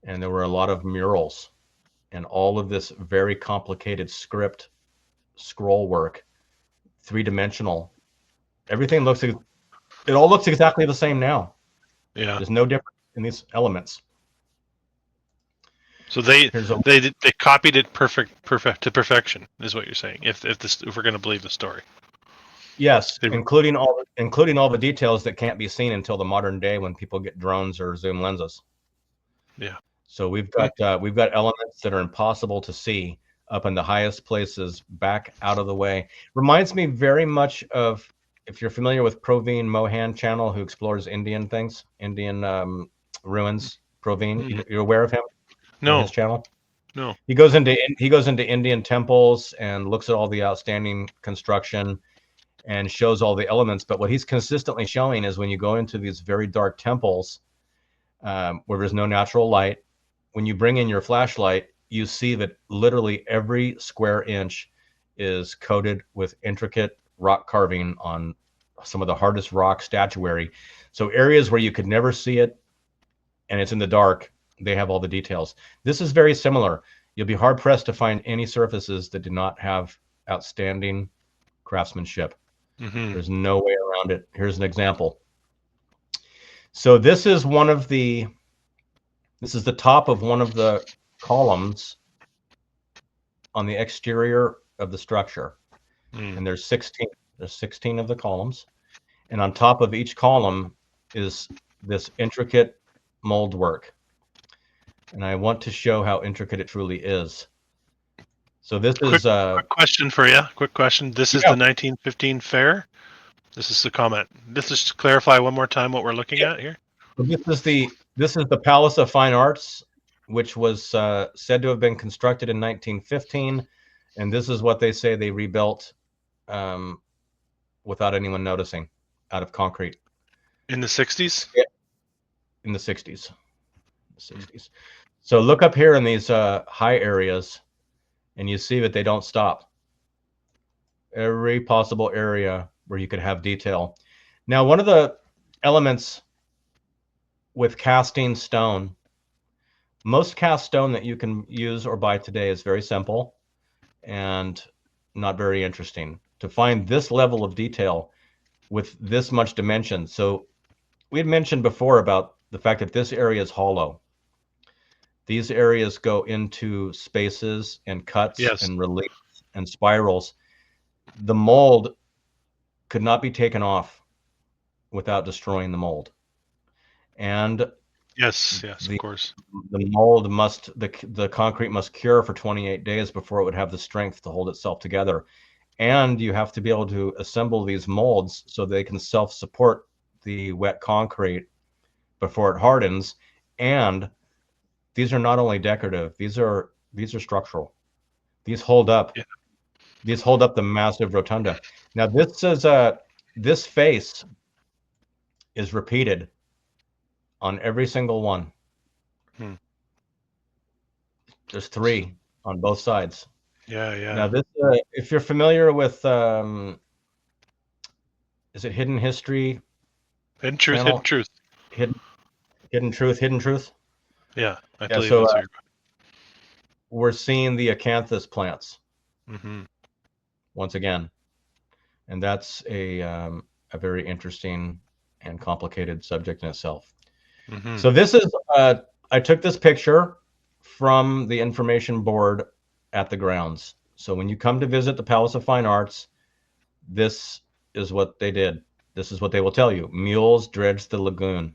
S2: and there were a lot of murals, and all of this very complicated script, scroll work, three-dimensional. Everything it all looks exactly the same now.
S1: Yeah.
S2: There's no difference in these elements.
S1: So they copied it perfect to perfection, is what you're saying. If we're going to believe the story.
S2: Yes, including all the details that can't be seen until the modern day when people get drones or zoom lenses.
S1: Yeah.
S2: So we've got elements that are impossible to see up in the highest places, back out of the way. Reminds me very much of, if you're familiar with Praveen Mohan channel, who explores Indian things, Indian ruins. Praveen, you're aware of him?
S1: No.
S2: His channel?
S1: No.
S2: He goes into Indian temples and looks at all the outstanding construction and shows all the elements. But what he's consistently showing is when you go into these very dark temples, where there's no natural light, when you bring in your flashlight, you see that literally every square inch is coated with intricate rock carving on some of the hardest rock statuary. So areas where you could never see it and it's in the dark, they have all the details. This is very similar. You'll be hard pressed to find any surfaces that do not have outstanding craftsmanship. There's no way around it. Here's an example. So this is the top of one of the columns on the exterior of the structure. And there's 16 of the columns. And on top of each column is this intricate mold work. And I want to show how intricate it truly is. So this is a
S1: quick question for you. Quick question. This is the 1915 fair. This is the comment. Let's just clarify one more time what we're looking at here.
S2: This is the Palace of Fine Arts, which was said to have been constructed in 1915, and this is what they say they rebuilt without anyone noticing, out of concrete.
S1: In the 60s?
S2: Yeah. In the 60s. So look up here in these high areas, and you see that they don't stop. Every possible area where you could have detail. Now, one of the elements with casting stone, most cast stone that you can use or buy today is very simple and not very interesting. To find this level of detail with this much dimension. So we had mentioned before about the fact that this area is hollow. These areas go into spaces and cuts and reliefs and spirals. The mold could not be taken off without destroying the mold. And
S1: yes, of course.
S2: The mold the concrete must cure for 28 days before it would have the strength to hold itself together. and you have to be able to assemble these molds so they can self-support the wet concrete before it hardens. And these are not only decorative, these are structural. These hold up.
S1: Yeah.
S2: These hold up the massive rotunda. Now this face is repeated on every single one.
S1: Hmm.
S2: There's 3 on both sides.
S1: Yeah, yeah.
S2: Now this, if you're familiar with, is it Hidden History
S1: Hidden truth, hidden
S2: channel?
S1: truth.
S2: Hidden Truth.
S1: Yeah, I
S2: Yeah,
S1: believe
S2: so
S1: that's what
S2: we're seeing the acanthus plants
S1: you're. Mm-hmm.
S2: once again, and that's a very interesting and complicated subject in itself.
S1: Mm-hmm.
S2: So this is, I took this picture from the information board at the grounds. So when you come to visit the Palace of Fine Arts, this is what they did. This is what they will tell you. Mules dredged the lagoon.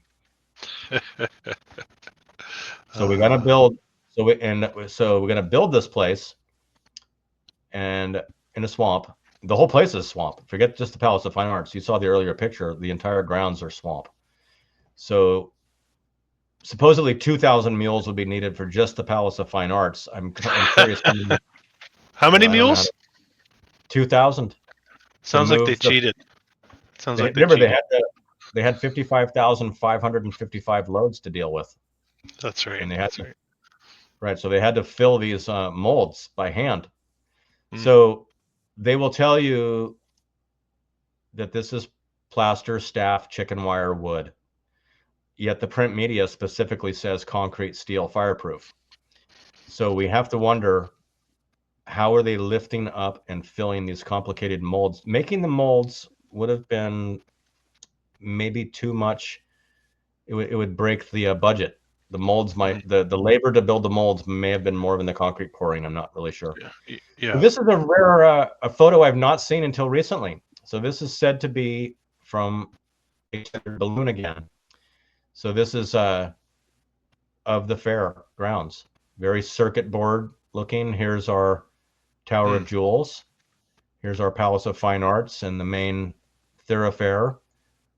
S2: So we're gonna build. So we're gonna build this place, and in a swamp. The whole place is swamp. Forget just the Palace of Fine Arts. You saw the earlier picture. The entire grounds are swamp. So supposedly 2,000 mules would be needed for just the Palace of Fine Arts. I'm curious.
S1: How many
S2: I don't know how
S1: mules?
S2: 2,000 to
S1: Sounds like they
S2: move the.
S1: cheated. Sounds like they
S2: Remember
S1: cheated.
S2: they had 55,555 loads to deal with,
S1: That's right.
S2: and they had
S1: That's right.
S2: right. So they had to fill these molds by hand.
S1: Mm.
S2: So they will tell you that this is plaster, staff, chicken wire, wood. Yet the print media specifically says concrete, steel, fireproof. So we have to wonder, how are they lifting up and filling these complicated molds? Making the molds would have been maybe too much. It would break the budget. The molds might, the labor to build the molds may have been more than the concrete pouring. I'm not really sure.
S1: Yeah.
S2: So this is a rare a photo I've not seen until recently. So this is said to be from a balloon again. So this is of the fair grounds. Very circuit board looking. Here's our Tower of Jewels. Here's our Palace of Fine Arts and the main thoroughfare.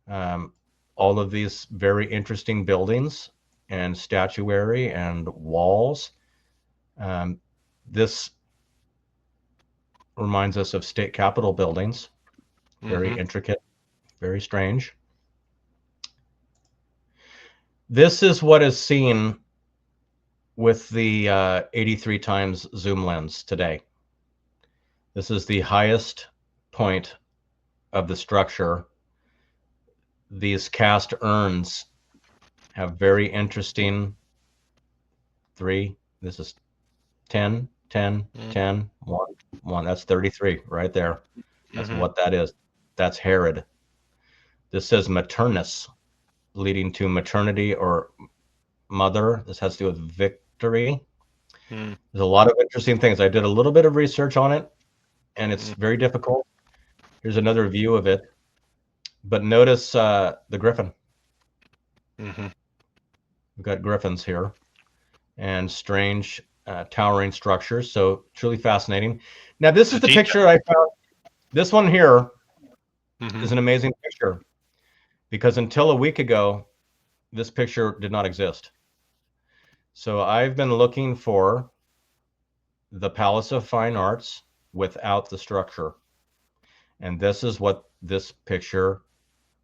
S2: All of these very interesting buildings and statuary and walls. This reminds us of state capitol buildings. Very intricate, very strange. This is what is seen with the 83 times zoom lens today. This is the highest point of the structure. These cast urns have very interesting 3. This is 10, 10, 10, 1, 1. That's 33 right there. That's what that is. That's Herod. This says maternus, leading to maternity or mother. This has to do with victory. There's a lot of interesting things. I did a little bit of research on it, and it's very difficult. Here's another view of it. But notice the griffin. We've got griffins here and strange towering structures. So truly fascinating. Now, this is the picture I found. This one here is an amazing picture, because until a week ago, this picture did not exist. So I've been looking for the Palace of Fine Arts without the structure. And this is what this picture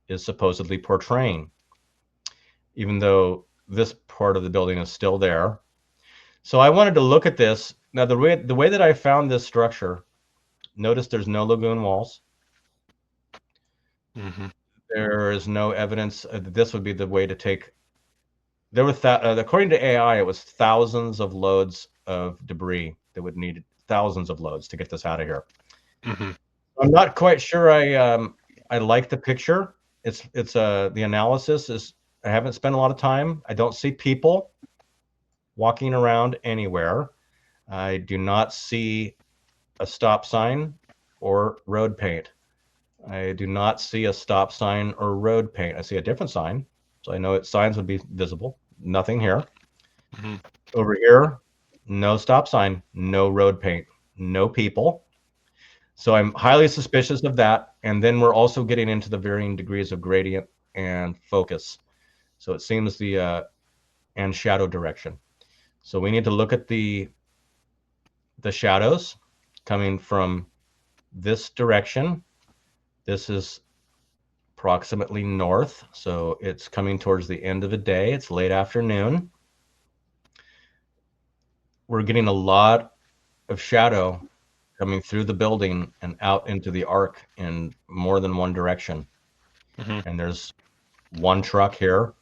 S2: is supposedly portraying, even though this part of the building is still there. So I wanted to look at this. Now, the way that I found this structure, notice there's no lagoon walls. There is no evidence that this would be the way to take. There were, according to AI, it was thousands of loads of debris that would need thousands of loads to get this out of here. I'm not quite sure I like the picture. It's the analysis is, I haven't spent a lot of time. I don't see people walking around anywhere. I do not see a stop sign or road paint. I do not see a stop sign or road paint. I see a different sign, so I know signs would be visible. Nothing here. Over here, no stop sign, no road paint, no people. So I'm highly suspicious of that. And then we're also getting into the varying degrees of gradient and focus. So it seems and shadow direction. So we need to look at the shadows coming from this direction. This is approximately north. So it's coming towards the end of the day. It's late afternoon. We're getting a lot of shadow coming through the building and out into the arc in more than one direction. And there's one truck here.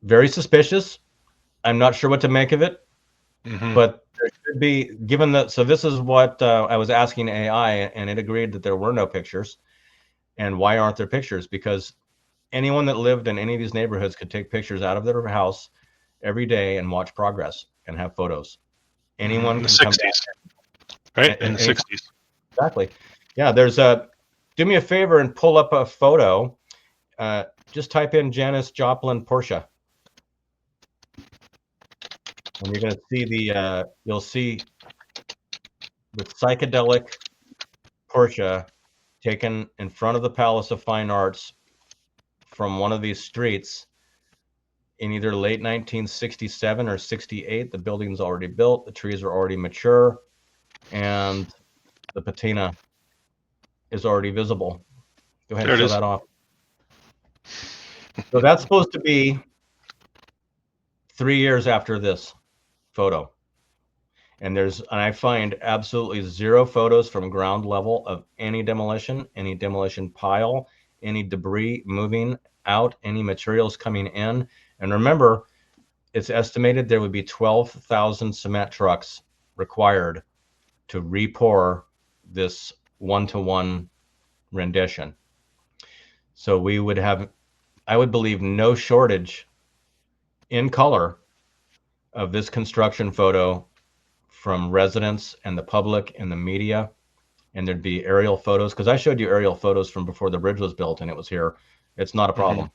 S2: Very suspicious. I'm not sure what to make of it, but there should be, given that, so this is what I was asking AI, and it agreed that there were no pictures. And why aren't there pictures? Because anyone that lived in any of these neighborhoods could take pictures out of their house every day and watch progress and have photos. Anyone
S1: in the
S2: can
S1: 60s,
S2: come
S1: right?
S2: back.
S1: In the 60s.
S2: Exactly. Yeah, there's do me a favor and pull up a photo. Just type in Janis Joplin Porsche. And you're going to see you'll see the psychedelic Porsche taken in front of the Palace of Fine Arts from one of these streets in either late 1967 or 68. The building's already built, the trees are already mature, and the patina is already visible. Go ahead and show that off. So that's supposed to be 3 years after this photo. And I find absolutely zero photos from ground level of any demolition pile, any debris moving out, any materials coming in. And remember, it's estimated there would be 12,000 cement trucks required to re-pour this one-to-one rendition. So we would have, I would believe, no shortage in color of this construction photo from residents and the public and the media. And there'd be aerial photos, because I showed you aerial photos from before the bridge was built and it was here. It's not a problem.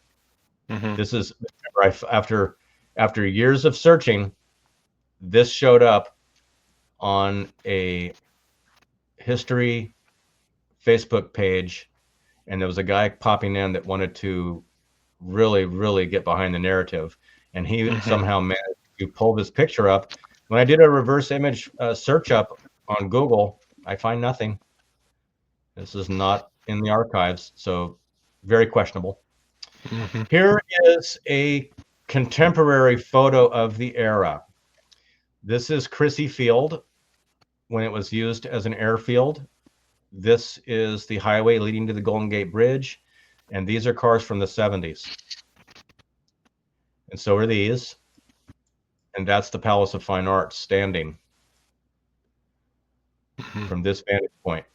S2: This is, after years of searching, this showed up on a history Facebook page, and there was a guy popping in that wanted to really, really get behind the narrative, and he somehow managed to pull this picture up. When I did a reverse image search up on Google, I find nothing. This is not in the archives, so very questionable. Here is a contemporary photo of the era. This is Crissy Field when it was used as an airfield. This is the highway leading to the Golden Gate Bridge, and these are cars from the 70s. And so are these. And that's the Palace of Fine Arts standing from this vantage point.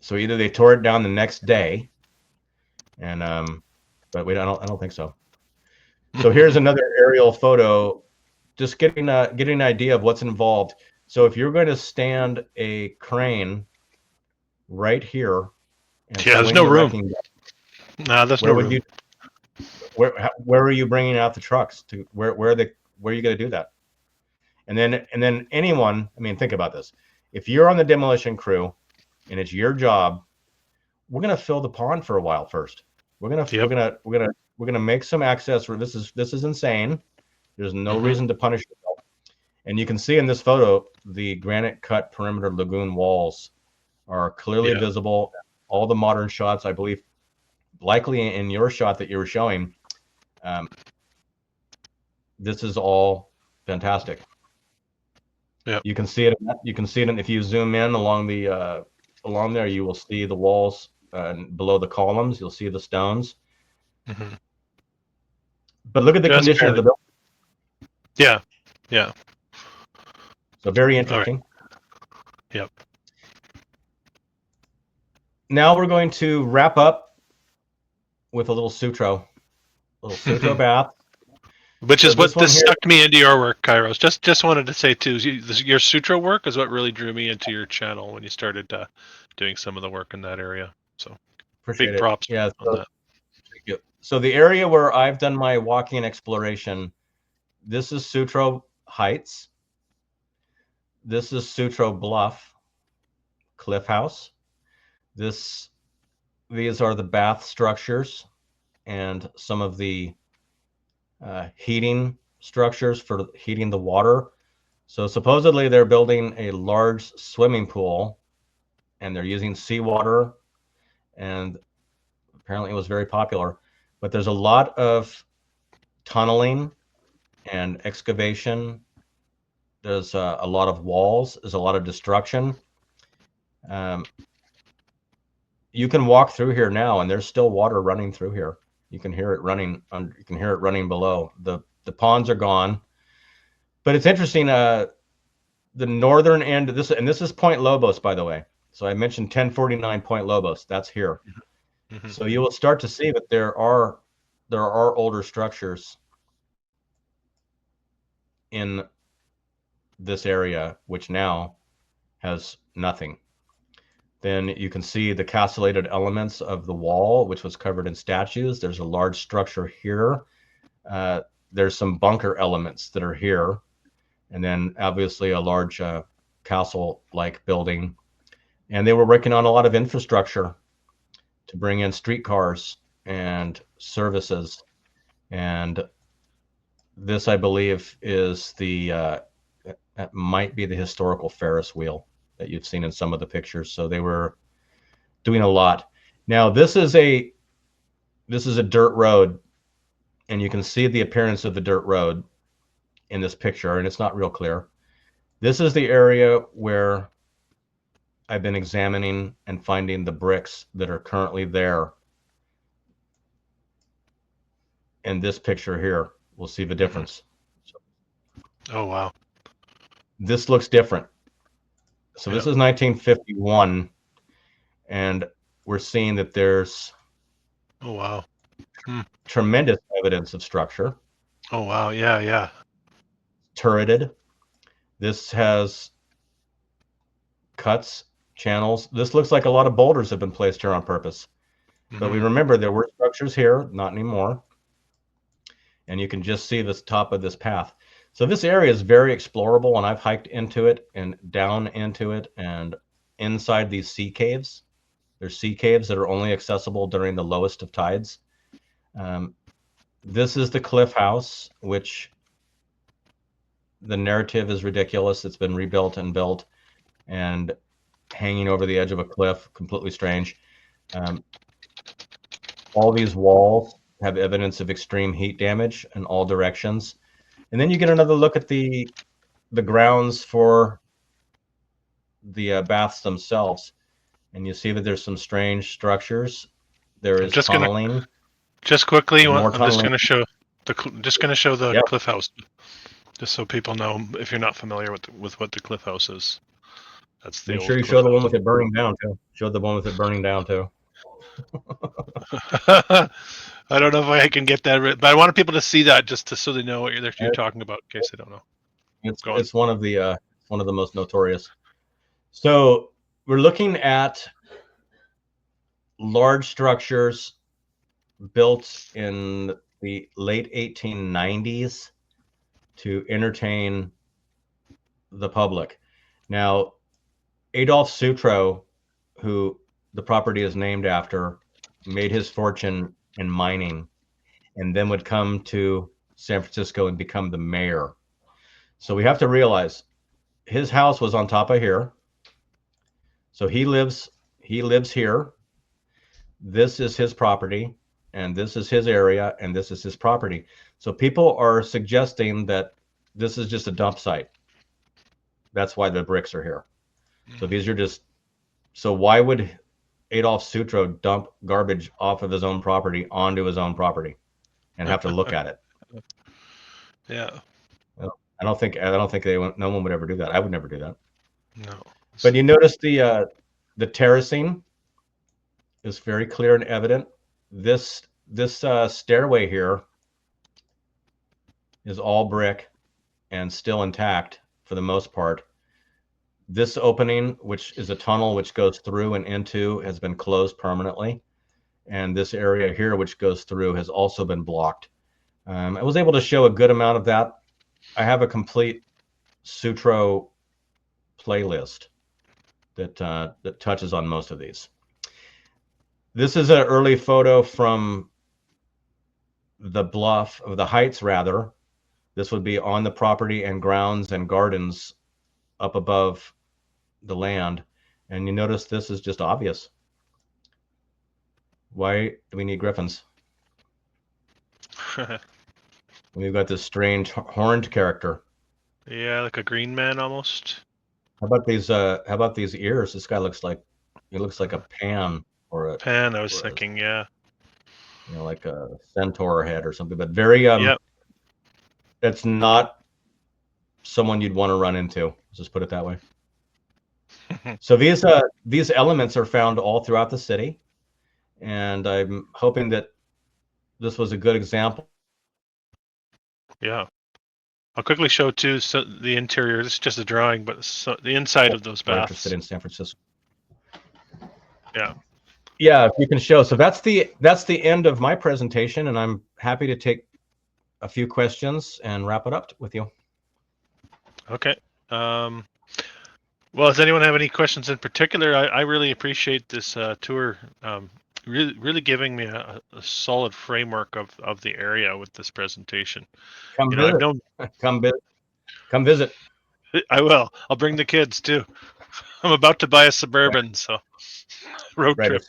S2: So either they tore it down the next day, and but I don't think so. So here's another aerial photo, just getting an idea of what's involved. So if you're going to stand a crane right here, and
S1: there's no room. No, there's no room.
S2: Where are you bringing out the trucks to? Where are you going to do that? And then anyone, I mean, think about this. If you're on the demolition crew and it's your job, we're going to fill the pond for a while first. We're going to make some access. This is insane. There's no reason to punish yourself. And you can see in this photo, the granite cut perimeter lagoon walls are clearly visible. All the modern shots, I believe, likely in your shot that you were showing, this is all fantastic.
S1: Yeah,
S2: you can see it. You can see it, and if you zoom in along there, you will see the walls below the columns. You'll see the stones. But look at the condition of the building.
S1: Yeah.
S2: So very interesting.
S1: Right. Yep.
S2: Now we're going to wrap up with a little Sutro bath.
S1: Which is what this sucked me into your work, Kairos. Just wanted to say too, your Sutro work is what really drew me into your channel when you started doing some of the work in that area. So
S2: Appreciate
S1: big props
S2: on
S1: that.
S2: Thank you. So the area where I've done my walking exploration, this is Sutro Heights. This is Sutro Bluff. cliff house. These are the bath structures and some of the heating structures for heating the water. So supposedly they're building a large swimming pool, and they're using seawater, and apparently it was very popular. But there's a lot of tunneling and excavation. There's a lot of walls. There's a lot of destruction. You can walk through here now, and there's still water running through here. You can hear it running. You can hear it running below. The ponds are gone, but it's interesting. The northern end of this, and this is Point Lobos, by the way. So I mentioned 1049 Point Lobos. That's here.
S1: Mm-hmm.
S2: So you will start to see that there are older structures in this area, which now has nothing. Then you can see the castellated elements of the wall, which was covered in statues. There's a large structure here. There's some bunker elements that are here. And then obviously a large castle-like building. And they were working on a lot of infrastructure to bring in streetcars and services. And this, I believe, is that might be the historical Ferris wheel that you've seen in some of the pictures. So they were doing a lot. Now this is a dirt road, and you can see the appearance of the dirt road in this picture, and it's not real clear. This is the area where I've been examining and finding the bricks that are currently there. In this picture here, we'll see the difference.
S1: Oh, wow.
S2: This looks different. So this is 1951, and we're seeing that there's tremendous evidence of structure.
S1: Oh, wow. Yeah.
S2: Turreted. This has cuts, channels. This looks like a lot of boulders have been placed here on purpose. But we remember there were structures here, not anymore. And you can just see this top of this path. So this area is very explorable, and I've hiked into it and down into it and inside these sea caves. There's sea caves that are only accessible during the lowest of tides. This is the cliff house, which the narrative is ridiculous. It's been rebuilt and built and hanging over the edge of a cliff, completely strange. All these walls have evidence of extreme heat damage in all directions. And then you get another look at the grounds for the baths themselves, and you see that there's some strange structures. There is tunneling.
S1: Just quickly,
S2: I'm
S1: just going to show the
S2: Yep.
S1: cliff house, just so people know if you're not familiar with what the cliff house is. That's the
S2: Make
S1: old
S2: sure you show the one with it burning down too. Show the one with it burning down too.
S1: I don't know if I can get that, but I wanted people to see that just so they know what you're talking about, in case they don't know.
S2: It's one of the most notorious. So we're looking at large structures built in the late 1890s to entertain the public. Now, Adolf Sutro, who the property is named after, made his fortune in mining, and then would come to San Francisco and become the mayor. So we have to realize his house was on top of here. So he lives here. This is his property, and this is his area, and this is his property. So people are suggesting that this is just a dump site. That's why the bricks are here. So these are just, so why would Adolf Sutro dump garbage off of his own property onto his own property and have to look at it?
S1: Yeah.
S2: I don't think no one would ever do that. I would never do that.
S1: No.
S2: But you notice the terracing is very clear and evident. This stairway here is all brick and still intact for the most part. This opening, which is a tunnel which goes through and into, has been closed permanently. And this area here, which goes through, has also been blocked. I was able to show a good amount of that. I have a complete Sutro playlist that touches on most of these. This is an early photo from the bluff, of the heights rather. This would be on the property and grounds and gardens up above the land. And you notice this is just obvious. Why do we need griffins? We've got this strange horned character.
S1: Yeah, like a green man almost.
S2: How about these ears? This guy looks like a pan or a
S1: Pan, I was thinking, yeah.
S2: You know, like a centaur head or something, but very
S1: Yep.
S2: It's not someone you'd want to run into. Let's just put it that way. So these elements are found all throughout the city, and I'm hoping that this was a good example.
S1: Yeah. I'll quickly show too the interior. This is just a drawing, but the inside of those baths.
S2: Interested in San Francisco.
S1: Yeah.
S2: Yeah, if you can show. So that's the end of my presentation, and I'm happy to take a few questions and wrap it up with you.
S1: Okay. Well, does anyone have any questions in particular? I really appreciate this tour. Really giving me a solid framework of the area with this presentation.
S2: Come visit.
S1: I will. I'll bring the kids too. I'm about to buy a Suburban, so road trip.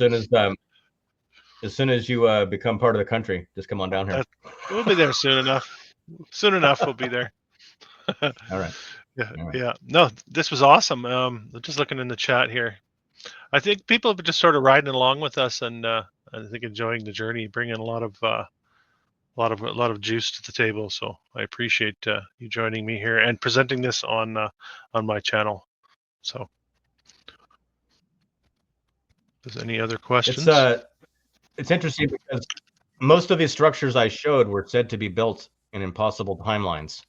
S2: As soon as you become part of the country, just come on down here.
S1: We'll be there soon enough. Soon enough, we'll be there.
S2: All right.
S1: Yeah.
S2: All right.
S1: Yeah. No, this was awesome. Just looking in the chat here. I think people have been just sort of riding along with us, and I think enjoying the journey, bringing a lot of juice to the table. So I appreciate you joining me here and presenting this on my channel. So, is there any other questions?
S2: It's interesting because most of these structures I showed were said to be built in impossible timelines,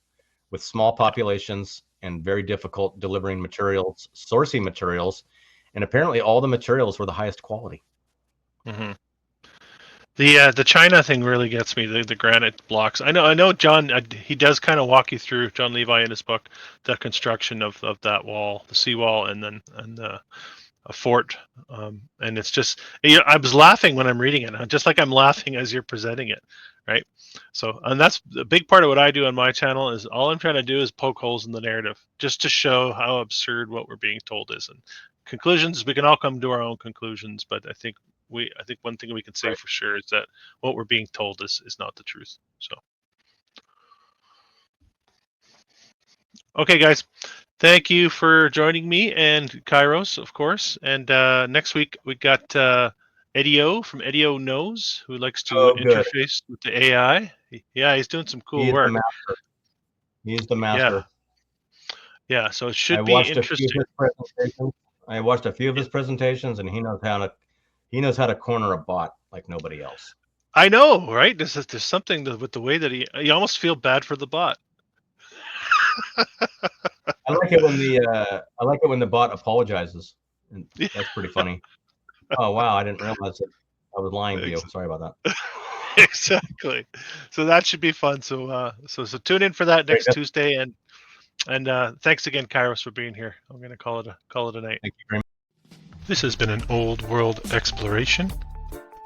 S2: with small populations and very difficult delivering materials, sourcing materials, and apparently all the materials were the highest quality.
S1: Mm-hmm. The China thing really gets me. The granite blocks. I know John. He does kind of walk you through, John Levi in his book, the construction of that wall, the seawall, and a fort. And it's just, I was laughing when I'm reading it, just like I'm laughing as you're presenting it, right? So, and that's a big part of what I do on my channel. Is all I'm trying to do is poke holes in the narrative, just to show how absurd what we're being told is. And conclusions, we can all come to our own conclusions, but I think one thing we can say for sure is that what we're being told is not the truth. So, okay, guys, thank you for joining me, and Kairos, of course. And next week we got Eddie from Eddie Knows, who likes to interface with the AI. Yeah, he's doing some cool work.
S2: He's the master.
S1: Yeah, so it should be interesting.
S2: I watched a few of his presentations, and he knows how to corner a bot like nobody else.
S1: I know, right? There's something with the way that you almost feel bad for the bot.
S2: I like it when the bot apologizes. That's pretty funny. Oh wow, I didn't realize that I was lying to you. Sorry about that.
S1: Exactly. So that should be fun. So tune in for that next Tuesday, and thanks again, Kairos, for being here. I'm going to call it a night.
S2: Thank you very much.
S1: This has been an old world exploration.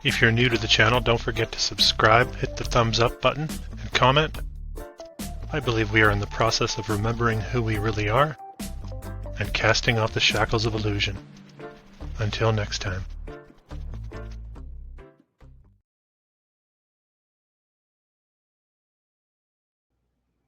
S1: If you're new to the channel, don't forget to subscribe, hit the thumbs up button, and comment. I believe we are in the process of remembering who we really are and casting off the shackles of illusion. Until next time.